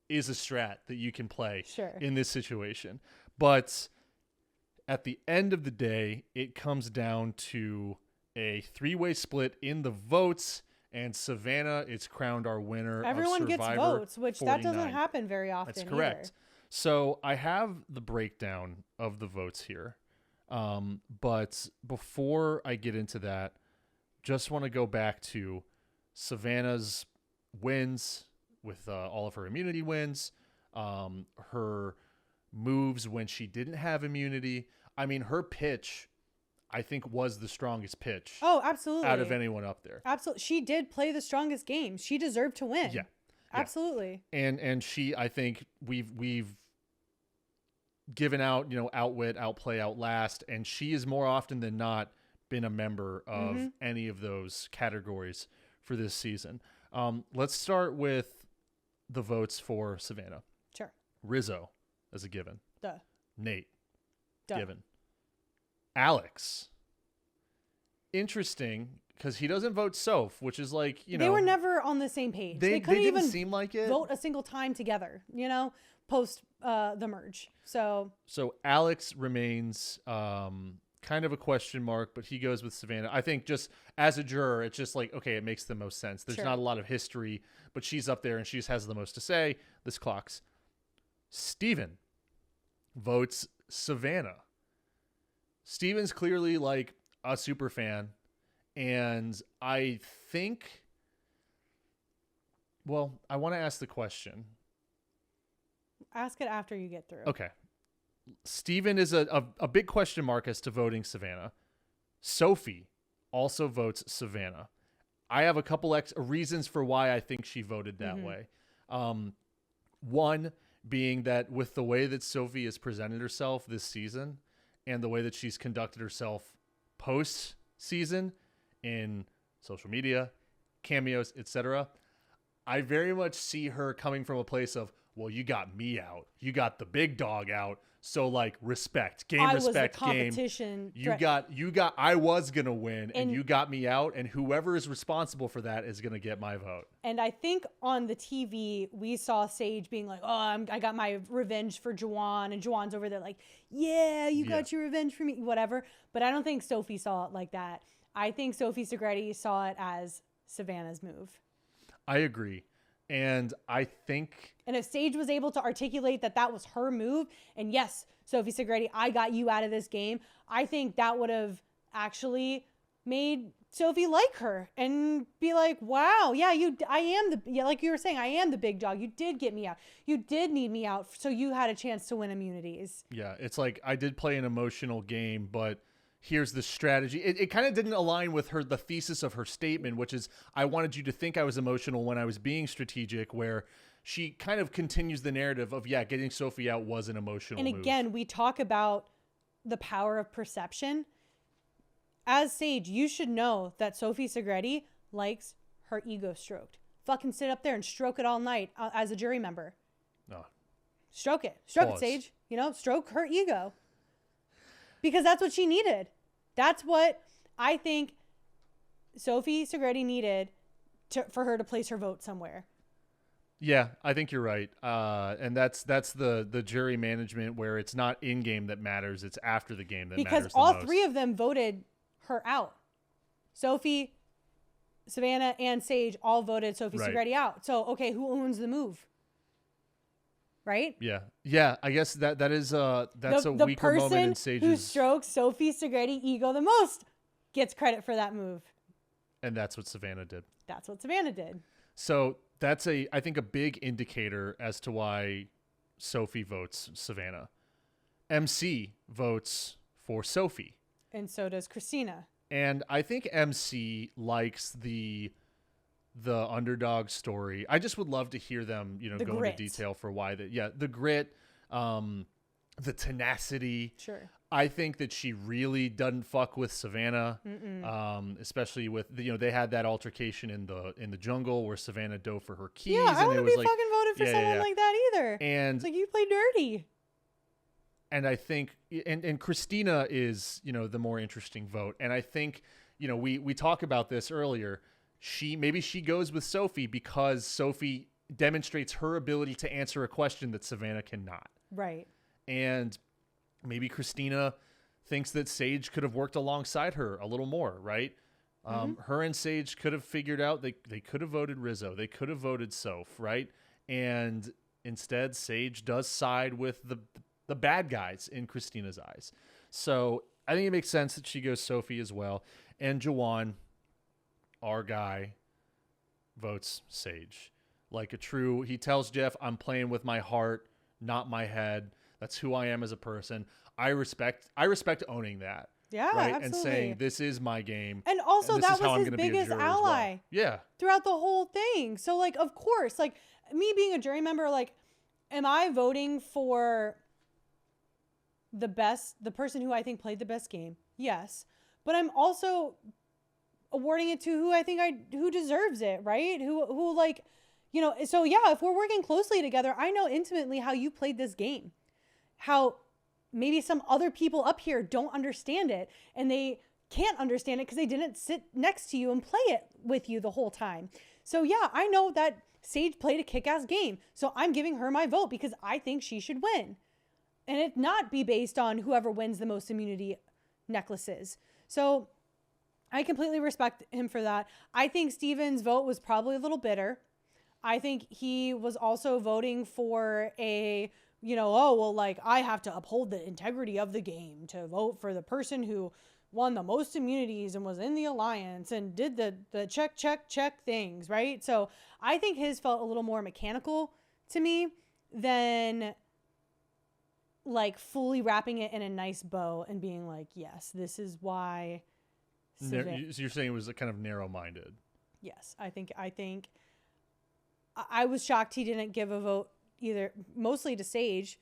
B: a strat that you can play in this situation. But at the end of the day, it comes down to a 3-way split in the votes. And Savannah is crowned our winner.
A: Everyone
B: of Survivor
A: gets votes, which
B: 49.
A: that doesn't happen very often.
B: That's correct. So I have the breakdown of the votes here. But before I get into that, just want to go back to Savannah's wins with all of her immunity wins, her moves when she didn't have immunity. I mean, her pitch, I think, was the strongest pitch.
A: Oh, absolutely.
B: Out of anyone up there. Absolutely.
A: She did play the strongest game. She deserved to win.
B: Yeah.
A: Absolutely.
B: And she, I think we've given out, outwit, outplay, outlast, and she is more often than not been a member of any of those categories for this season. Let's start with the votes for Savannah.
A: Sure.
B: Rizzo as a given.
A: Duh.
B: Nate.
A: Duh.
B: Given. Alex. Interesting, because he doesn't vote Soph, which is like,
A: They were never on the same page.
B: They
A: couldn't
B: didn't
A: even
B: seem like it.
A: vote a single time together, post the merge. So
B: Alex remains kind of a question mark, but he goes with Savannah. I think just as a juror, it's just like, okay, it makes the most sense. There's not a lot of history, but she's up there and she just has the most to say. This clocks. Steven votes Savannah. Steven's clearly like a super fan. And I think, well, I want to ask the question.
A: Ask it after you get through.
B: Okay. Steven is a big question mark as to voting Savannah. Sophie also votes Savannah. I have a couple reasons for why I think she voted that way. One being that with the way that Sophie has presented herself this season and the way that she's conducted herself post-season in social media, cameos, etc., I very much see her coming from a place of, well, you got me out. You got the big dog out. So like respect, game, respect, game. I was going to win and you got me out, and whoever is responsible for that is going to get my vote.
A: And I think on the TV, we saw Sage being like, oh, I got my revenge for Juwan, and Juwan's over there like, yeah, you got your revenge for me, whatever. But I don't think Sophie saw it like that. I think Sophie Segretti saw it as Savannah's move. I
B: agree. And I think...
A: And if Sage was able to articulate that was her move, and yes, Sophie Segretti, I got you out of this game, I think that would have actually made Sophie like her and be like, wow, yeah, like you were saying, I am the big dog. You did get me out. You did need me out, so you had a chance to win immunities.
B: Yeah, it's like I did play an emotional game, but... here's the strategy. It kind of didn't align with the thesis of her statement, which is I wanted you to think I was emotional when I was being strategic, where she kind of continues the narrative of, getting Sophie out was an emotional move.
A: And again, we talk about the power of perception. As Sage, you should know that Sophie Segretti likes her ego stroked. Fucking sit up there and stroke it all night as a jury member.
B: No.
A: Stroke it. Stroke it, Sage. Stroke her ego. Because that's what she needed. That's what I think Sophie Segretti needed for her to place her vote somewhere.
B: Yeah, I think you're right. And that's the jury management where it's not in game that matters. It's after the game that matters the most.
A: Because all three of them voted her out. Sophie, Savannah, and Sage all voted Sophie Segretti out. So, okay, who owns the move? Right?
B: Yeah. I guess that's a weaker moment in Sage's.
A: The person who strokes Sophie Segretti ego the most gets credit for that move.
B: And that's what Savannah did.
A: That's what Savannah did.
B: So that's I think a big indicator as to why Sophie votes Savannah. MC votes for Sophie.
A: And so does Christina.
B: And I think MC likes the underdog story. I just would love to hear them,
A: The
B: go
A: grit.
B: into detail for why the grit, the tenacity.
A: Sure.
B: I think that she really doesn't fuck with Savannah, especially with they had that altercation in the jungle where Savannah dove for her keys.
A: Yeah, I
B: and
A: wouldn't
B: it was
A: be
B: like,
A: fucking voted for someone like that either.
B: And
A: it's like, you play dirty.
B: And I think, and Christina is, the more interesting vote. And I think, we talked about this earlier. Maybe she goes with Sophie because Sophie demonstrates her ability to answer a question that Savannah cannot.
A: Right.
B: And maybe Christina thinks that Sage could have worked alongside her a little more, right? Her and Sage could have figured out, they could have voted Rizzo. They could have voted Soph, right? And instead, Sage does side with the bad guys in Christina's eyes. So I think it makes sense that she goes Sophie as well. And Jawan, our guy, votes Sage. Like he tells Jeff, I'm playing with my heart, not my head. That's who I am as a person. I respect owning that.
A: Yeah,
B: right?
A: absolutely.
B: And saying, this is my game.
A: And also,
B: and
A: that was his biggest ally.
B: Well. Yeah.
A: Throughout the whole thing. So, like, of course, like, me being a jury member, like, am I voting for the person who I think played the best game? Yes. But I'm also awarding it to who I think who deserves it, right? Who like, so yeah, if we're working closely together, I know intimately how you played this game. How maybe some other people up here don't understand it, and they can't understand it because they didn't sit next to you and play it with you the whole time. So yeah, I know that Sage played a kick-ass game. So I'm giving her my vote because I think she should win. And it not be based on whoever wins the most immunity necklaces. So I completely respect him for that. I think Steven's vote was probably a little bitter. I think he was also voting for I have to uphold the integrity of the game to vote for the person who won the most immunities and was in the alliance and did the check things, right? So I think his felt a little more mechanical to me than like fully wrapping it in a nice bow and being like, yes, this is why.
B: So you're saying it was kind of narrow-minded.
A: Yes, I think I was shocked he didn't give a vote either, mostly to Sage.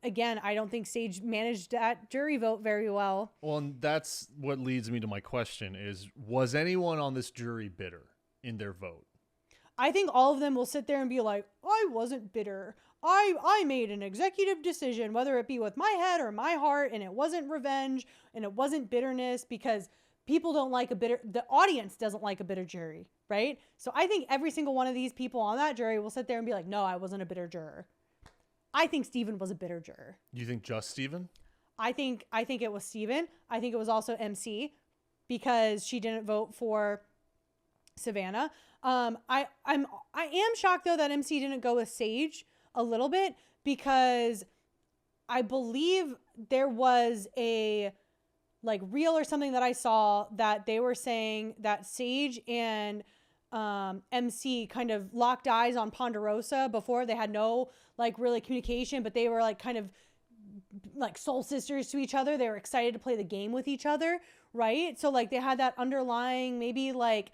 A: Again, I don't think Sage managed that jury vote very well.
B: Well, and that's what leads me to my question is, was anyone on this jury bitter in their vote?
A: I think all of them will sit there and be like, I wasn't bitter. I made an executive decision, whether it be with my head or my heart, and it wasn't revenge and it wasn't bitterness, because people don't like the audience doesn't like a bitter jury, right? So I think every single one of these people on that jury will sit there and be like, no, I wasn't a bitter juror. I think Steven was a bitter juror.
B: You think just Steven?
A: I think it was Steven. I think it was also MC because she didn't vote for Savannah. I am shocked though that MC didn't go with Sage a little bit, because I believe there was a like reel or something that I saw that they were saying that Sage and MC kind of locked eyes on Ponderosa before. They had no like really communication, but they were like kind of like soul sisters to each other. They were excited to play the game with each other, right? So like they had that underlying maybe like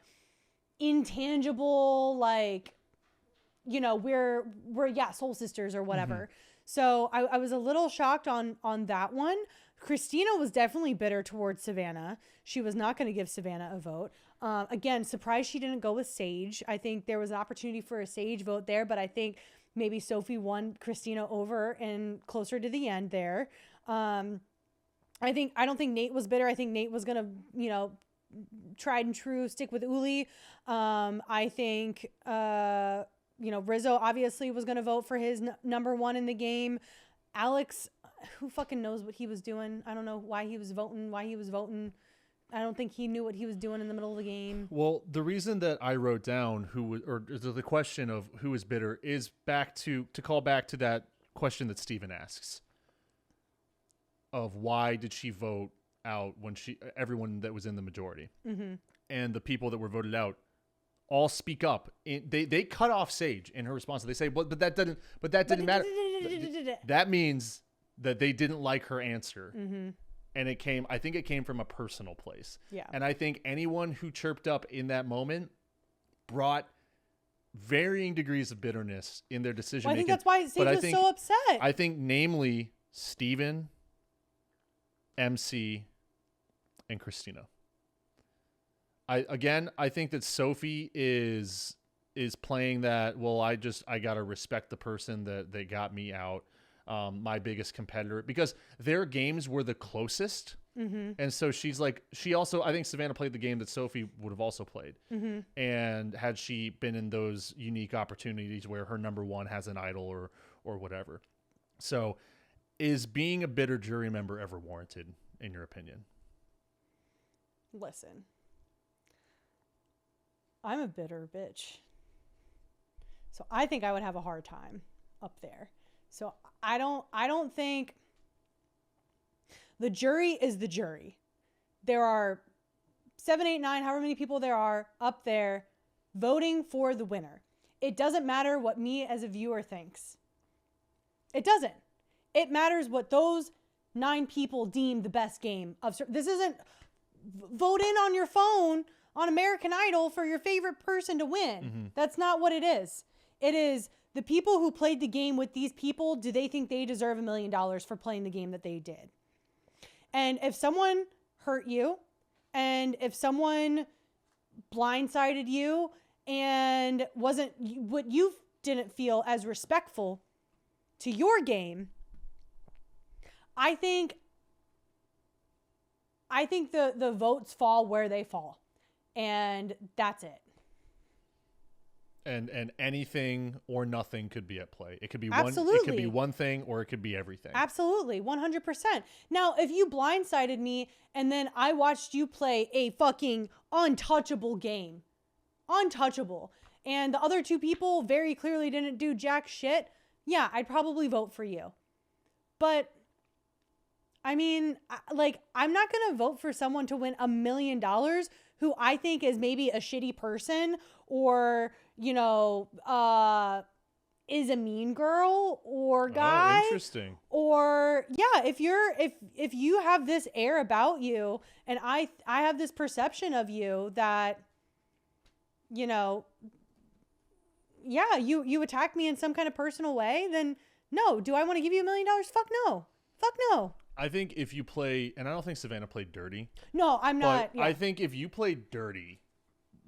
A: intangible, like, we're soul sisters or whatever. Mm-hmm. So I was a little shocked on that one. Christina was definitely bitter towards Savannah. She was not going to give Savannah a vote. Again, surprised she didn't go with Sage. I think there was an opportunity for a Sage vote there, but I think maybe Sophie won Christina over and closer to the end there. I don't think Nate was bitter. I think Nate was going to, tried and true, stick with Uli. I think, Rizzo obviously was going to vote for his number one in the game. Alex, who fucking knows what he was doing? I don't know why he was voting. I don't think he knew what he was doing in the middle of the game.
B: Well, the reason that I wrote down the question of who is bitter is back to call back to that question that Steven asks of why did she vote out when everyone that was in the majority, mm-hmm. and the people that were voted out all speak up. They cut off Sage in her response. They say, but that didn't matter. That means that they didn't like her answer.
A: Mm-hmm.
B: And I think it came from a personal place.
A: Yeah.
B: And I think anyone who chirped up in that moment brought varying degrees of bitterness in their decision making.
A: I think that's why Sage was so upset.
B: I think namely Steven, MC, and Christina. I think that Sophie is playing that, well, I got to respect the person that they got me out, my biggest competitor, because their games were the closest. Mm-hmm. And so she's like, I think Savannah played the game that Sophie would have also played. Mm-hmm. And had she been in those unique opportunities where her number one has an idol or whatever. So is being a bitter jury member ever warranted, in your opinion?
A: Listen, I'm a bitter bitch. So I think I would have a hard time up there. So I don't think the jury is the jury. There are 7, 8, 9, however many people there are up there voting for the winner. It doesn't matter what me as a viewer thinks. It doesn't. It matters what those 9 people deem the best game of. This isn't vote in on your phone on American Idol for your favorite person to win. Mm-hmm. That's not what it is. It is the people who played the game with these people. Do they think they deserve $1 million for playing the game that they did? And if someone hurt you, and if someone blindsided you and wasn't what you didn't feel as respectful to your game, I think the votes fall where they fall. And that's it.
B: And anything or nothing could be at play. It could be
A: Absolutely.
B: It could be one thing, or it could be everything.
A: Absolutely, 100%. Now, if you blindsided me and then I watched you play a fucking untouchable game, untouchable, and the other 2 people very clearly didn't do jack shit, yeah, I'd probably vote for you. But I mean, I'm not going to vote for someone to win $1 million who I think is maybe a shitty person, or, is a mean girl or guy.
B: Oh, interesting.
A: Or yeah, if you have this air about you, and I have this perception of you that, you attack me in some kind of personal way, then no. Do I want to give you $1 million? Fuck no. Fuck no.
B: I think if you play, and I don't think Savannah played dirty.
A: No, I'm not.
B: Yeah. I think if you play dirty,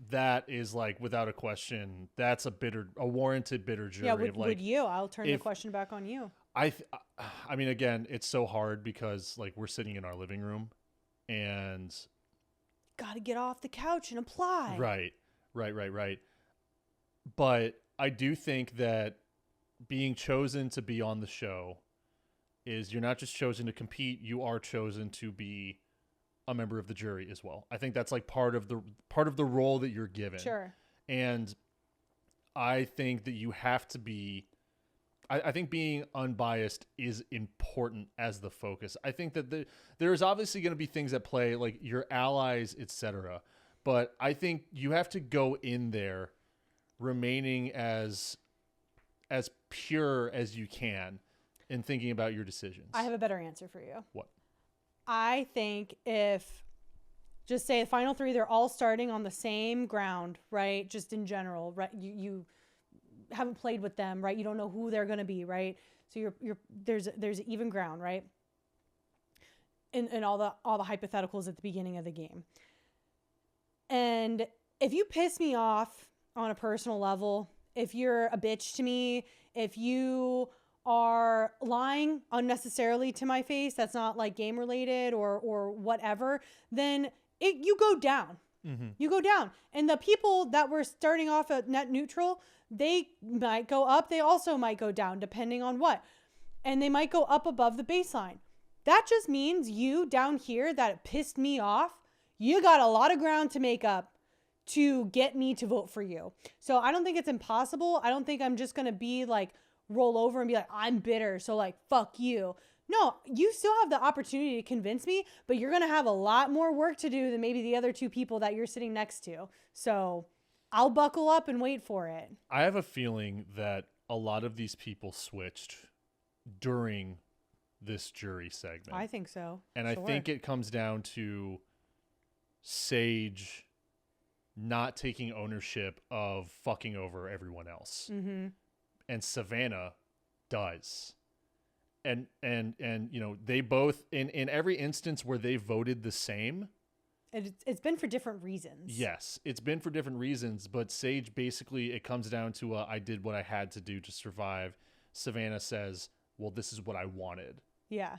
B: that is without a question, that's a warranted bitter jury.
A: Yeah, would you? I'll turn the question back on you.
B: I mean, again, it's so hard because we're sitting in our living room and
A: got to get off the couch and apply.
B: Right. But I do think that being chosen to be on the show is, you're not just chosen to compete, you are chosen to be a member of the jury as well. I think that's part of the role that you're given.
A: Sure.
B: And I think that you have to be, I think being unbiased is important as the focus. I think that there's obviously going to be things at play, like your allies, etc. But I think you have to go in there remaining as pure as you can in thinking about your decisions.
A: I have a better answer for you.
B: What?
A: I think just say the final 3, they're all starting on the same ground, right? Just in general, right? You haven't played with them, right? You don't know who they're going to be, right? So there's even ground, right? In all the hypotheticals at the beginning of the game. And if you piss me off on a personal level, if you're a bitch to me, if you are lying unnecessarily to my face, that's not game related or whatever, then you go down. Mm-hmm. You go down. And the people that were starting off at net neutral, they might go up. They also might go down, depending on what. And they might go up above the baseline. That just means you down here that pissed me off, you got a lot of ground to make up to get me to vote for you. So I don't think it's impossible. I don't think I'm just going to be roll over and be I'm bitter, so fuck you. No, you still have the opportunity to convince me, but you're going to have a lot more work to do than maybe the other 2 people that you're sitting next to. So I'll buckle up and wait for it.
B: I have a feeling that a lot of these people switched during this jury segment.
A: I think so.
B: And
A: Sure.
B: I think it comes down to Sage not taking ownership of fucking over everyone else.
A: Mm-hmm.
B: And Savannah does. And you know, they both in every instance where they voted the same.
A: It's been for different reasons.
B: Yes, it's been for different reasons, but Sage basically, it comes down to I did what I had to do to survive. Savannah says, well, this is what I wanted.
A: Yeah.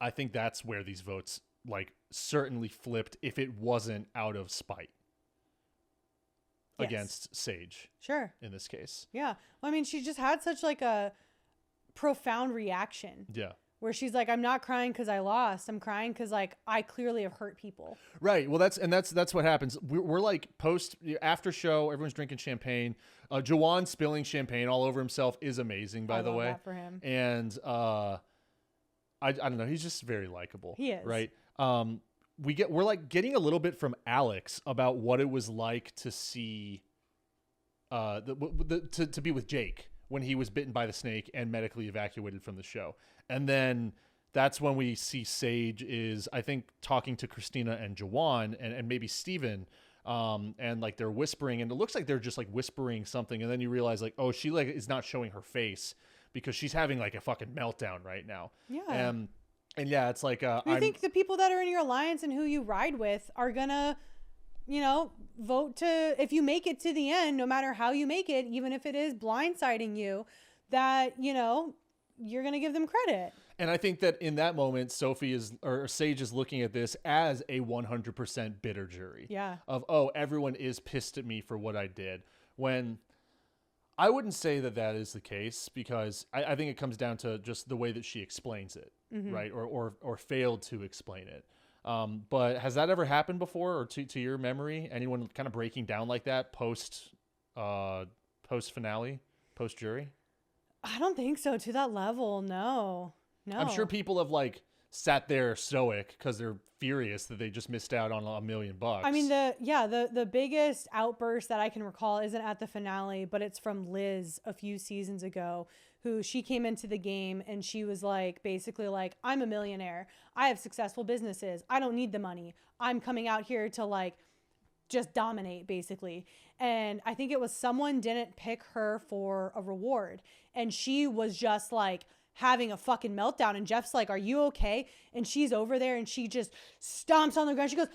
B: I think that's where these votes like certainly flipped if it wasn't out of spite against Sage.
A: Sure.
B: In this case.
A: Yeah. Well, I mean, she just had such like a profound reaction.
B: Yeah.
A: Where she's like, I'm not crying because I lost. I'm crying because like I clearly have hurt people.
B: Right. Well, that's what happens. We're like after show, everyone's drinking champagne. Jawan spilling champagne all over himself is amazing, by the way.
A: That for him.
B: And I don't know. He's just very likable.
A: He is.
B: Right. We're like getting a little bit from Alex about what it was like to see, to be with Jake when he was bitten by the snake and medically evacuated from the show. And then that's when we see Sage is, I think, talking to Christina and Jawan and maybe Steven. And like they're whispering, and it looks like they're just like whispering something. And then you realize like, oh, she like is not showing her face because she's having like a fucking meltdown right now.
A: Yeah.
B: And yeah, it's like,
A: I think the people that are in your alliance and who you ride with are gonna, you know, vote to, if you make it to the end, no matter how you make it, even if it is blindsiding you, that, you know, you're going to give them credit.
B: And I think that in that moment, Sage is looking at this as a 100% bitter jury.
A: Yeah.
B: Of, oh, everyone is pissed at me for what I did. When I wouldn't say that that is the case, because I think it comes down to just the way that she explains it, right? Or failed to explain it. But has that ever happened before, or to your memory? Anyone kind of breaking down like that post finale, post jury?
A: I don't think so. To that level, no.
B: I'm sure people have like sat there stoic because they're furious that they just missed out on $1 million.
A: I mean, the biggest outburst that I can recall isn't at the finale, but it's from Liz a few seasons ago, who she came into the game and she was like, basically like, I'm a millionaire. I have successful businesses. I don't need the money. I'm coming out here to like just dominate, basically. And I think it was someone didn't pick her for a reward. And she was just like having a fucking meltdown. And Jeff's like, are you okay? And she's over there and she just stomps on the ground. She goes,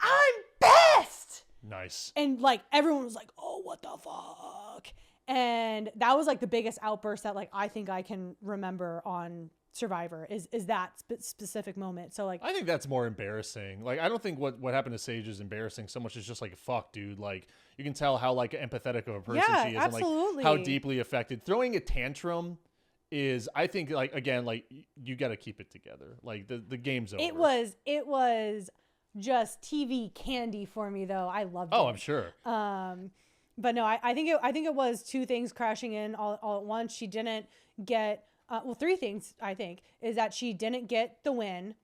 A: I'm pissed.
B: Nice.
A: And like everyone was like, oh, what the fuck? And that was like the biggest outburst that like I think I can remember on Survivor is that specific moment. So like,
B: I think that's more embarrassing. Like, I don't think what happened to Sage is embarrassing so much as just like, fuck, dude. Like, you can tell how like empathetic of a person she is,
A: absolutely.
B: and like how deeply affected. Throwing a tantrum is, I think, like, again, like you got to keep it together. Like the game's over.
A: It was just TV candy for me though. I loved it.
B: Oh, I'm sure.
A: But no, I think it was two things crashing in all at once. She didn't get. Three things, I think, is that she didn't get the win,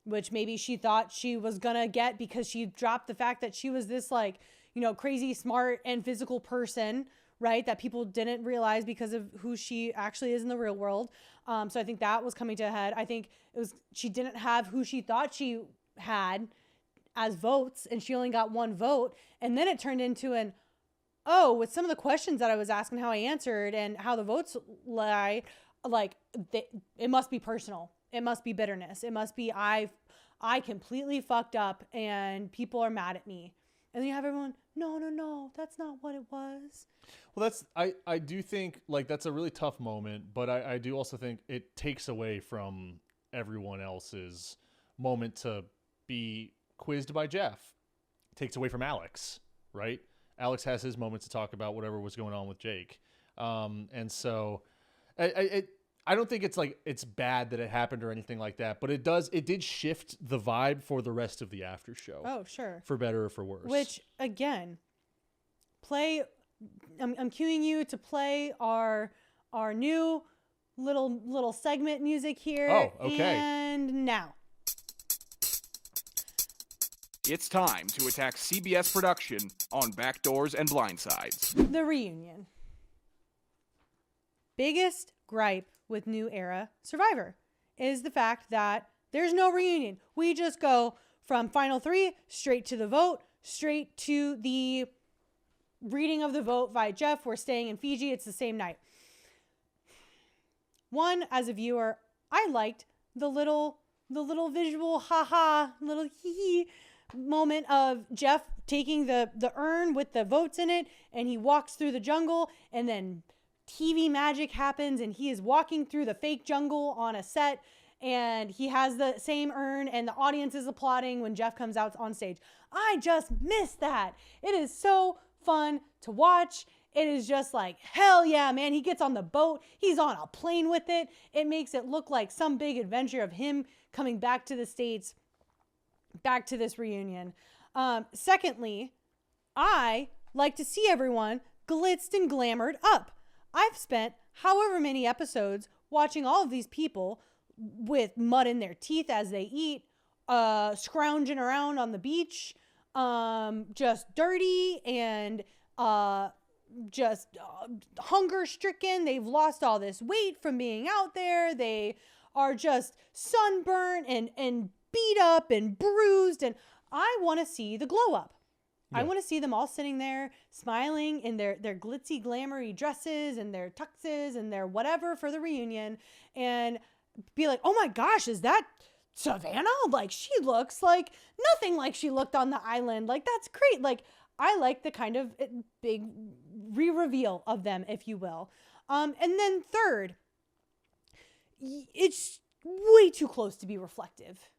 A: which maybe she thought she was going to get because she dropped the fact that she was this like, you know, crazy, smart and physical person, right? That people didn't realize because of who she actually is in the real world. So I think that was coming to a head. I think it was, she didn't have who she thought she had as votes and she only got one vote. And then it turned into with some of the questions that I was asking, how I answered and how the votes lie, like it must be personal. It must be bitterness. It must be I completely fucked up and people are mad at me. And then you have everyone, no, that's not what it was.
B: Well, I do think like that's a really tough moment, but I do also think it takes away from everyone else's moment to be quizzed by Jeff. It takes away from Alex, right? Alex has his moment to talk about whatever was going on with Jake. And so I don't think it's like it's bad that it happened or anything like that, but it did shift the vibe for the rest of the after show.
A: Oh, sure.
B: For better or for worse.
A: Which again, I'm cueing you to play our new little segment music here.
B: Oh, okay.
A: And now
D: it's time to attack CBS production on Backdoors and Blindsides.
A: The reunion. Biggest gripe with New Era Survivor. is the fact that there's no reunion. We just go from Final 3 straight to the vote, straight to the reading of the vote by Jeff. We're staying in Fiji. It's the same night. One, as a viewer, I liked the little visual little hee moment of Jeff taking the urn with the votes in it, and he walks through the jungle, and then TV magic happens, and he is walking through the fake jungle on a set, and he has the same urn, and the audience is applauding when Jeff comes out on stage. I just miss that. It is so fun to watch. It is just like, hell yeah, man. He gets on the boat. He's on a plane with it. It makes it look like some big adventure of him coming back to the States, back to this reunion. Secondly, I like to see everyone glitzed and glamored up. I've spent however many episodes watching all of these people with mud in their teeth as they eat, scrounging around on the beach, just dirty and just hunger stricken. They've lost all this weight from being out there. They are just sunburned and beat up and bruised. And I want to see the glow up. Yeah. I want to see them all sitting there smiling in their glitzy, glamoury dresses and their tuxes and their whatever for the reunion, and be like, oh my gosh, is that Savannah? Like, she looks like nothing like she looked on the island. Like, that's great. Like, I like the kind of big re-reveal of them, if you will. And then third, it's way too close to be reflective.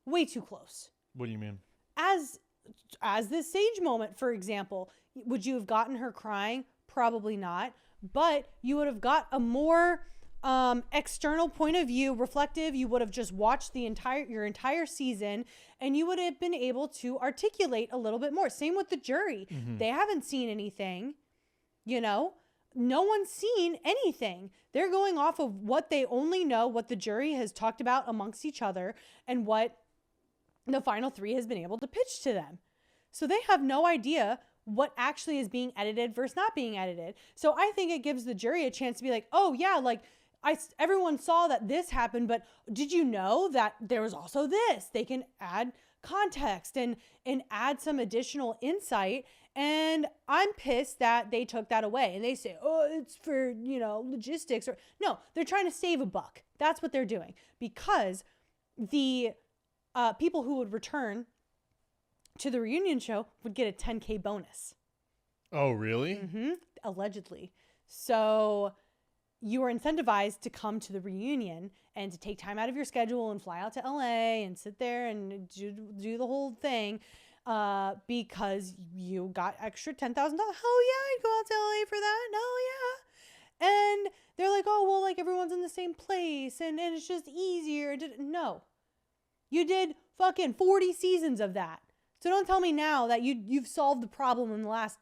A: Way too close.
B: What do you mean?
A: As this Sage moment, for example, would you have gotten her crying? Probably not. But you would have got a more external point of view, reflective. You would have just watched your entire season, and you would have been able to articulate a little bit more. Same with the jury. Mm-hmm. They haven't seen anything, no one's seen anything. They're going off of what they only know, what the jury has talked about amongst each other, and what the Final 3 has been able to pitch to them. So they have no idea what actually is being edited versus not being edited. So I think it gives the jury a chance to be like, oh yeah, like everyone saw that this happened, but did you know that there was also this? They can add context and add some additional insight. And I'm pissed that they took that away, and they say, oh, it's for, logistics. Or no, they're trying to save a buck. That's what they're doing, because the people who would return to the reunion show would get a $10K bonus.
B: Oh, really?
A: Mm-hmm. Allegedly. So you are incentivized to come to the reunion and to take time out of your schedule and fly out to LA and sit there and do the whole thing, because you got extra $10,000. Hell yeah, I'd go out to LA for that. Hell yeah. And they're like, oh, well, like everyone's in the same place and it's just easier. No. You did fucking 40 seasons of that. So don't tell me now that you've solved the problem in the last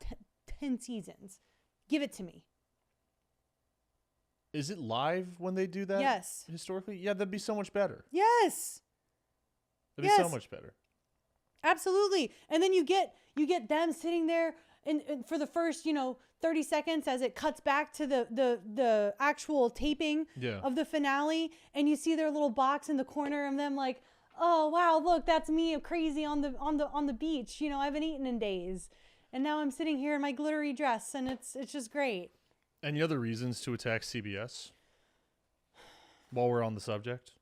A: 10 seasons. Give it to me.
B: Is it live when they do that?
A: Yes.
B: Historically? Yeah, that'd be so much better.
A: Yes.
B: That'd be so much better.
A: Absolutely. And then you get them sitting there and for the first, 30 seconds as it cuts back to the actual taping of the finale, and you see their little box in the corner of them like, oh wow, look, that's me crazy on the beach. I haven't eaten in days. And now I'm sitting here in my glittery dress, and it's just great.
B: Any other reasons to attack CBS while we're on the subject?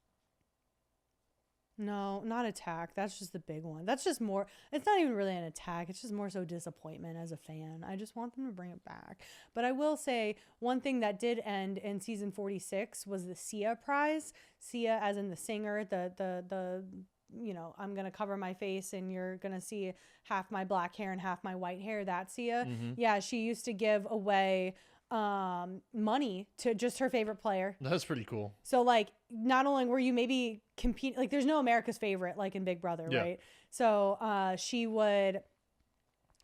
A: No, not attack. That's just the big one. That's just more, it's not even really an attack. It's just more so disappointment as a fan. I just want them to bring it back. But I will say one thing that did end in season 46 was the Sia prize. Sia as in the singer, the I'm going to cover my face and you're going to see half my black hair and half my white hair. That's Sia. Mm-hmm. Yeah, she used to give away money to just her favorite player.
B: That's pretty cool.
A: So like, not only were you maybe competing, like there's no America's favorite like in Big Brother, right? So she would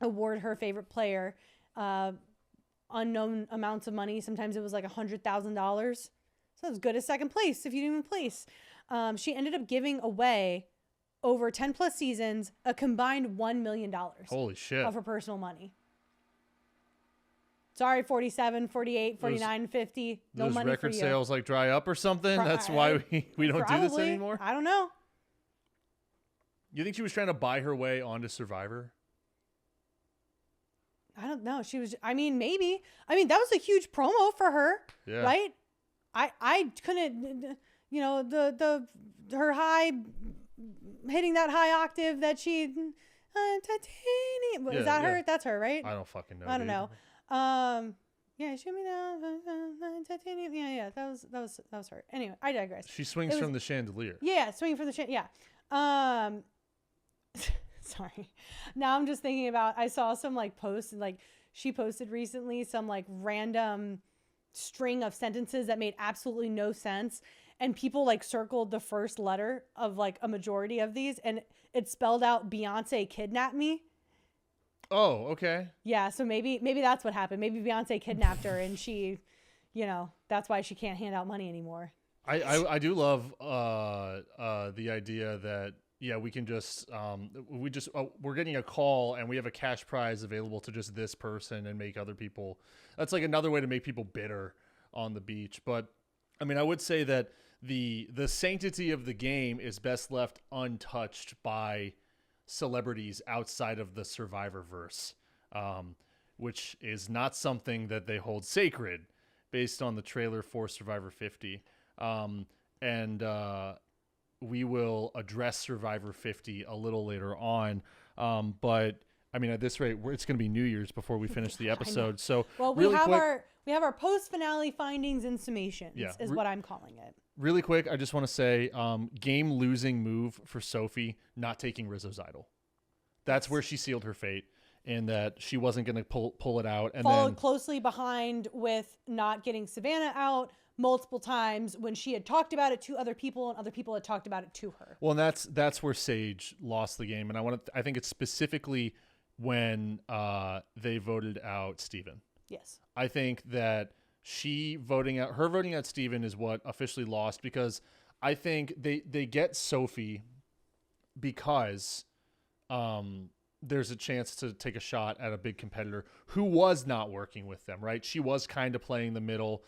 A: award her favorite player unknown amounts of money. Sometimes it was like $100,000. So that's good as second place if you didn't even place. She ended up giving away over 10 plus seasons a combined $1 million.
B: Holy shit.
A: Of her personal money. Sorry, 47, 48, 49, 50. No
B: Those
A: money
B: record
A: for you.
B: sales like dry up or something. That's why we don't do this
A: Probably.
B: anymore.
A: I don't know.
B: You think she was trying to buy her way onto Survivor?
A: I don't know. She was, I mean, maybe. I mean, that was a huge promo for her,
B: Yeah.
A: right? I couldn't, you know, her high, hitting that high octave that she, titanium. Is that her? That's her, right?
B: I don't fucking know.
A: I don't know. Yeah, shoot me down, titanium. Yeah, that was her. Anyway, I digress.
B: She swings from the chandelier.
A: Yeah, swinging from the yeah. Sorry. Now I'm just thinking about, I saw some like posts, and like she posted recently some like random string of sentences that made absolutely no sense, and people like circled the first letter of like a majority of these, and it spelled out Beyonce kidnapped me.
B: Oh, okay.
A: Yeah, so maybe that's what happened. Maybe Beyonce kidnapped her, and she, you know, that's why she can't hand out money anymore.
B: I do love the idea that we can just we're getting a call and we have a cash prize available to just this person and make other people. That's like another way to make people bitter on the beach. But I mean, I would say that the sanctity of the game is best left untouched by celebrities outside of the Survivorverse, which is not something that they hold sacred based on the trailer for Survivor 50. We will address Survivor 50 a little later on. But I mean, at this rate, it's going to be New Year's before we finish the episode. So
A: well, we have our post finale findings and summations is what I'm calling it.
B: Really quick, I just want to say, game losing move for Sophie not taking Rizzo's idol. That's where she sealed her fate, and that she wasn't going to pull it out. And
A: followed
B: then
A: closely behind with not getting Savannah out multiple times when she had talked about it to other people and other people had talked about it to her.
B: Well, and that's where Sage lost the game, and I think it's specifically when they voted out Steven.
A: Yes.
B: I think that her voting out Steven is what officially lost, because I think they get Sophie because there's a chance to take a shot at a big competitor who was not working with them, right? She was kind of playing the middle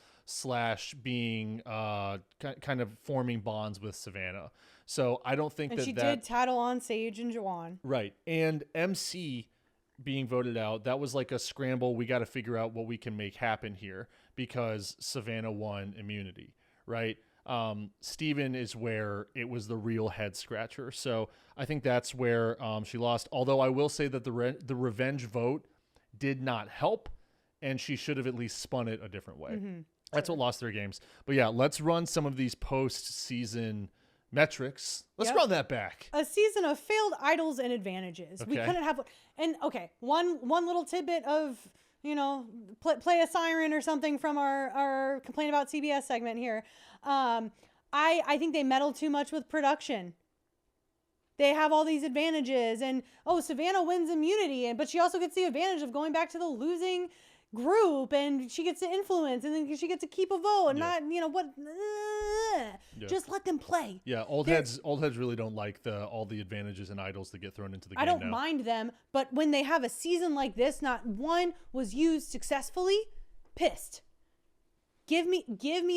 B: / being kind of forming bonds with Savannah. So I don't think
A: and she did tattle on Sage and Juwan. Right.
B: And MC being voted out, that was like a scramble. We got to figure out what we can make happen here because Savannah won immunity, right? Steven is where it was the real head scratcher. So I think that's where she lost. Although I will say that the revenge vote did not help, and she should have at least spun it a different way. Mm-hmm. That's what lost their games. But yeah, let's run some of these post-season metrics. Let's run that back.
A: A season of failed idols and advantages. Okay. We couldn't have, and okay, one little tidbit of, you know, play a siren or something from our complain about CBS segment here. I think they meddled too much with production. They have all these advantages, and Savannah wins immunity, but she also gets the advantage of going back to the losing group, and she gets to influence, and then she gets to keep a vote, and not, you know what? Just let them play.
B: Yeah, old heads really don't like all the advantages and idols that get thrown into the game.
A: I don't mind them, but when they have a season like this, not one was used successfully. Pissed. Give me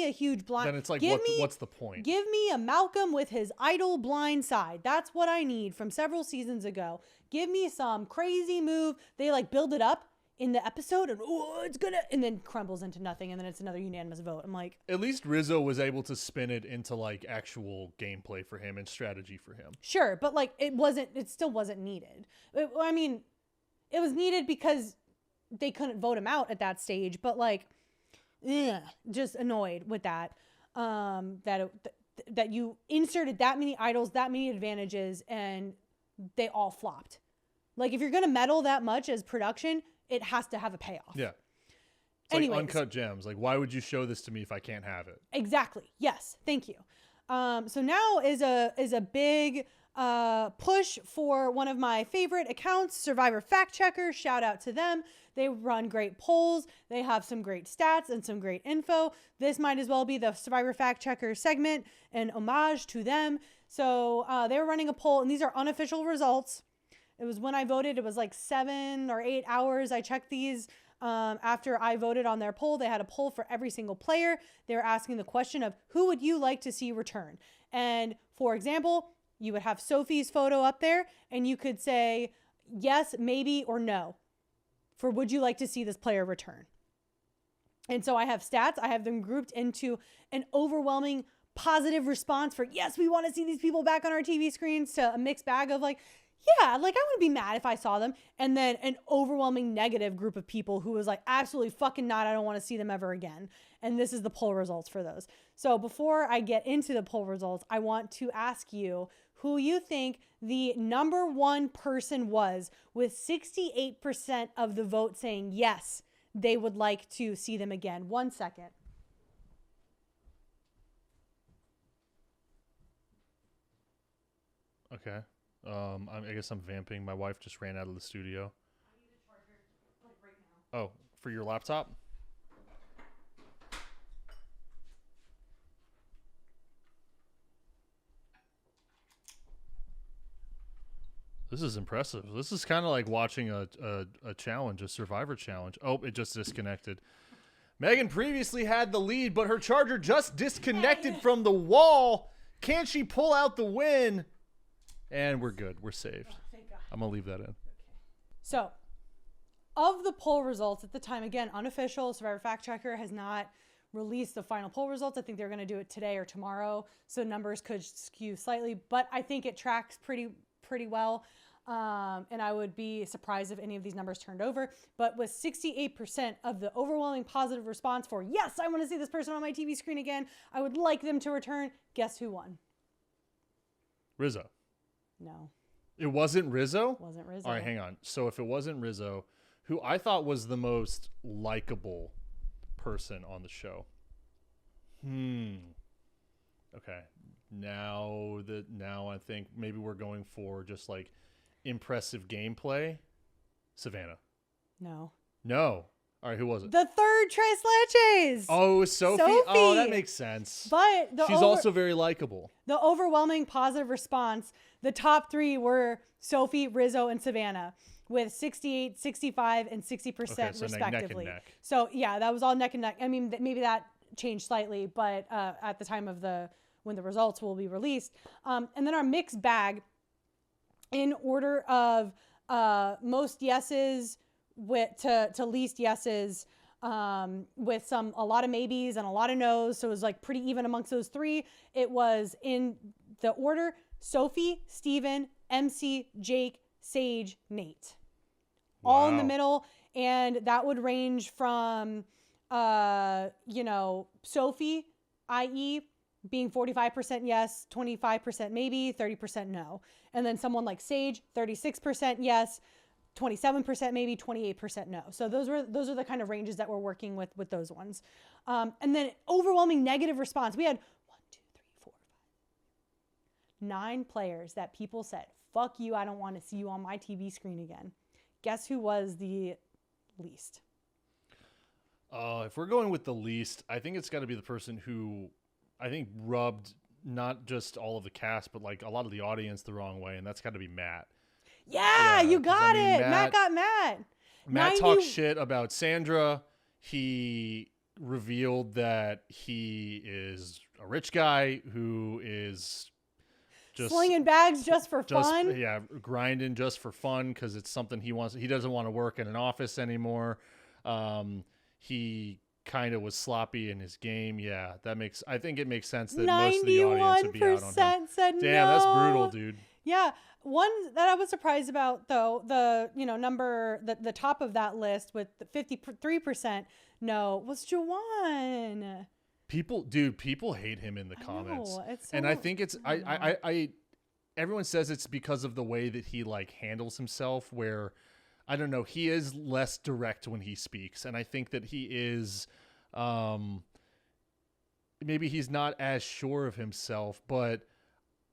A: a huge blind.
B: Then it's like, what's the point?
A: Give me a Malcolm with his idol blind side. That's what I need from several seasons ago. Give me some crazy move. They like build it up in the episode, and then crumbles into nothing, and then it's another unanimous vote. I'm like,
B: at least Rizzo was able to spin it into like actual gameplay for him and strategy for him.
A: Sure, but like it still wasn't needed. It was needed because they couldn't vote him out at that stage, but like, just annoyed with that. That you inserted that many idols, that many advantages, and they all flopped. Like, if you're gonna meddle that much as production, it has to have a payoff.
B: Yeah. It's like uncut gems. Like, why would you show this to me if I can't have it?
A: Exactly. Yes. Thank you. So now is a big push for one of my favorite accounts, Survivor Fact Checker. Shout out to them. They run great polls. They have some great stats and some great info. This might as well be the Survivor Fact Checker segment, an homage to them. So they were running a poll, and these are unofficial results. It was when I voted. It was like 7 or 8 hours. I checked these After I voted on their poll, they had a poll for every single player. They were asking the question of who would you like to see return? And for example, you would have Sophie's photo up there and you could say yes, maybe, or no for would you like to see this player return? And so I have stats. I have them grouped into an overwhelming positive response for yes, we want to see these people back on our TV screens, to a mixed bag of like, yeah, like I wouldn't be mad if I saw them. And then an overwhelming negative group of people who was like, absolutely fucking not. I don't want to see them ever again. And this is the poll results for those. So before I get into the poll results, I want to ask you who you think the number one person was, with 68% of the vote saying yes, they would like to see them again. 1 second.
B: Okay. I guess I'm vamping. My wife just ran out of the studio.
A: I need a charger, like right now.
B: Oh, for your laptop? This is impressive. This is kind of like watching a challenge, a Survivor challenge. Oh, it just disconnected. Megan previously had the lead, but her charger just disconnected from the wall. Can she pull out the win? And we're good. We're saved.
A: Oh, thank God.
B: I'm going to leave that in.
A: Okay. So, of the poll results at the time, again, unofficial, Survivor Fact Checker has not released the final poll results. I think they're going to do it today or tomorrow, so numbers could skew slightly, but I think it tracks pretty well. And I would be surprised if any of these numbers turned over. But with 68% of the overwhelming positive response for, yes, I want to see this person on my TV screen again, I would like them to return, guess who won?
B: Rizzo.
A: No.
B: It wasn't Rizzo?
A: Wasn't Rizzo.
B: All right, hang on. So if it wasn't Rizzo, who I thought was the most likable person on the show. Okay. Now I think maybe we're going for just like impressive gameplay. Savannah.
A: No.
B: All right, who was it?
A: The third Tres Leches.
B: Oh, Sophie? Oh, that makes sense.
A: But
B: she's also very likable.
A: The overwhelming positive response, the top three were Sophie, Rizzo, and Savannah with 68, 65, and 60% respectively.
B: Neck and neck.
A: So yeah, that was all neck and neck. I mean, maybe that changed slightly, but at the time of when the results will be released. And then our mixed bag in order of most yeses to least yeses, with a lot of maybes and a lot of no's. So it was like pretty even amongst those three. It was in the order: Sophie, Steven, MC, Jake, Sage, Nate.
B: Wow.
A: All in the middle. And that would range from, Sophie, i.e., being 45% yes, 25% maybe, 30% no. And then someone like Sage, 36% yes, 27% maybe, 28% no. So those are the kind of ranges that we're working with those ones. And then overwhelming negative response. We had 9 players that people said, fuck you, I don't want to see you on my TV screen again. Guess who was the least?
B: If we're going with the least, I think it's got to be the person who I think rubbed not just all of the cast, but like a lot of the audience the wrong way, and that's got to be Matt.
A: Yeah, you got it. Matt got mad.
B: Matt talked shit about Sandra. He revealed that he is a rich guy who is just
A: slinging bags just for fun.
B: Yeah, grinding just for fun because it's something he wants. He doesn't want to work in an office anymore. He kind of was sloppy in his game. Yeah, I think it makes sense that most of the audience would be out on him.
A: Said no.
B: Damn, that's brutal, dude.
A: Yeah. One that I was surprised about, though, the top of that list with 53% no was Jawan.
B: People hate him in the comments.
A: Know,
B: and I think it's I everyone says it's because of the way that he like handles himself, where I don't know, he is less direct when he speaks, and I think that he is maybe he's not as sure of himself, but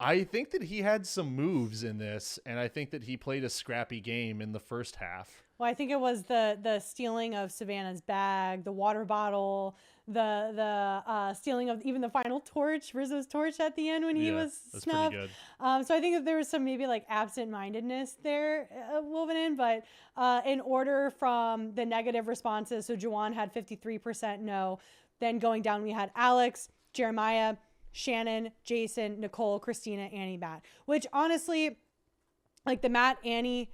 B: I think that he had some moves in this, and I think that he played a scrappy game in the first half.
A: Well, I think it was the stealing of Savannah's bag, the water bottle, the stealing of even the final torch, Rizzo's torch at the end when he was
B: that's
A: snubbed.
B: pretty
A: So I think that there was some maybe like absent-mindedness there woven in, but in order from the negative responses, so Juwan had 53% no. Then going down, we had Alex, Jeremiah, Shannon, Jason, Nicole, Christina, Annie, Matt. Which honestly, like the Matt, Annie,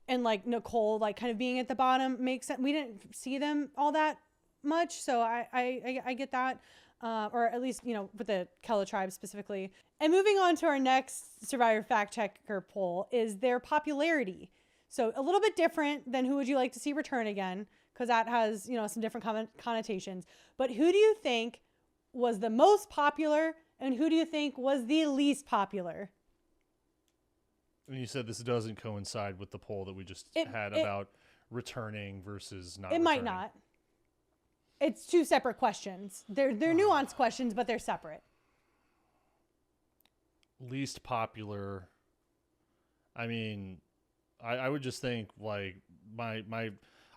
A: and like Nicole, like kind of being at the bottom makes sense. We didn't see them all that much, so I get that. Or at least, you know, with the Kella tribe specifically. And moving on to our next Survivor Fact Checker poll is their popularity. So a little bit different than who would you like to see return again, because that has, you know, some different connotations. But who do you think was the most popular and who do you think was the least popular?
B: And you said this doesn't coincide with the poll that we just had about returning versus not.
A: It might not. It's two separate questions. They're nuanced questions, but they're separate.
B: Least popular. I mean, I would just think like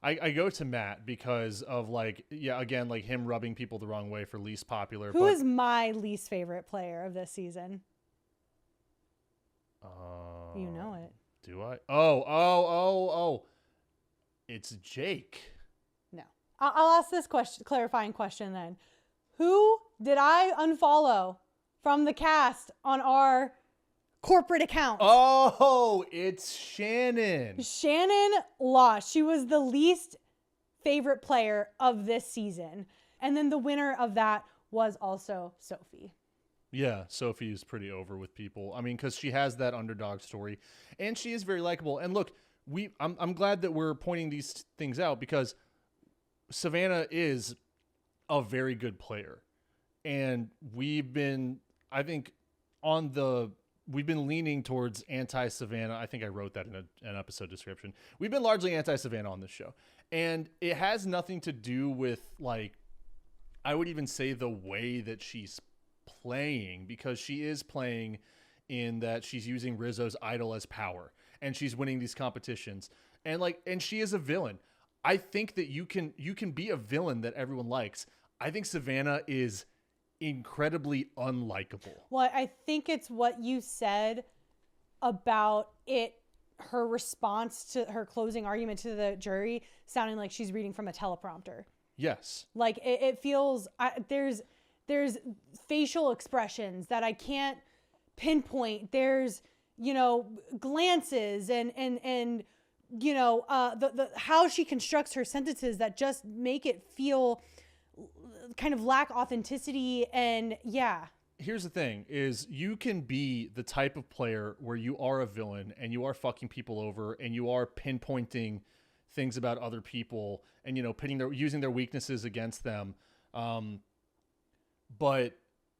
B: I go to Matt because of like, yeah, again, like him rubbing people the wrong way for least popular.
A: Who is my least favorite player of this season? You know it.
B: Do I? Oh. It's Jake.
A: No. I'll ask this clarifying question then. Who did I unfollow from the cast on our corporate account?
B: Oh, it's Shannon.
A: Shannon lost. She was the least favorite player of this season. And then the winner of that was also Sophie.
B: Yeah, Sophie is pretty over with people. I mean, because she has that underdog story, and she is very likable. And look, I'm glad that we're pointing these things out because Savannah is a very good player, and we've been leaning towards anti-Savannah. I think I wrote that in an episode description. We've been largely anti-Savannah on this show, and it has nothing to do with like, I would even say the way that she's playing, because she is playing in that she's using Rizzo's idol as power and she's winning these competitions and she is a villain. I think that you can be a villain that everyone likes. I think Savannah is incredibly unlikable.
A: Well, I think it's what you said about it, her response to her closing argument to the jury sounding like she's reading from a teleprompter.
B: Yes.
A: Like it feels, there's facial expressions that I can't pinpoint. There's, you know, glances and you know, the how she constructs her sentences that just make it feel kind of lack authenticity. And yeah.
B: Here's the thing is you can be the type of player where you are a villain and you are fucking people over and you are pinpointing things about other people and, you know, using their weaknesses against them. But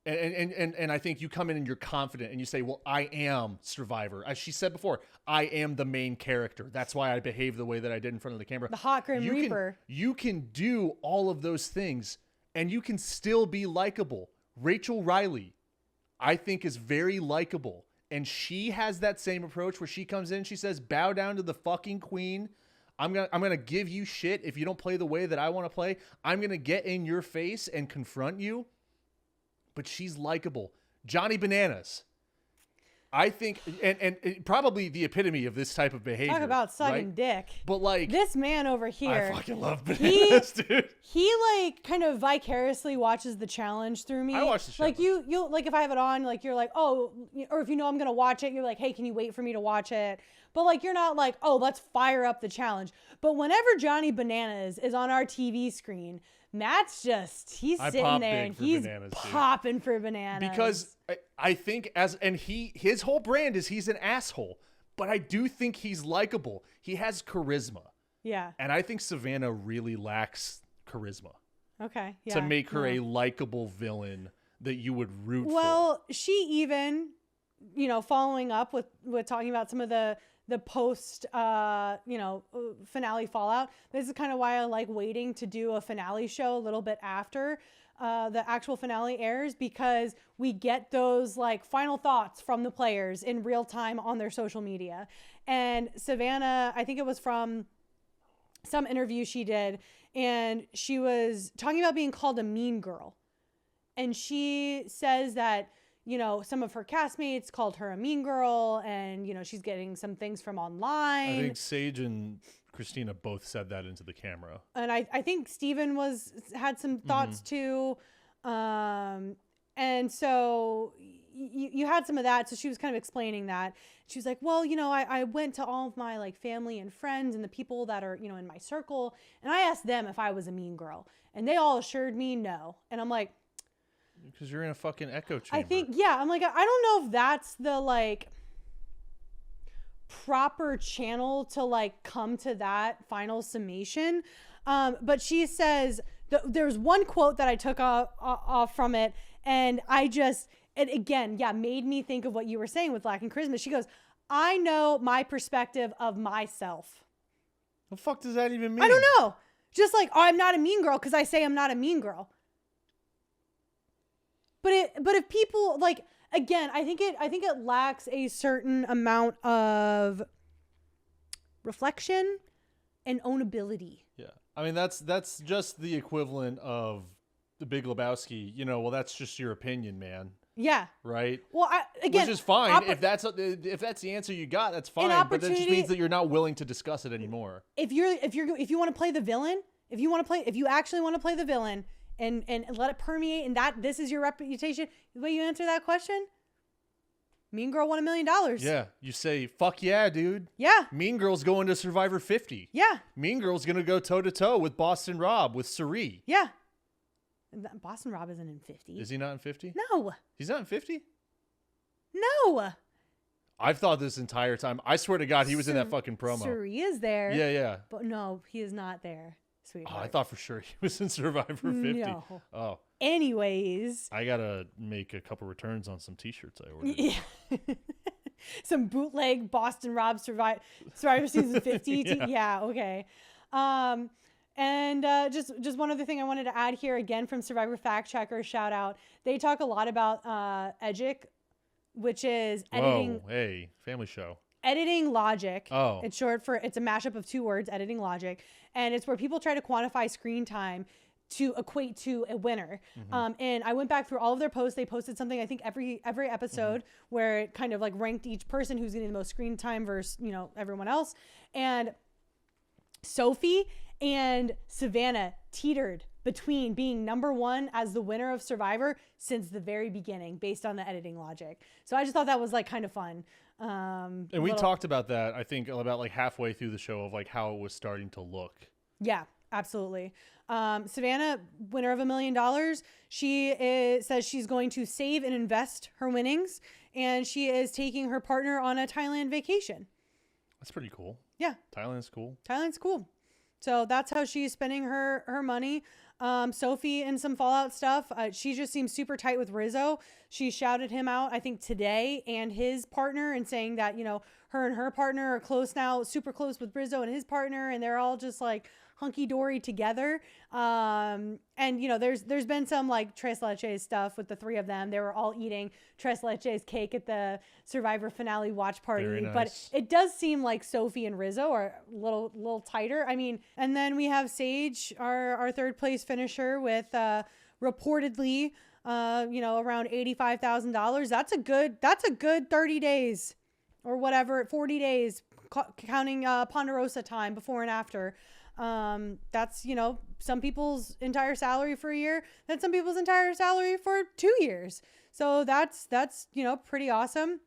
B: I think you come in and you're confident and you say, well, I am Survivor. As she said before, I am the main character. That's why I behave the way that I did in front of the camera.
A: The hot Grim Reaper.
B: You can do all of those things and you can still be likable. Rachel Riley, I think, is very likable. And she has that same approach where she comes in and she says, bow down to the fucking queen. I'm gonna give you shit if you don't play the way that I want to play. I'm gonna get in your face and confront you. But she's likable. Johnny Bananas, I think, and probably the epitome of this type of behavior.
A: Talk about sucking
B: right?
A: dick.
B: But like
A: this man over here,
B: I fucking love Bananas, dude.
A: He like kind of vicariously watches the challenge through me.
B: I watch the show.
A: Like you like if I have it on, like you're like, oh, or if you know I'm gonna watch it, you're like, hey, can you wait for me to watch it? But like you're not like, oh, let's fire up the challenge. But whenever Johnny Bananas is on our TV screen, Matt's he's sitting there and he's popping for bananas.
B: Because I think his whole brand is he's an asshole, but I do think he's likable. He has charisma.
A: Yeah.
B: And I think Savannah really lacks charisma.
A: Okay. Yeah.
B: To make her a likable villain that you would root for.
A: Well, she even, you know, following up with talking about some of the post, finale fallout. This is kind of why I like waiting to do a finale show a little bit after the actual finale airs, because we get those like final thoughts from the players in real time on their social media. And Savannah, I think it was from some interview she did, and she was talking about being called a mean girl. And she says that, you know, some of her castmates called her a mean girl, and, you know, she's getting some things from online.
B: I think Sage and Christina both said that into the camera.
A: And I think Steven had some thoughts too. And so you had some of that. So she was kind of explaining that. She was like, well, you know, I went to all of my like family and friends and the people that are, you know, in my circle. And I asked them if I was a mean girl, and they all assured me no. And I'm like,
B: because you're in a fucking echo chamber.
A: I think, yeah, I'm like, I don't know if that's the like proper channel to like come to that final summation. But she says there's one quote that I took off from it, and it again, yeah, made me think of what you were saying with lacking charisma. She goes, I know my perspective of myself.
B: The fuck does that even mean?
A: I don't know. Just like, oh, I'm not a mean girl because I say I'm not a mean girl. But if people like, again, I think it lacks a certain amount of reflection and ownability.
B: Yeah. I mean, that's just the equivalent of the Big Lebowski. You know, well, that's just your opinion, man.
A: Yeah.
B: Right.
A: Well, again,
B: which is fine. If that's the answer you got, that's fine. But that just means that you're not willing to discuss it anymore.
A: If you want to play the villain, if you actually want to play the villain and let it permeate, and that this is your reputation, the way you answer that question, Mean Girl won $1 million.
B: Yeah. You say, fuck yeah, dude.
A: Yeah.
B: Mean Girl's going to Survivor 50.
A: Yeah.
B: Mean Girl's going to go toe to toe with Boston Rob, with Suri.
A: Yeah. Boston Rob isn't in 50.
B: Is he not in 50?
A: No.
B: He's not in 50?
A: No.
B: I've thought this entire time. I swear to God, he was in that fucking promo.
A: Suri is there.
B: Yeah, yeah.
A: But no, he is not there, sweetheart.
B: Oh, I thought for sure he was in Survivor 50.
A: No.
B: Oh.
A: Anyways.
B: I got to make a couple returns on some t-shirts I ordered.
A: Yeah. Some bootleg Boston Rob Survivor Season 50. Yeah, okay. And just one other thing I wanted to add here, again from Survivor Fact Checker, shout out. They talk a lot about EDGIC, which is editing.
B: Whoa, hey, family show.
A: Editing logic.
B: Oh.
A: It's a mashup of 2 words, editing logic. And it's where people try to quantify screen time to equate to a winner. And I went back through all of their posts. They posted something, I think every episode, where it kind of like ranked each person who's getting the most screen time versus, you know, everyone else. And Sophie and Savannah teetered between being #1 as the winner of Survivor since the very beginning, based on the editing logic. So I just thought that was like kind of fun.
B: And we talked about that, I think, about like halfway through the show, of like how it was starting to look.
A: Yeah, absolutely. Savannah, winner of $1 million. She says she's going to save and invest her winnings, and she is taking her partner on a Thailand vacation.
B: That's pretty cool.
A: Yeah.
B: Thailand's cool.
A: Thailand's cool. So that's how she's spending her money. Sophie and some Fallout stuff. She just seems super tight with Rizzo. She shouted him out, I think, today, and his partner, and saying that, you know, her and her partner are close now, super close with Rizzo and his partner, and they're all just like hunky-dory together. And, you know, there's been some like Tres Leches stuff with the 3 of them. They were all eating Tres Leches cake at the Survivor finale watch party. Very nice. But it does seem like Sophie and Rizzo are a little tighter. I mean, and then we have Sage, our 3rd place finisher, with reportedly, you know, around $85,000. That's a good 30 days or whatever, 40 days, counting Ponderosa time before and after. That's, you know, some people's entire salary for a year. That's some people's entire salary for 2 years. So that's, you know, pretty awesome.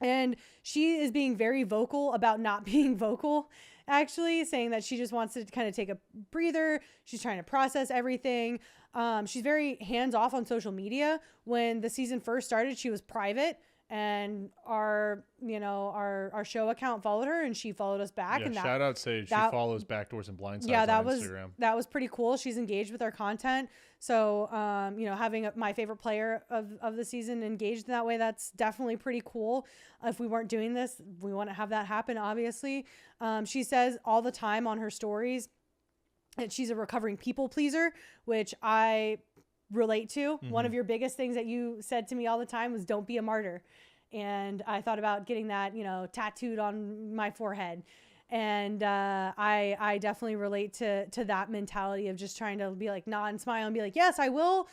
A: And she is being very vocal about not being vocal, actually, saying that she just wants to kind of take a breather. She's trying to process everything. She's very hands off on social media. When the season first started, she was private. And our show account followed her, and she followed us back.
B: Yeah,
A: and
B: shout out Sage. She follows Backdoors and Blindsides on Instagram.
A: That was pretty cool. She's engaged with our content. So, you know, having my favorite player of the season engaged in that way, that's definitely pretty cool. If we weren't doing this, we want to have that happen, obviously. She says all the time on her stories that she's a recovering people pleaser, which I relate to. One of your biggest things that you said to me all the time was, don't be a martyr. And I thought about getting that, you know, tattooed on my forehead. And I definitely relate to that mentality of just trying to be like nod and smile and be like, yes, I will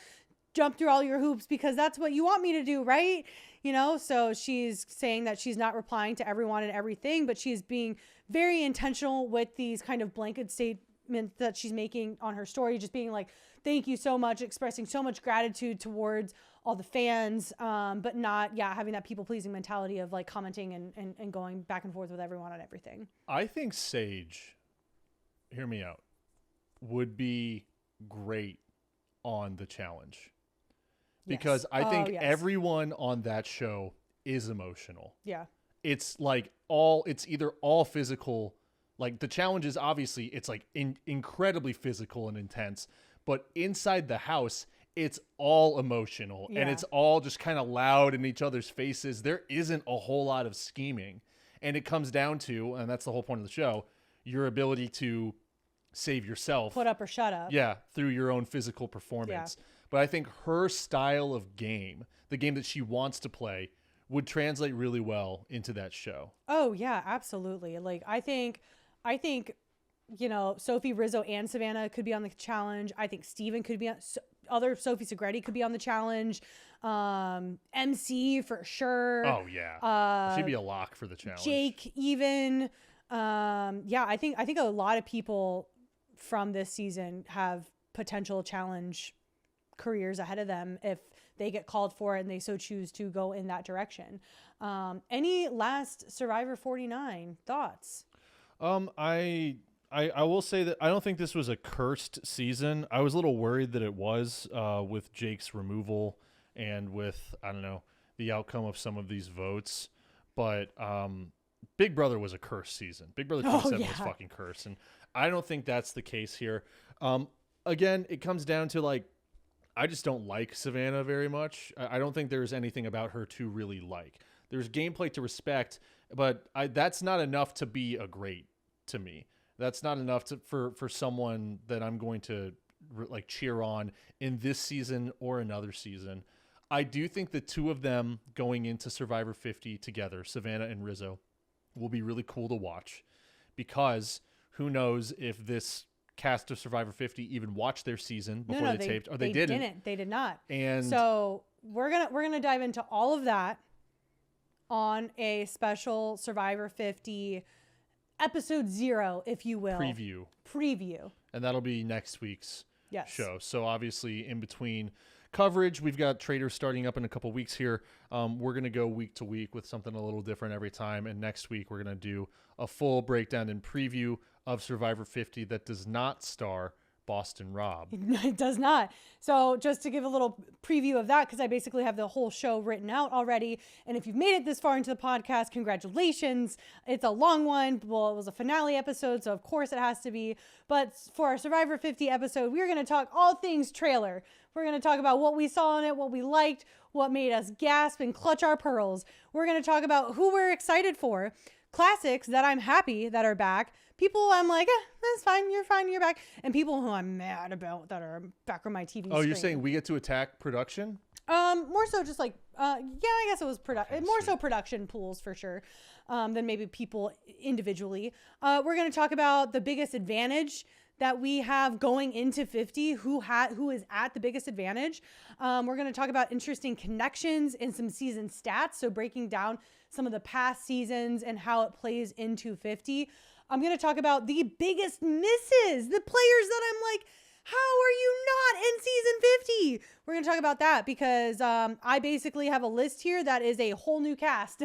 A: jump through all your hoops because that's what you want me to do, right? You know, so she's saying that she's not replying to everyone and everything, but she's being very intentional with these kind of blanket statements that she's making on her story, just being like, thank you so much, expressing so much gratitude towards all the fans, but not, having that people-pleasing mentality of like commenting and going back and forth with everyone on everything.
B: I think Sage, hear me out, would be great on the challenge. Because I think everyone on that show is emotional.
A: Yeah.
B: It's like it's either all physical, like the challenge is obviously it's like incredibly physical and intense, but inside the house, it's all emotional and it's all just kind of loud in each other's faces. There isn't a whole lot of scheming, and it comes down to, and that's the whole point of the show, your ability to save yourself.
A: Put up or shut up.
B: Yeah, through your own physical performance. Yeah. But I think her style of game, the game that she wants to play, would translate really well into that show.
A: Oh, yeah, absolutely. Like, I think, you know, Sophie, Rizzo, and Savannah could be on the challenge. I think Steven could be on, other Sophie Segretti could be on the challenge. MC for sure.
B: Oh, yeah. She'd be a lock for the challenge.
A: Jake, even. I think a lot of people from this season have potential challenge careers ahead of them if they get called for it and they so choose to go in that direction. Any last Survivor 49 thoughts?
B: I will say that I don't think this was a cursed season. I was a little worried that it was with Jake's removal and with, I don't know, the outcome of some of these votes. But Big Brother was a cursed season. Big Brother 27 was fucking cursed. And I don't think that's the case here. Again, it comes down to like, I just don't like Savannah very much. I don't think there's anything about her to really like. There's gameplay to respect, but that's not enough to be a great to me. That's not enough for someone that I'm going to like cheer on in this season or another season. I do think the two of them going into Survivor 50 together, Savannah and Rizzo, will be really cool to watch, because who knows if this cast of Survivor 50 even watched their season before they taped, or they didn't.
A: They did not.
B: And
A: so we're gonna dive into all of that on a special Survivor 50 episode 0, if you will, preview,
B: and that'll be next week's show. So obviously, in between coverage, we've got Traitors starting up in a couple weeks here. We're gonna go week to week with something a little different every time, and next week we're gonna do a full breakdown and preview of Survivor 50 that does not star Boston Rob.
A: It does not. So just to give a little preview of that, because I basically have the whole show written out already. And if you've made it this far into the podcast, congratulations. It's a long one. Well, it was a finale episode, so of course it has to be. But for our Survivor 50 episode, we're going to talk all things trailer. We're going to talk about what we saw in it, what we liked, what made us gasp and clutch our pearls. We're going to talk about who we're excited for, classics that I'm happy that are back, people I'm like, that's fine, you're back, and people who I'm mad about that are back on my TV screen.
B: You're saying we get to attack production?
A: More so just like, I guess it was more so production pools for sure, than maybe people individually. We're going to talk about the biggest advantage that we have going into 50, who is at the biggest advantage. We're going to talk about interesting connections and some season stats, so breaking down some of the past seasons and how it plays into 50. I'm going to talk about the biggest misses, the players that I'm like, how are you not in season 50? We're going to talk about that because I basically have a list here that is a whole new cast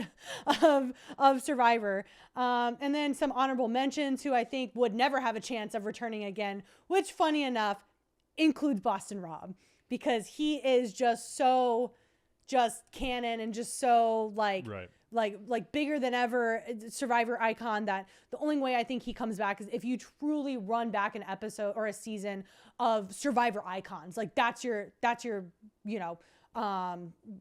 A: of Survivor. And then some honorable mentions who I think would never have a chance of returning again, which, funny enough, includes Boston Rob, because he is just so canon and just so like bigger than ever Survivor icon, that the only way I think he comes back is if you truly run back an episode or a season of Survivor icons. Like that's your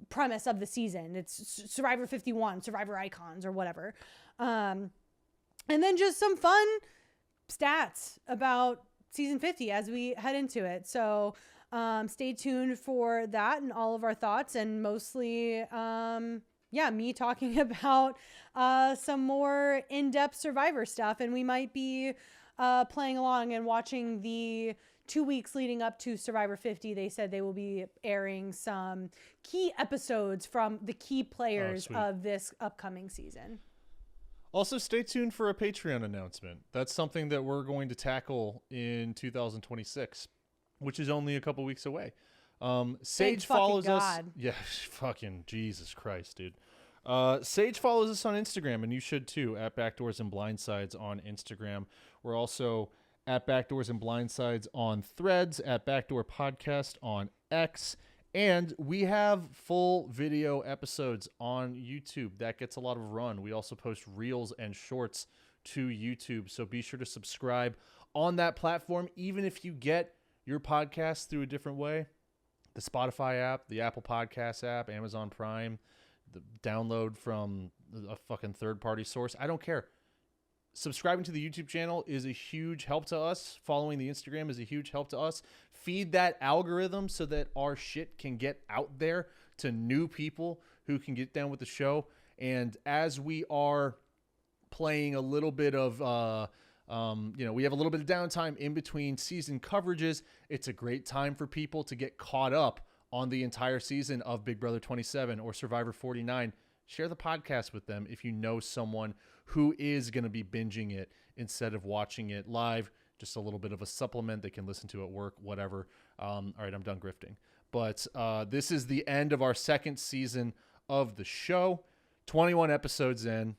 A: premise of the season. It's Survivor 51, Survivor icons or whatever. And then just some fun stats about season 50 as we head into it. So stay tuned for that and all of our thoughts, and mostly yeah, me talking about some more in-depth Survivor stuff, and we might be playing along and watching the 2 weeks leading up to Survivor 50. They said they will be airing some key episodes from the key players of this upcoming season.
B: Also, stay tuned for a Patreon announcement. That's something that we're going to tackle in 2026, which is only a couple weeks away. Sage follows us. Yeah, fucking Jesus Christ, dude. Sage follows us on Instagram, and you should too, at Backdoors and Blindsides on Instagram. We're also at Backdoors and Blindsides on Threads, at Backdoor Podcast on X, and we have full video episodes on YouTube. That gets a lot of run. We also post reels and shorts to YouTube, so be sure to subscribe on that platform, even if you get your podcast through a different way. The Spotify app, the Apple Podcasts app, Amazon Prime, the download from a fucking third-party source. I don't care. Subscribing to the YouTube channel is a huge help to us. Following the Instagram is a huge help to us. Feed that algorithm so that our shit can get out there to new people who can get down with the show. And as we are playing a little bit of, we have a little bit of downtime in between season coverages, it's a great time for people to get caught up on the entire season of Big Brother 27 or Survivor 49. Share the podcast with them if you know someone who is going to be binging it instead of watching it live. Just a little bit of a supplement they can listen to at work, whatever. All right, I'm done grifting. But this is the end of our second season of the show. 21 episodes in,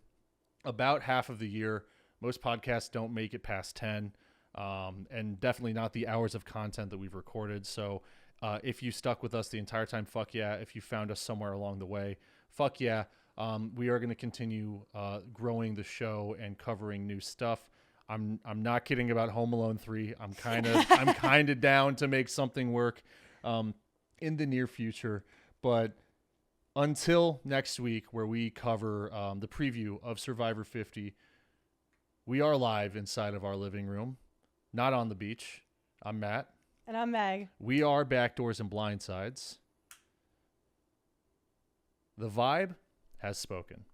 B: about half of the year. Most podcasts don't make it past 10, and definitely not the hours of content that we've recorded. So if you stuck with us the entire time, fuck yeah. If you found us somewhere along the way, fuck yeah. We are going to continue growing the show and covering new stuff. I'm not kidding about Home Alone 3. I'm kind of down to make something work in the near future. But until next week, where we cover the preview of Survivor 50, we are live inside of our living room, not on the beach. I'm Matt.
A: And I'm Meg.
B: We are Backdoors and Blindsides. The vibe has spoken.